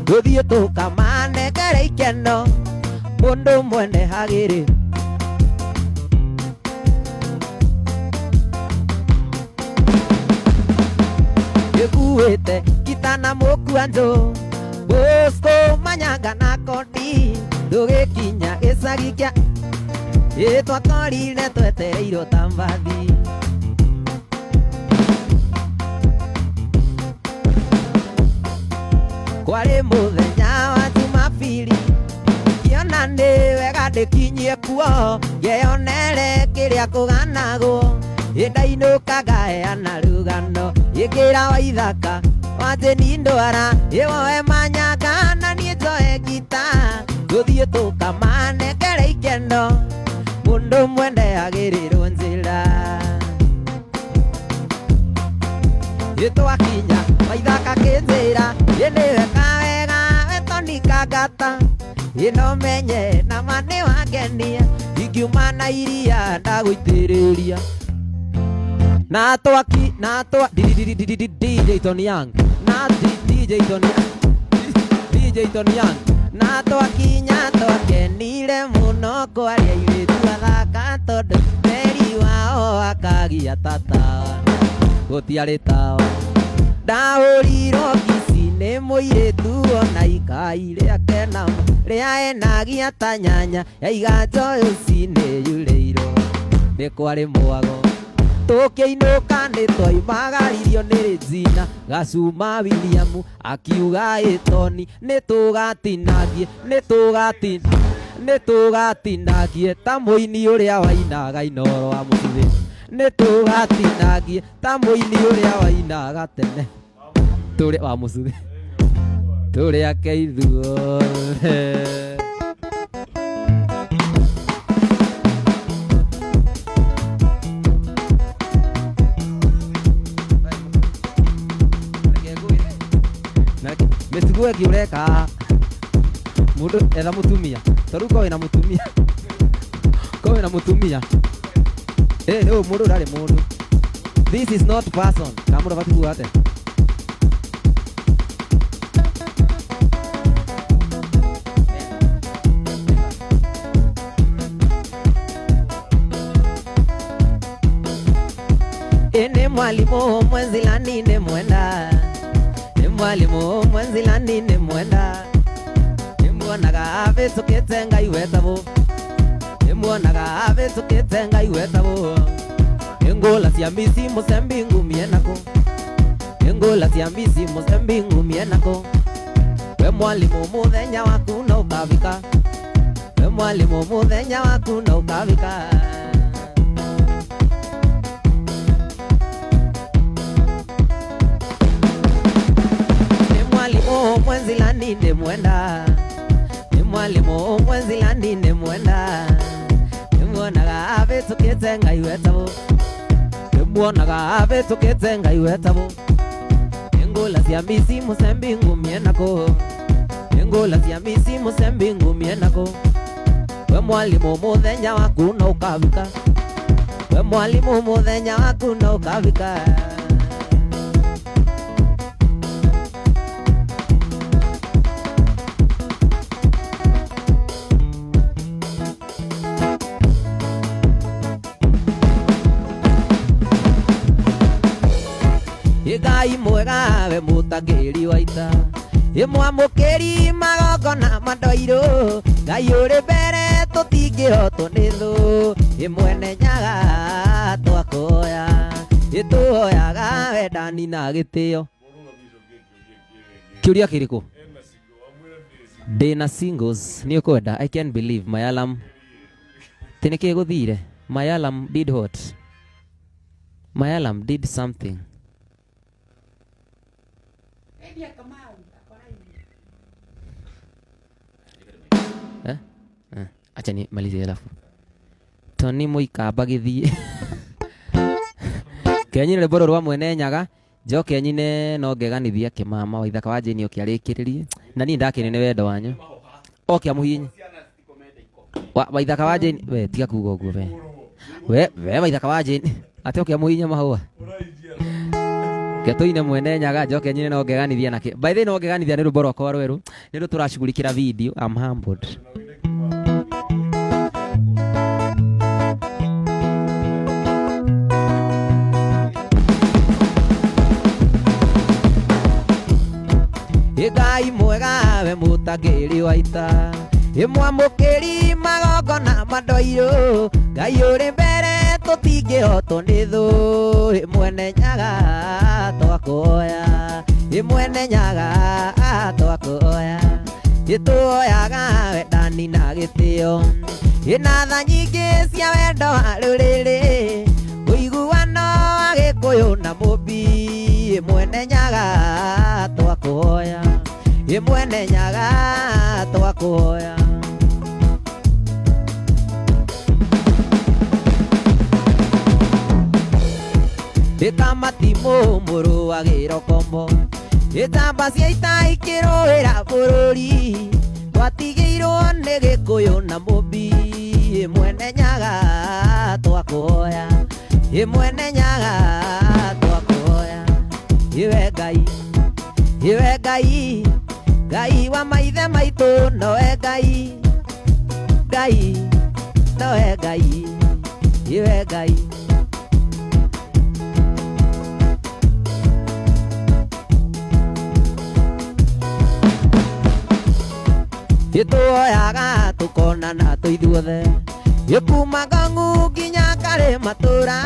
tũthiĩ tũkamanengere ikeno mũndũ mwene hagĩrĩ ngĩkuĩte ngita na mũkwanjũ Bosco manyanga na kondi tũgĩkinya gĩcagi kĩa twakorire twetereirwo ta mbathi kwarĩ mũthenya wa Jumapili ngĩona nani wega ndikinyie kuo ngeyonere kiria kuganagwo indainũka ngaheana rũgano ĩkĩra wa ithaka wajeni ndwara iwoe manyanga na niĩ njoe ngita tũthiĩ tũkamanengere ikeno mũndũ mwendeagĩrĩrwo njĩra twakinya waithaka kĩnjĩra ĩnĩweka wega wetonikangata ĩno menye na mani wangenia ingiuma na iria ndagũitĩrĩria na twaki na twa DJ Tony Young na DJ Tony DJ Tony Young na twakinya twakenire mũno kwaria airĩtu athaka tondũ meri wao akagia tatawa gũtiarĩ tawa ndahũrirwo kici nĩ mũirĩtu ona ikai rĩake namo rĩa enagia ta nyanya yaiga njoĩ cinĩ yurĩirwo nĩ kwarĩ mwago tũkĩinũka nĩ twaimagaririo nĩ Regina Gacuma William akiuga ĩtoni nĩ tũgatinagie ta mũini ũrĩa wainaga inoro wa mũciĩ nĩ tũgatinagie ta mũini ũrĩa wainaga tene tũrĩ wa mũciĩ tũrĩa keithuothe Metugue kiureka mundu etha mutumia taru ko ina mutumia no mundu dale mundu this is not person kamura batu ate ene mwalimu mwenzilani ne mwenda mwalimu mwenzilani ni mwenda nimuonaga avitukite ngai wetabo nimuonaga avitukite ngai wetabo ingula cia misi musembi ngumie nako ingula cia misi musembi ngumie nako we mwalimu muthenya waku no ukavika we mwalimu muthenya waku no ukavika mwenzilani ni mwenda ni mwalimu mwenzilani ni mwenda nimuonaga avitukite ngai wetabo nimuonaga avitukite ngai wetabo ingula cia misi musembi ngumie nako ingula cia misi musembi ngumie nako we mwalimu muthenya waku no ukavika we mwalimu muthenya waku no ukavika Ngai mwega we mutangĩri waita imwamũkĩri magongona mandoirũ Ngai ũrĩ mbere tũtingĩhotwo nĩ thũ imwene nyaga twakoya ĩtũhoyaga wendani na gĩtĩo kĩũria kĩrĩkũ ndĩna singles nĩ ũkwenda I can't believe my alarm tĩ nĩkĩ gũthire my alarm did what my alarm did something acha ni malize alafu Tony Muikamba githie kenyine boro rwa mwene nyaga njoke kenyine no ngeganithia kimama waithaka wa Jeni okiarikiririe na ni ndakene ne wendo wanyu okia muhinyi waithaka wa Jeni we tiga kuga uguo we waithaka wa Jeni ate okia muhinya mahua Getoine mwene nyaga njoke nyine no ngeganithia nake by the way no ngeganithia ni ruboro kwa rweru ni turashughulikira video I'm humbled Ngai mwega we mutangĩri waita imwamũkĩri magongona mandoirũ Ngai ũrĩ mbere tũtingĩhotwo nĩ thũ imwene nyaga twakoya imwene nyaga twakoya ituoyaga wendani na gĩtĩo ĩna tha nyingĩ cia wendo wa rũrĩrĩ ũiguano wa Gĩkũyũ na Mũmbi mwene Nyaga twakũhoya mwene Nyaga twakũhoya Ĩkamatimũ mũrũagĩro kombo Ĩtamba cia ita ikĩrũĩra bũrũri twatigĩirwo nĩ Gĩkũyũ na Mũmbi mwene Nyaga twakũhoya mwene Nyaga twakũhoya iwe Ngai Ngai wa maithe maitũ nowe Ngai nowe Ngai iwe Ngai ituoyaga tukonana tuithuothe kuma Ngong'u nginya Karĩ Matũra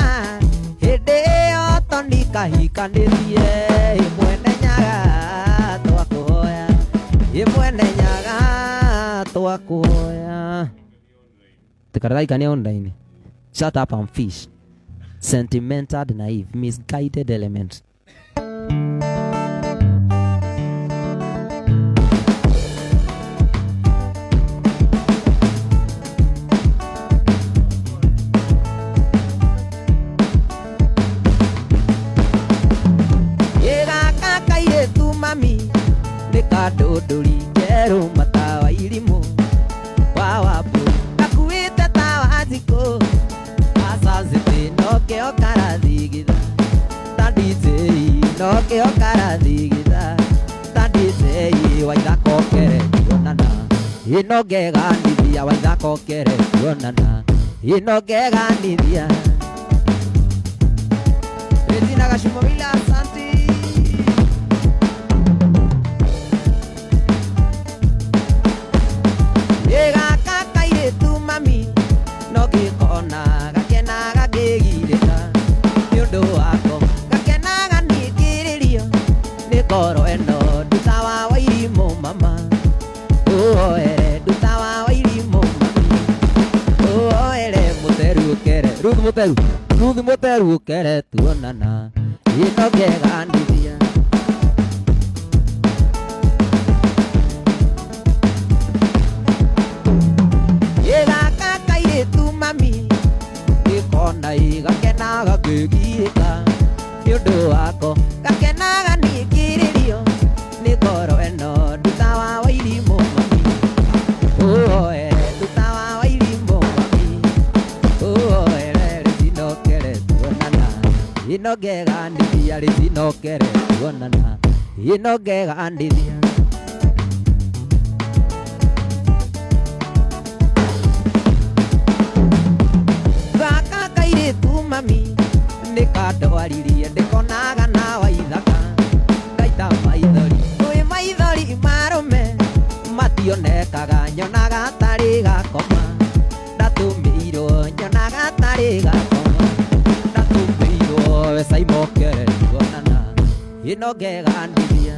hĩndĩ ĩyo Toni kahikanĩtie mwene Nyaga twakũhoya mwene Nyaga twakũhoya tikaraikania online. Shut up and fish. Sentimental, naive, misguided element. Dodori kero matawa ilimu wawapu kakuita tawa ziko asazete noke okaradhigida tadizei noke okaradhigida tadizei waithako kere tuonana inogeganithia waithako kere tuonana inogeganithia Regina Gashumavila asante mami no gikona gakena gakigirika ni undu wako gakena ganikiririo ni koro eno dutawa wa irimo mama ere dutawa wa irimo mami ere muteru kere ruth muteru kere tuonana ino geganithia mami ikona igakena gakigirika ni undu wako gakena ganikiririo ni ngoro eno ndutawa wa irimo mami ndutawa wa irimo mami rizinokere tuonana inogeganithia rizinokere tuonana inogeganithia mami nikandwaririe ndikonaga na waithaka ngaita maithori ui maithori marume mationekaga nyonaga tarĩ gakoma ndatumĩirwo nyonaga tarĩ gakoma ndatumĩirwo wecaimokere tuonana ino ngeganithia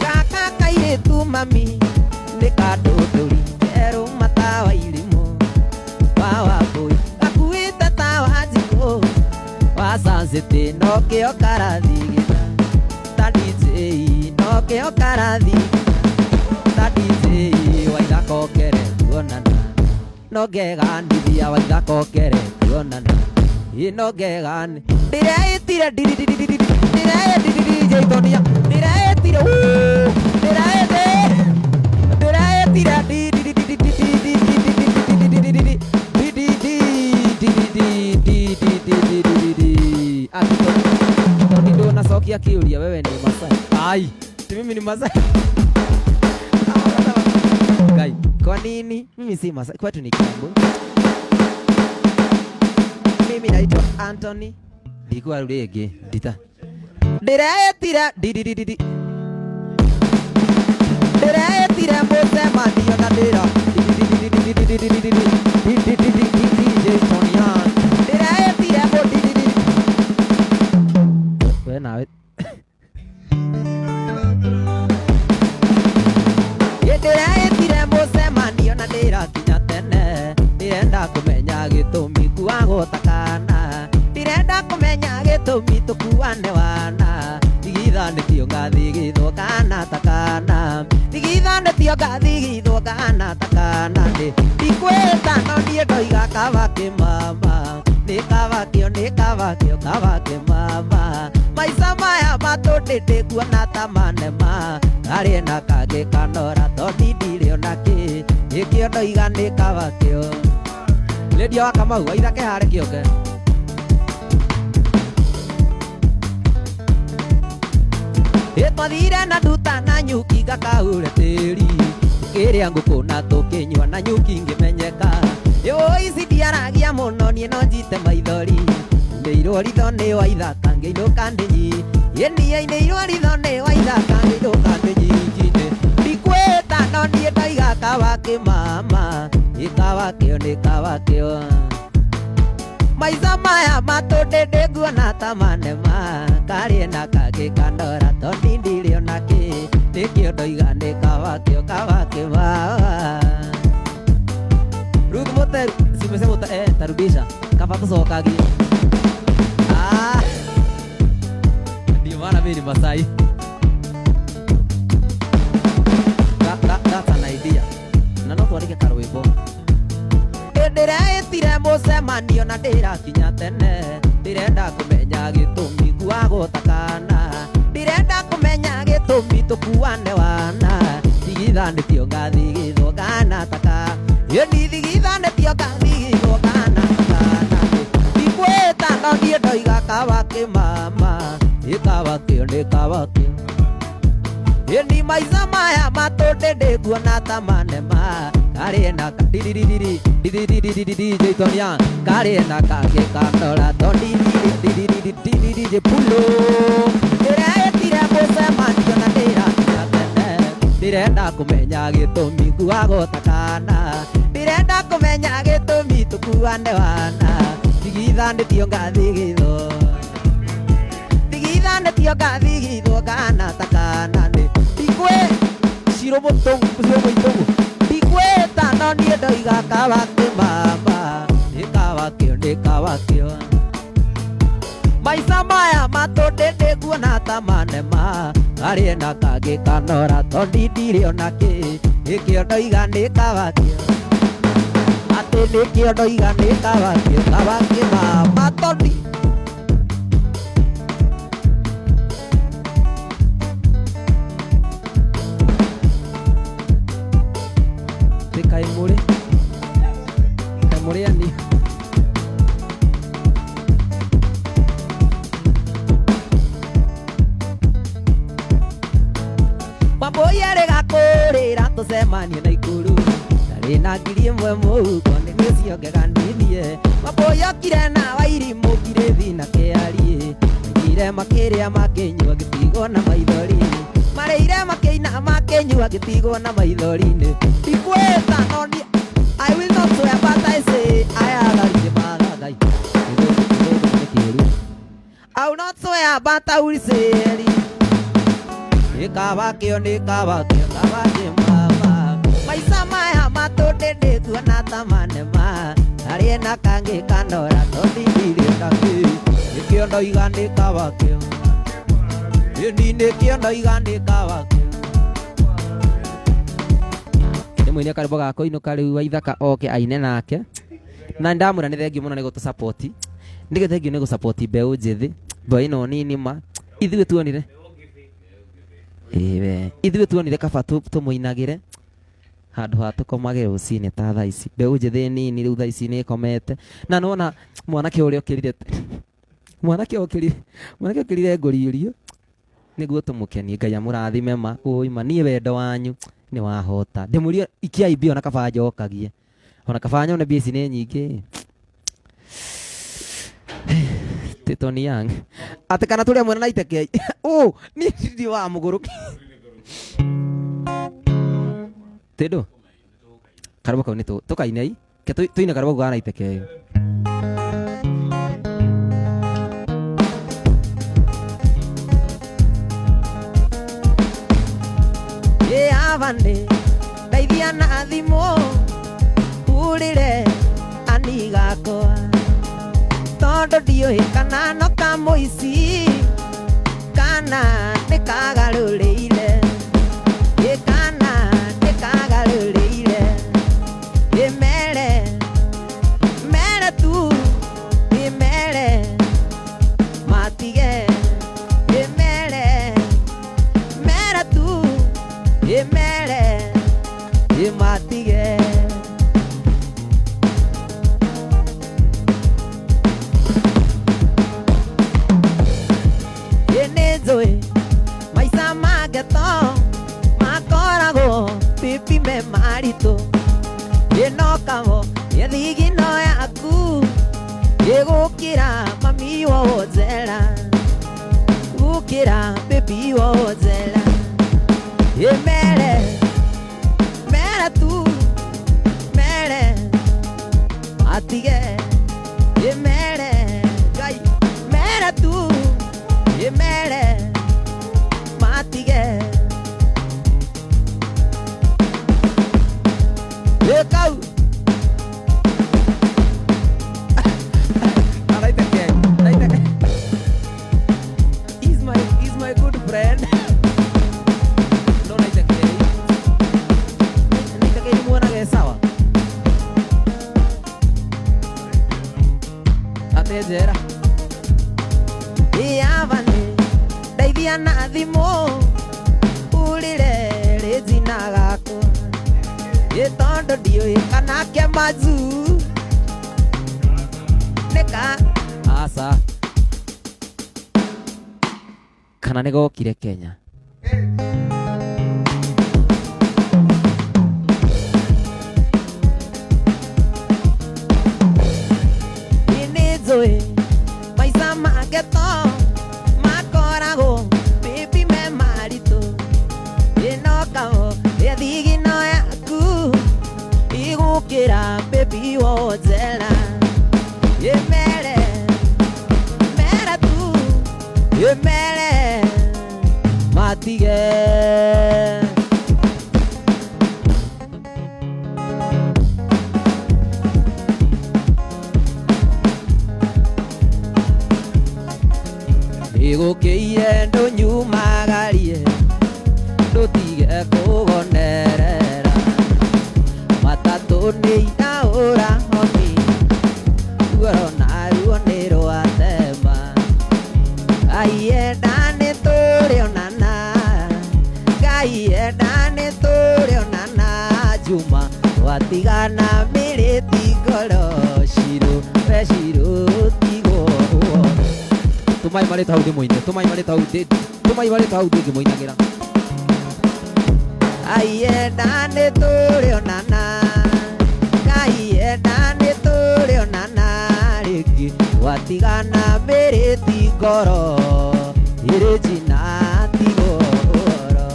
gaka kairĩtu mami nikadodori kero matawa ilimu wawapui kakuita tawa ziko wasanzete noke okaradhigida tadizei noke okaradhigida tadizei waithako kere tuonana nogeganithia waithako kere tuonana inogegani ndiraitire ndiraitire Tonia ndiraitire ndiraitire Ndo nasokia kiulia wewe ni Masai. Ai, mimi ni Masai. Gai, kwa nini? Mimi si Masai, kwetu ni Kiambu. Mimi naitwa Anthony. Ndikuwa rurege, ndita. Ndiretira Ndiretira mosema ndio na ndira. DJ Tonya. Ndiretira gĩtũmi tũkuane wana tigithanĩtio ngathi gĩthwo kana takana tigithanĩtio ngathi gĩthwo kana takana ndikwĩta no niĩ ndoiga kaba kĩmama nĩ kaba kĩmama maica maya matũndĩndĩ kuona ta manema harĩ na kangĩ kanora tondĩ ndirĩ ona kĩ gĩkĩo ndoiga nĩ kaba kĩo Lady wa Kamau waithake harĩ kĩonge Twathire na nduta na nyuki ngakahure tĩri Tukĩrĩa ngũkũ na tũkĩnyua na nyuki ngĩmenyeka ici ndiaragia mũno niĩ no njite maithori Nĩirwo ritho nĩ waithaka ngĩinũka ndĩnyi Niĩ nĩirwo ritho nĩ waithaka ngĩinũka ndĩnyinjinĩ Ndikwĩta no niĩ ndaiga kaba kĩmama nĩ kaba kĩo Maica maya matũndĩndĩ nguona ta manema karĩ na kangĩ kandora tondĩ ndirĩ ona kĩ nĩkĩo ndoiga nĩ kaba kĩmama Ruth Moteru simesema tarudisha kaba kusokagia ndio maana mimi ni Masai that's an idea na no tuandike karwĩmbo ndĩretire mũcemanio na ndĩrakinya tene ndĩrenda kũmenya gĩtũmi nguagwo takana ndĩrenda kũmenya gĩtũmi tũkuane wana tigithanĩtio ngathi gĩthwo kana taka ndigithanĩtio ngathi gĩthwo kana takana ndikwĩta no niĩ ndoiga kaba kĩmama nĩ kaba kĩo Ni maica maya matũndĩndĩ nguona ta manema karĩ na Tonia karĩ na kangĩ kanora tondĩ DJ Pulo ndĩretire mũcemanio na ndĩrakinya tene ndĩrenda kũmenya gĩtũmi nguagwo takana ndĩrenda kũmenya gĩtũmi tũkuane wana tigithanĩtio ngathi gĩthwo tigithanĩtio ngathi gĩthwo kana takana Shiro Mutongo ndikwĩta no niĩ ndoiga kaba kĩmama nĩ kaba kĩo Maica maya matũndĩndĩ nguona ta manema harĩ na kangĩ kanora tondĩ ndirĩ ona kĩ nĩkĩo ndoiga nĩ kaba kĩo atĩ nĩkĩo ndoiga nĩ kaba kĩmama tondĩ Kaimure ani Mamboyere gakũrĩra tũcemanie na ikuru Ndarĩ na ngiri ĩmwe mũhuko nĩ ciongeganithie Mamboyokire na Wairimũ ngirĩthi na kĩarie Maigire makĩrĩa makĩnyua ngĩtigwo na maithori Marĩire makĩina makĩnyua ngĩtigwo na maithori-inĩ Ndikwĩta no niĩ I will not swear but I say I will not swear but I will say Nĩ kaba kĩmama Maica maya matũndĩndĩ nguona ta manema harĩ na kangĩ kanora tondĩ ndirĩ ona kĩ nĩkĩo ndoiga nĩ kaba kĩo nĩkĩo ndoiga nĩ kaba kĩo Mũini akarĩmbo ga kũinũka rĩu Waithaka oke aine nake na ndamwĩra nĩ thengiũ mũno nĩ gũtũsupport nĩ thengiũ nĩ gũsupport mbeũ njĩthĩ mbeũ ĩno nini ma ithuĩ tuonire ithuĩ tuonire kaba tũmũinagĩre handũ ha tũkomage rũcinĩ ta thaa ici mbeũ njĩthĩ nini rĩu thaa ici nĩ ĩkomete na nona mwanake ũrĩa ũkĩrire mwanake ũkĩrire ngũriũrio nĩguo tũmũkenie Ngai amũrathime ma ũima niĩ wendo wanyu nĩ wahota ndĩmũrie ikiai mbia ona kaba njokagie ona kaba nyone mbia ici nĩ nyingĩ Tony Young atĩ kana tũrĩa mwena na itekei niĩ ndi wa mũgũrũki tĩndũ karũmbo kau nĩ tũkainei ke tũine karũmbo kau na itekei avande ndeithia na thimũ urĩre ani gakwa tondo ndiũĩ kana no kamũici kana nĩkagarũrĩire kana nĩkagarũrĩire mere mere tu mere matige mere mere tu mere matige nĩnjũĩ maica mangeto makoragwo pipi me maritũ ĩnokamo ĩthigino yaku ĩgũkĩra mami wowo njera gũkĩra baby wowo njera mere mere tu mere atige mere gai mere tu mere matige kau He's my good friend. No naitakei muona ge sawa atejera iavane daithia na thimo urire rĩnjina gakwa ĩtondo ndiũĩ kana ke mazu nĩka asa kana nĩgokire Kenya nĩnjũĩ maica mangeto makoragwo baby me maritũ ĩnokao ĩthigino yaku igũkĩra baby wowo njera mere mere tu mere matige igũkĩire ndũnyumagarie ndũtige kũgonerera matatũ nĩ iraũra homi ruoro na ruo nĩ rwatema Ngai enda nĩ tũrĩonana Ngai enda nĩ tũrĩonana Juma watigana mĩrĩti ngoro Shiro we Shiro tigo tumai marĩ tau ndĩmũine tumai marĩ tau ndĩngĩmũinagĩra Ngai enda nĩ tũrĩonana Ngai enda nĩ tũrĩonana rĩngĩ watigana mĩrĩti ngoro ĩrĩ njina tigoro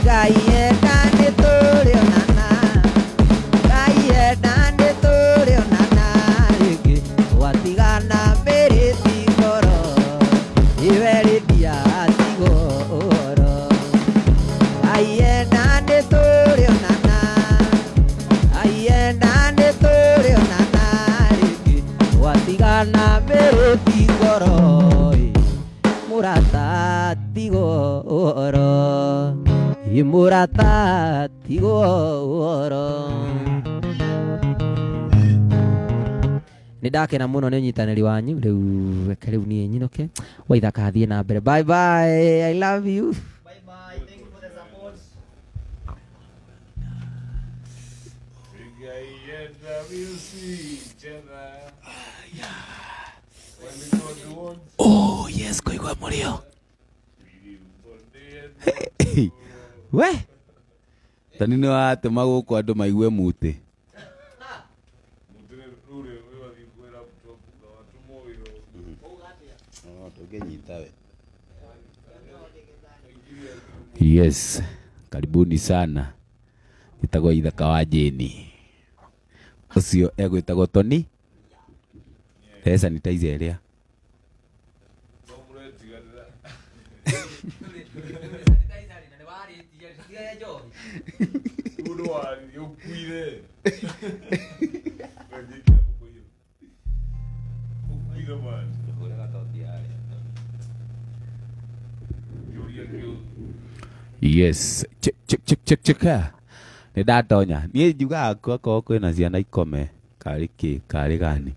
Ngai enda nĩ tũrĩonana Ngai enda nĩ tũrĩonana rĩngĩ watigana mĩrĩti ngoro iwe rĩndia tigoro Ngai enda nĩ tũrĩonana Ngai enda nĩ tũrĩonana rĩngĩ watigana mĩrĩti ngoro murata tigoro murata tigoro nĩndakena mũno nĩ ũnyitanĩri wanyu rĩu niĩ nyinũke waithaka athiĩ na mbere bye bye I love you Bye bye. Thank you for the support. Oh yes koigua mũrĩo we tani nĩ watũma gũkũ andũ maigue mutĩ yes karibuni sana itagwo ithaka wa Jeni ucio egwĩtagwo Tony sanitizer ĩrĩa Yes. Check. Nĩ ndatonya. Niĩ njugaga akorwo kwĩna ciana ikome karĩ gani.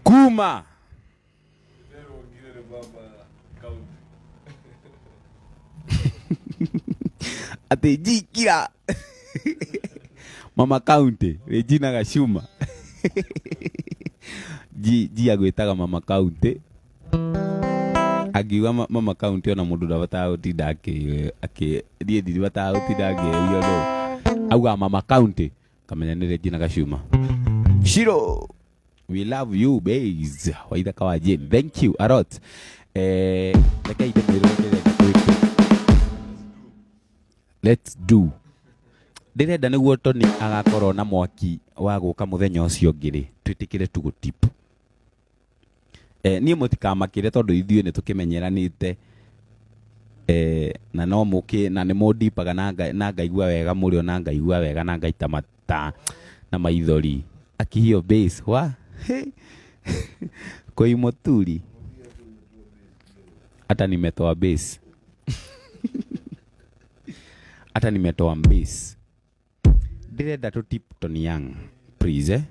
Kuma. Ate jikira. Mama County, Regina Gashuma. Ji agwetaga Mama County. Agiwa Mama County ona mundu ndabata utinda die ndibata utinda yo no. Auga Mama County kamenya ni Regina Gashuma. Shiro, we love you babes. Waitha kawaje. Thank you a lot. Let's do. Ndirenda niguo Tony agakorwo na mwaki wa guka muthenya ucio ngiri twitikire tugutip. Nie mutikamakire tondu ithuĩ nĩ tukimenyeranite na no muki na nĩ mundipaga na ngaigua wega mũrĩo na ngaigua wega na ngaita mata na maithori akihio base wa koi moturi hata nimetoa base hata nimetoa base. Ndirenda tu tip Tony Young please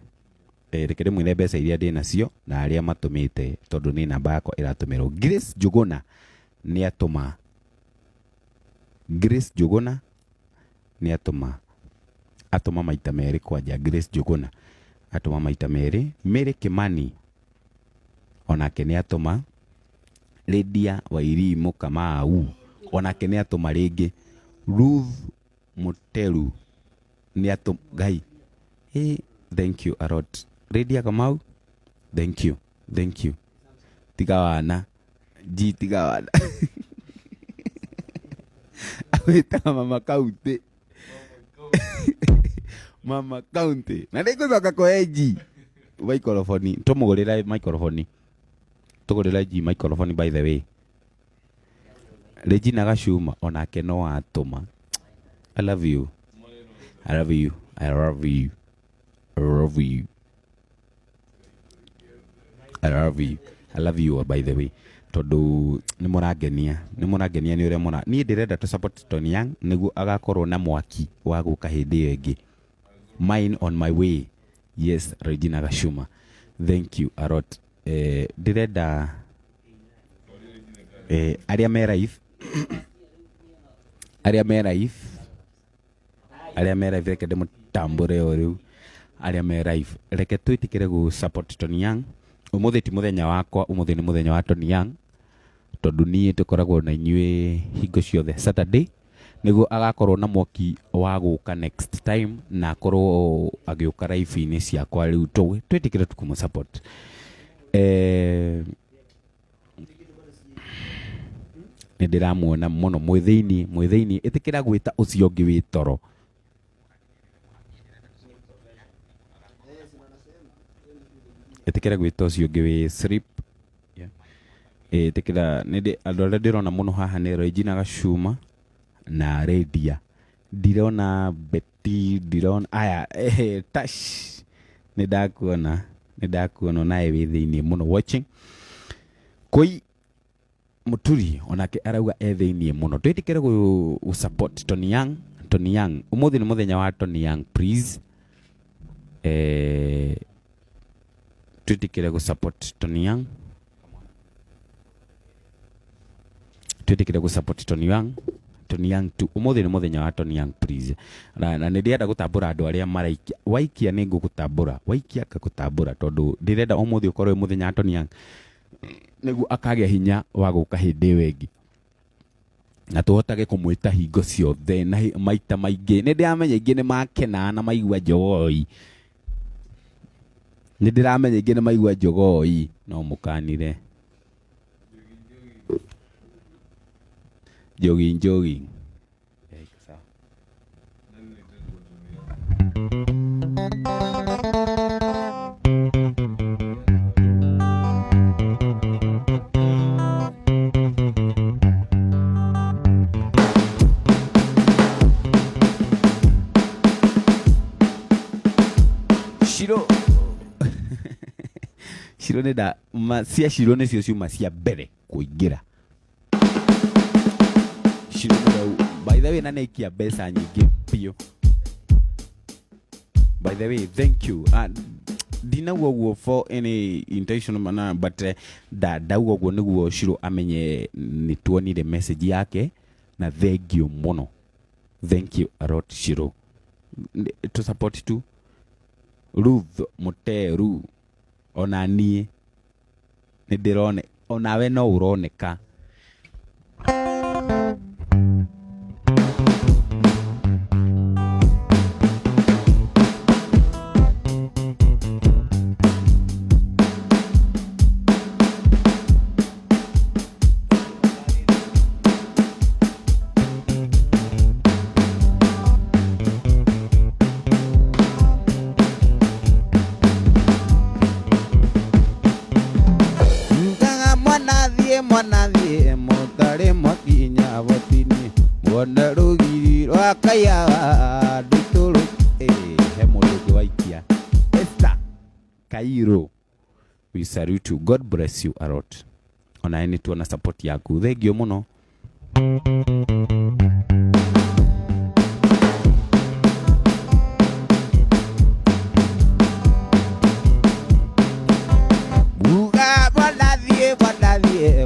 rekere mwine mbeca iria ndĩ nacio na aria matumite tondu ni namba yakwa iratumirwo. Grace Njuguna ni atuma. Grace Njuguna ni atuma maita merĩ kwanja. Grace Njuguna atuma maita merĩ. Mary Kimani onake ni atuma. Lydia Wairimu Kamau onake ni atuma ringi. Ruth Muteru ni atuma gai. Thank you a lot. Lydia Kamau, thank you. Tigawana tigawana. Aweta Mama County. Mama County. Na ndiko zaka koeji. Microphone. Tumugurira microphone. Tugurira ji microphone by the way. Regina Gashuma onake no atuma. I love you. I love you by the way. Tondu ni murangenia ni ure mura. Ni ndirenda to support Tony Young niguo agakorwo na mwaki wa guka hindi iyo ingi. Mine on my way. Yes, Regina Gashuma. Thank you a lot. Ndirenda aria me live reke ndimutambure riu aria me live reke twitikire gu support Tony Young. Umuthi ti muthenya wakwa, umuthi ni muthenya wa Tony Young tondu nie tukoragwo na inyue hingo ciothe Saturday niguo agakorwo na mwaki wa guka next time na akorwo agiuka live ini ciakwa riu twitikire tukumu support. Nindiramuona muno mwithiini itikira gwita ucio ngi wi toro. Itikira gwita ucio ngi wi sleep. Itikira nindi andu aria ndirona muno haha ni Regina Gashuma na Lydia. Ndirona Betty, ndirona aya tash. Nidakuona nae wi thiini muno watching. Koi Muturi onake arauga thiini muno. Twitikire gu support Tony Young. Umuthi ni muthenya wa Tony Young please. Twitikire gu support Tony Young. Twitikire gu support Tony Young tu. Umuthi ni muthenya wa Tony Young please. Na ndirenda gutambura andu aria maraikia. Waikia ni ngugutambura. Waikia ngagutambura tondu ndirenda umuthi ukorwe muthenya wa Tony Young. Niguo akagia hinya wa guka hindi wengi na tuhotage kumwita hingo ciothe na maita maingi. Nindiramenya ingi ni makena na maigua njogoi. No mukanire jogging. Shiro Shiro nĩ da cia Shiro nĩcio ciuma cia mbere kũingĩra. Shiro by the way na nĩikia mbeca nyingĩ biũ. By the way, thank you. Dina wo for any intentional manner, but da wo niguo Shiro amenye ni tuonire message yake na thank you mono. Thank you a lot Shiro. To support tu Ruth Muteru ona nie ni ndirone ona we no uroneka. Mwanadhie motare mokinya botini wona rugiri rwakaya duturu he mundu waikia Esther Kairo, we salute you, God bless you a lot. Ona eni tu na support yaku, thank you muno.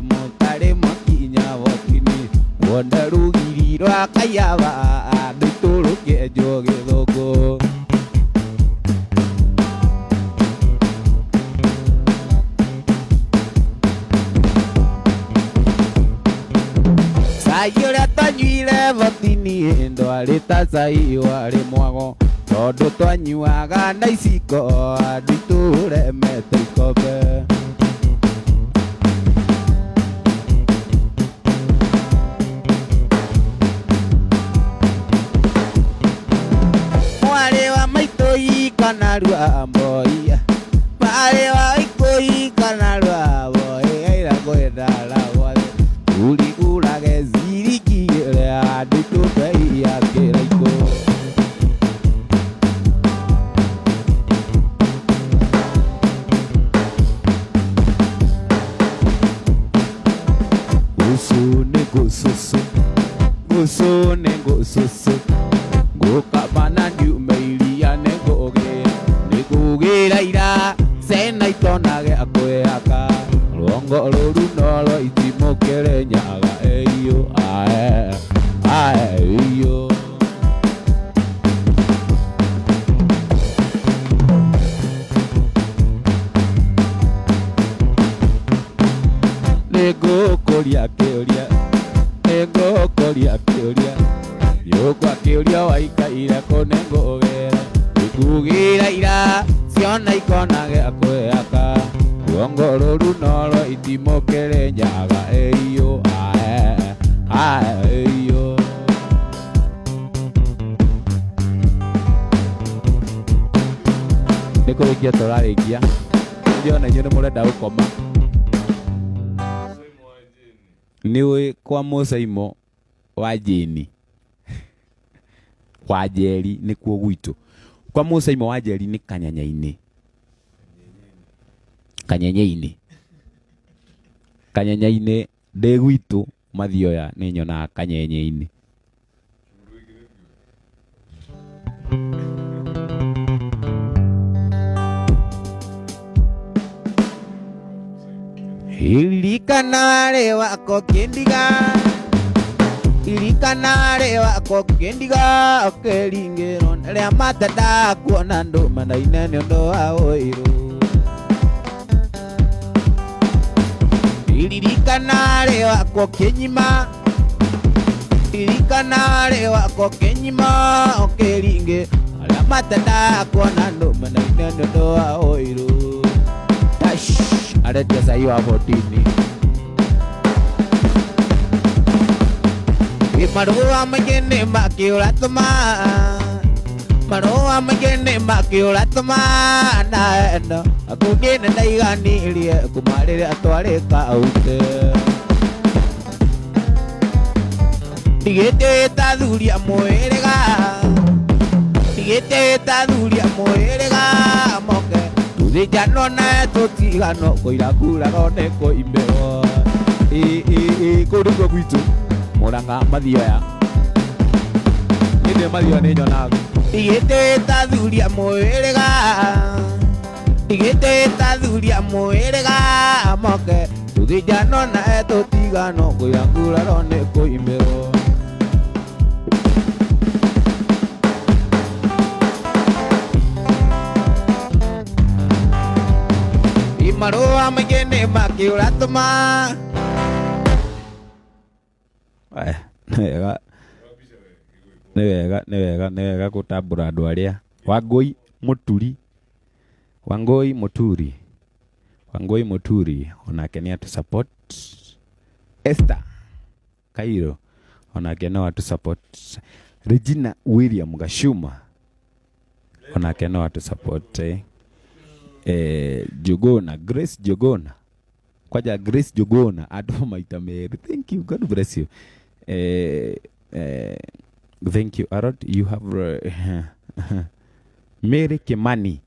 motare mokinya botini wona rugiri rwakaya duturu kejo githungu sai uria twanyuire botini ndwari ta sai wari mwago tondu twanyuaga na iciko nditure mete ikombe. Kanarua boy pare wa ikoi kanarua boy aira kwenda la wale uli kula geziriki ya ditu bei ya kiraiko usune gosusu gokabana ndiumeili ya negoge nigugira ira sena itonage akweyaka rongo ruru noro itimukere nyaga eyo eyo negokoria kioria yokwa kioria waikaire konengogera ikugira ira ciona ikonage akweyaka rongo ruru noro itimukere nyaga eyo eyo nikurikia turarikia ndiona inyu ni murenda gukoma niwe kwa Musaimo wa Jeni kwa Jeri ni kuo gwitu kwa Musaimo wa Jeri ni kanyenyeine de gwitu mathioya ni nyona kanyenyeine ilikanare wako kendiga okelingero nere matata kuona nduma na inene ndo aoiro ilikanare wako kenyima okelinge ala matata kuona nduma na inene ndo aoiro tash aretia sayo abotini Marua magene makiuratuma naenda akugene ndaiganirie kumarire atwarika aute ndigite tathuria mwirega igite tathuria mwirega moke tuthijano na tutigano koira kura rone ko imbeo kuriko gwitu Muranga mathioya inde mathio ni nyonaga igite tathuria mwirega igite tathuria mwirega moke tuthijano na tutigano koira kura rone ko imbeo Marua magene makiuratuma newega gutambura andu aria Wangui Muturi onake ni atu support Esther Kairo onake no atu support Regina William Gashuma onake no atu support Jogona Grace Jogona kwaja Grace Jogona adu maita meru. Thank you, God bless you. Thank you a lot. You have Mary Kimani,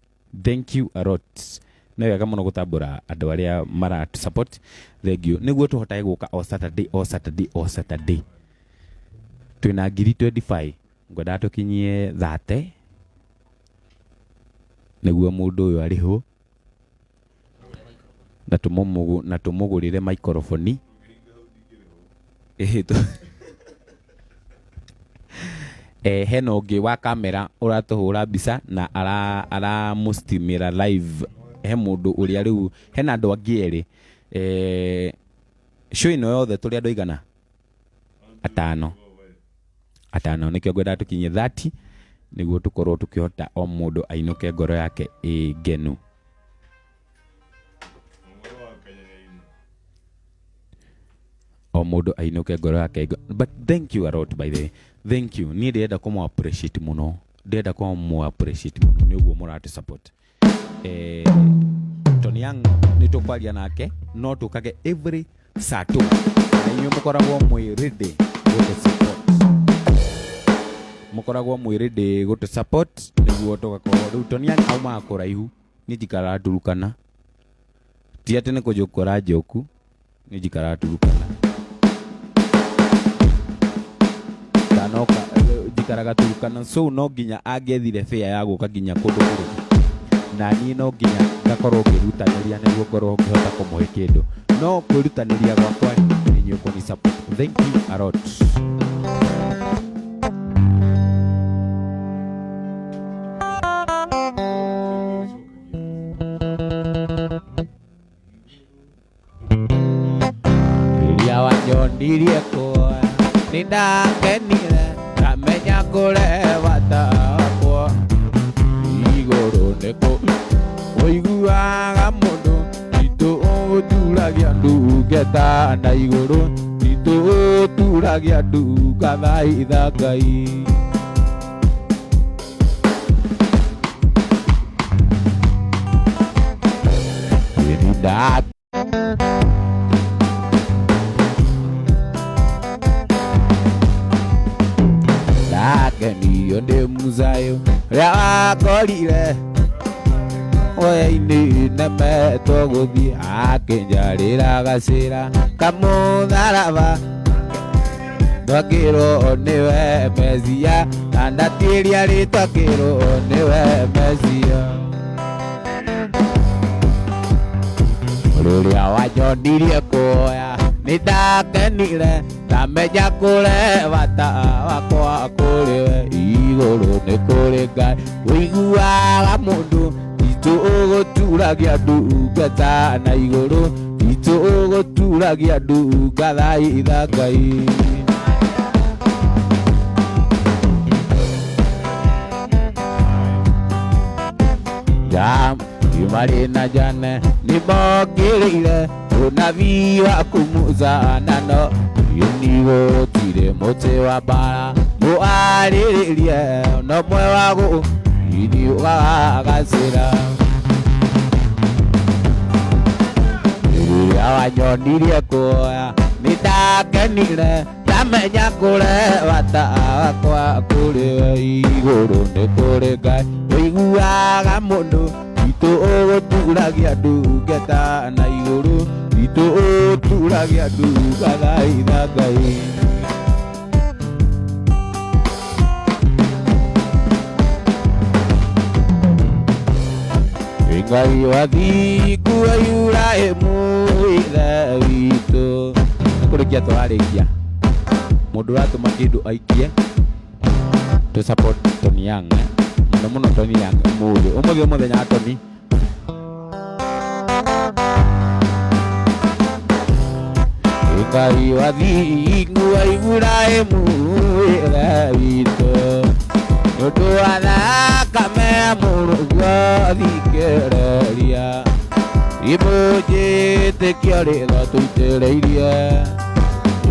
thank you a lot. Na wega muno gutambura andu aria mara support. Thank you. Niguo tuhotae guka o Saturday twina ngiri 25 ngwenda tukinyie 30 niguo mundu uyu ari ho na tumugurire microphone heno ungi wa kamera uratuhura mbica na ara mustimira live he mundu uria riu hena andu angi eri show ino yothe turi andu igana atano nikio ngwenda tukinye 30 niguo tukorwo tukihota o mundu ainuke ngoro yake ngenu o mundu ainuke ngoro yake. But thank you a lot by the way. Thank you. Ni ndenda kumu appreciate muno niguo murati support Tony Young nitukwaria nake no tukage every Saturday na inyo mukoragwo mwiridi gutu support niguo tugakorwo riu Tony Young auma kuraihu ni jikara turukana ti ati ni kujukora joku ni jikara turukana tanoka jikara turukana so no ginya agethire fair ya guka ginya kundu kuru na ni no ginya ngakorwo ngirutaniria niguo ngorwo ngihota kumuhe kindu no kwirutaniria gwakwa ni nyuko ni support. Thank you a lot. Ndirie kwa nindakenire kamenya kure watakwa iguru neko oiguaga mundu itu uturagia ndungeta na iguru itu uturagia ndunga thaitha Ngai nda Niyo ndi muzayo ria wakorire oya-ini nemetwo guthii akinjarira gacira kamutharaba ndakirwo niwe Mesia na ndatiria ritwa kirwo niwe Mesia ruria wanyonirie kuoya nindakenire ndamenya kure bata wakwa kuriwe iguru ni kuri Ngai uiguaga mundu itu uguturagia ndungata na iguru itu uguturagia ndunga thaitha Ngai jam yumari na jane nimogirire unabii wa kumuzanano yunigo tire mote wa bara muariririe no mwe wagu ini wagacira ya wanyonirie kuoya nindakenire ndamenya kũreva tawa kwa kũrĩ igũrũ nĩ kũrĩ Ngai ũiguaga mũndũ witũ ũgũturagia ndungata na igũrũ witũ ũturagia ndungathaitha Ngai. Ngai wa thingu wa Ibrahimu ithe witũ. Kũrĩkia twarĩkia mũndũ ũratũma kĩndũ aikie to support Tony Young mũno mũno Tony Young ũmũthĩ mũthenya wa Tony. Ngai wa thingu wa Ibrahimu ithe witũ nĩũndũ wa thakame ya mũrũguo thikĩrĩria imũnjĩtĩkio rĩtho tũitĩrĩirie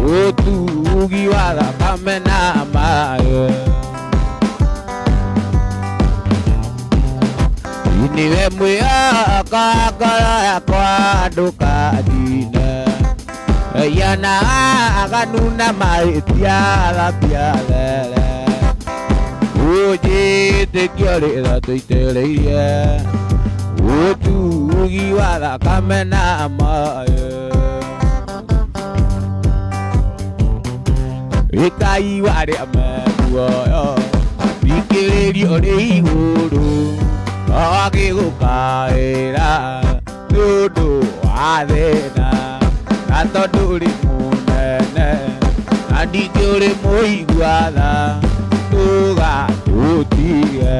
ũtugi wa thakame na maĩ. Nĩwe mwĩhoka ngoro yakwa ndũkandine yana aganu na mahĩtia thambia there ũnjĩtĩkio rĩtho tũitĩrĩirie ũtugi wa thakame na maĩ. Ngai warĩa meguoyo thikĩrĩrio rĩ igũrũ agĩgũkaĩra nĩũndũ wa thĩna na tondũ ũrĩ mũnene na ningĩ ũrĩ mũigua tha ndũgatũtige.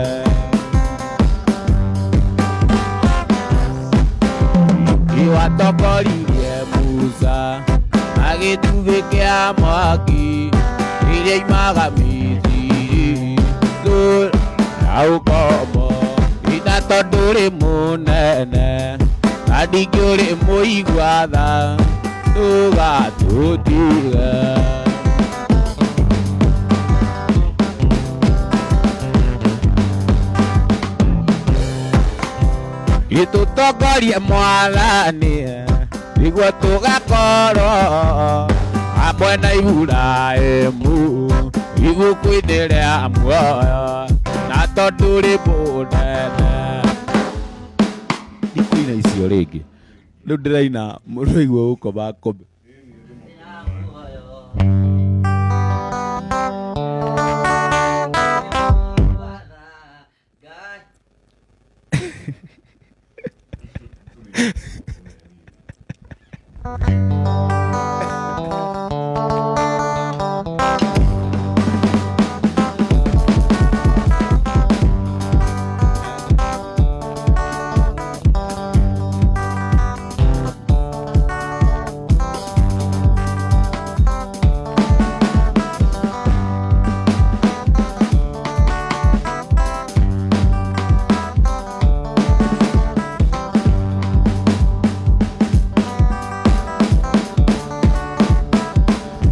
Watongoririe Musa agĩtugĩ kĩa mwaki iria imaga Misiri na ũkomo na tondũ ũrĩ mũnene na ningĩ ũrĩ mũigua tha ndũgatũtige. Tũtongorie Mwathani nĩguo tũgakorwo hamwe na Iburahĩmu igũkũ-inĩ rĩa muoyo na tondũ ũrĩ mũnene. Ndikuina icio rĩngĩ rĩu ndĩraina mũndũ aigua gũkoma akome.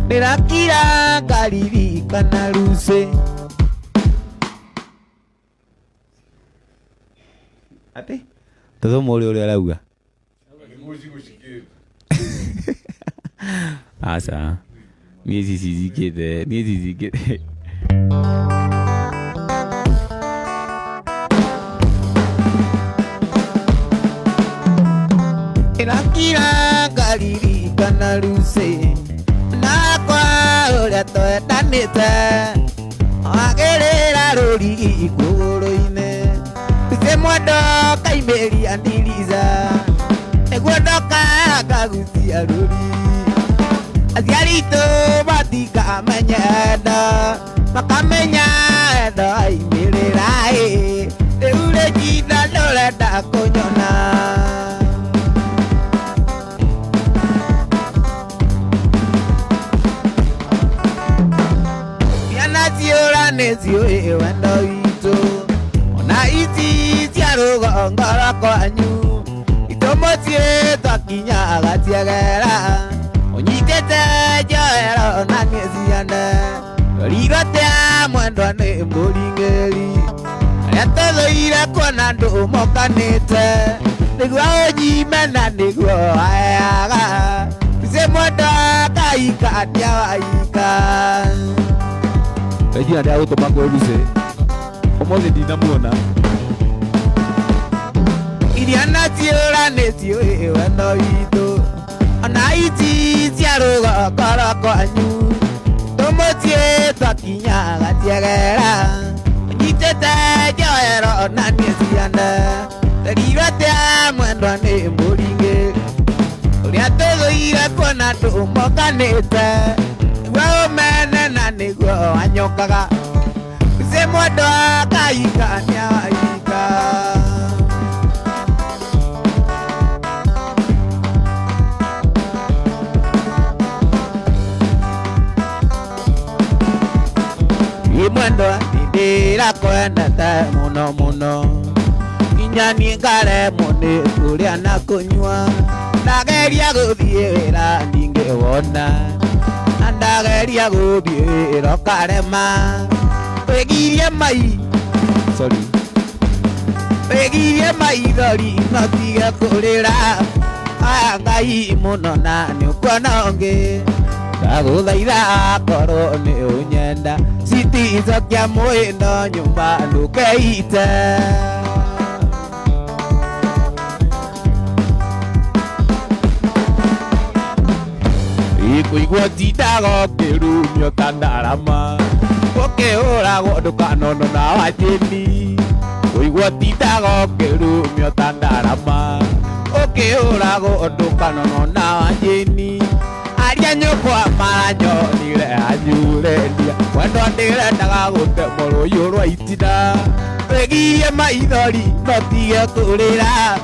Ndĩrakira ngaririkana Lucy. Ati tũthoma ũrĩa arauga asa niĩ cicikĩte ndĩrakira ngaririkana Lucy nakwa ũrĩa twendanĩte agĩrĩra rũri igũrũ-inĩ Ise mwendo kaimĩria ndirica nĩguo ndoka ngagucia rũri aciari aitũ matikamenya endo makamenya endo aimĩrĩra rĩu rĩnjina ndũrenda kũnyona. Nĩciũĩ wendo witũ ona ici cia rũgongo rwakwanyu itũmũciĩ twakinyaga ciegera ũnyitĩte njohero na niĩ ciane rĩrotea mwendwa nĩ mũring'ĩri arĩa tũthũire kuona ndũmokanĩte nĩguo ũnyime na nĩguo waheaga ise mwendwa aika dia aika Ejina dia utomako ruse Omoze dinamuona Idiana tiora netio wendo ito Anaiti tiaroga karako anyu Tomotie takinya gatiagera Nitete joero nani sianda Teribate mwendo ne moringe Uliatego ira kona tumoka nete Wao mene nani go anyokaga Usemodo kaika nyaika Mwendo ndira kwenda ta muno Inyani ngare mone kuria na kunywa Ndageria guthie wira ndingewona Ndageria guthie wira karema Wegirie mai Wegirie mai thori notige kurira Aya ngai muno na niukononge Ndaguthaitha korwo ni unyenda Citizokia mwino nyumba ndukeite Ikuigua tindaga ukirumio ta ndarama Ukihuragwo ndukanono na wajini Kuigua tindaga ukirumio ta ndarama Ukihuragwo ndukanono na wajini Aria nyukwa maranyo nire anyurendia Wendo ndire ndaga gute moro yurwa itina Wegirie maithori notige kurira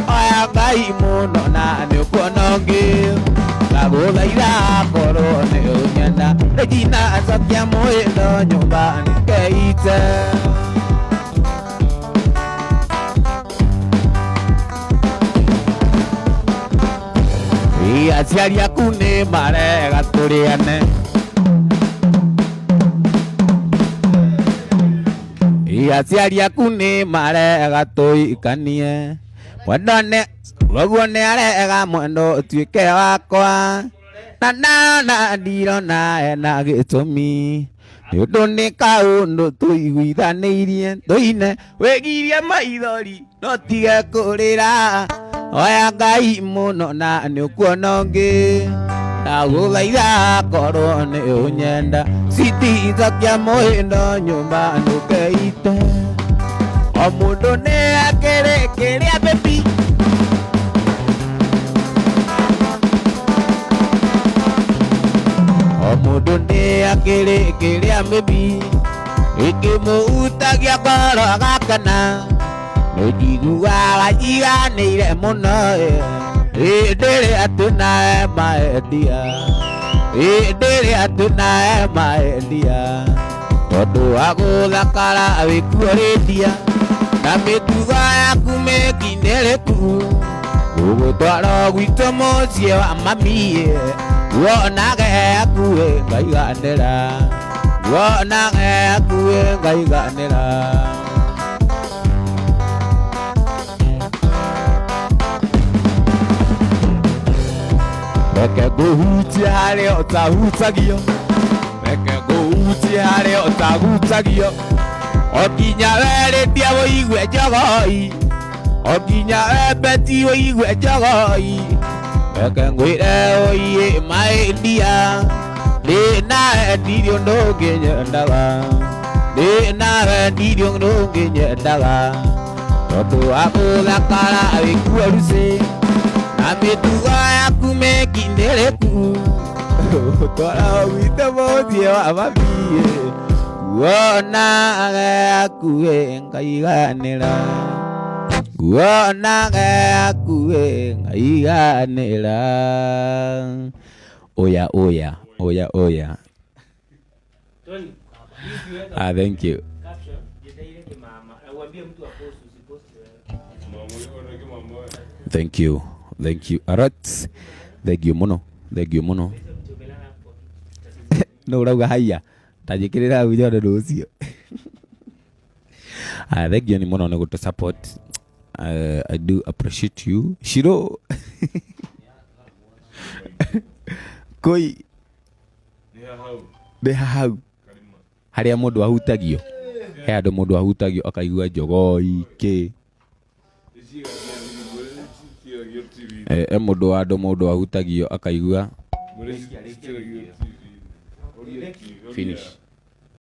Oya ngai muno na niukonongi Ndaguthaitha korwo ni unyenda Regina cokia mwendo nyumba nikeite Aciari aku nĩ marega tũrĩane Aciari aku nĩ marega tũikanie Mwendone Guoguo nĩ arega mwendo ũtuĩke wakwa Na ndirona ena gĩtũmi Nĩ ũndũ nĩ kaũndũ tũiguithanĩirie Tũine wĩgirie maithori no tige kũrĩra Oya ngai muno na niukuona ũngĩ Ndaguthaitha korwo ni unyenda Citizokia mwendo nyumba ndukeite O mũndũ nĩ akĩrĩ kĩrĩa baby O mũndũ nĩ akĩrĩ kĩrĩa baby Ĩkĩmũhutagia ngoro agakena Nĩnjiguaga njiganĩire mũno Hĩndĩ ĩrĩa twĩna maendia Hĩndĩ ĩrĩa twĩna maendia Tondũ wa gũthakara wĩkuo rĩndia Na mĩtugo yaku mĩkinĩrĩku Gũgũtwara gwitũ mũciĩ wa mami Wonage akuĩ ngaiganĩra Wonage akuĩ ngaiganĩra Reke ngũhutie harĩa ũtahutagio Reke ngũhutie harĩa ũtahutagio O nginya werĩndia wũigue njogoi O nginya wembeti wũigue njogoi Reke ngwĩre ũiĩ maendia Ndĩnawendirie ũndũ ũngĩnyendaga Ndĩnawendirie ũndũ ũngĩnyendaga Tondũ wa gũthakara wĩkuo rucĩ Na mĩtugo yaku mĩkinĩrĩku Twara gwitũ mũciĩ wa mami Nguonage akuĩ ngaiganĩra Nguonage akuĩ ngaiganĩra Oya Thank you Thank you. Arot. Thank you muno. No urauga haya. Tajikirira video ndo ucio. Thank you ni muno ni gutu support. I do appreciate you. Shiro. Koi Ndĩ hau harĩa mũndũ ahutagio, he andũ mũndũ ahutagio akaigua njogoi kĩ mũndũ wa andũ mũndũ ahutagio akaigua finish.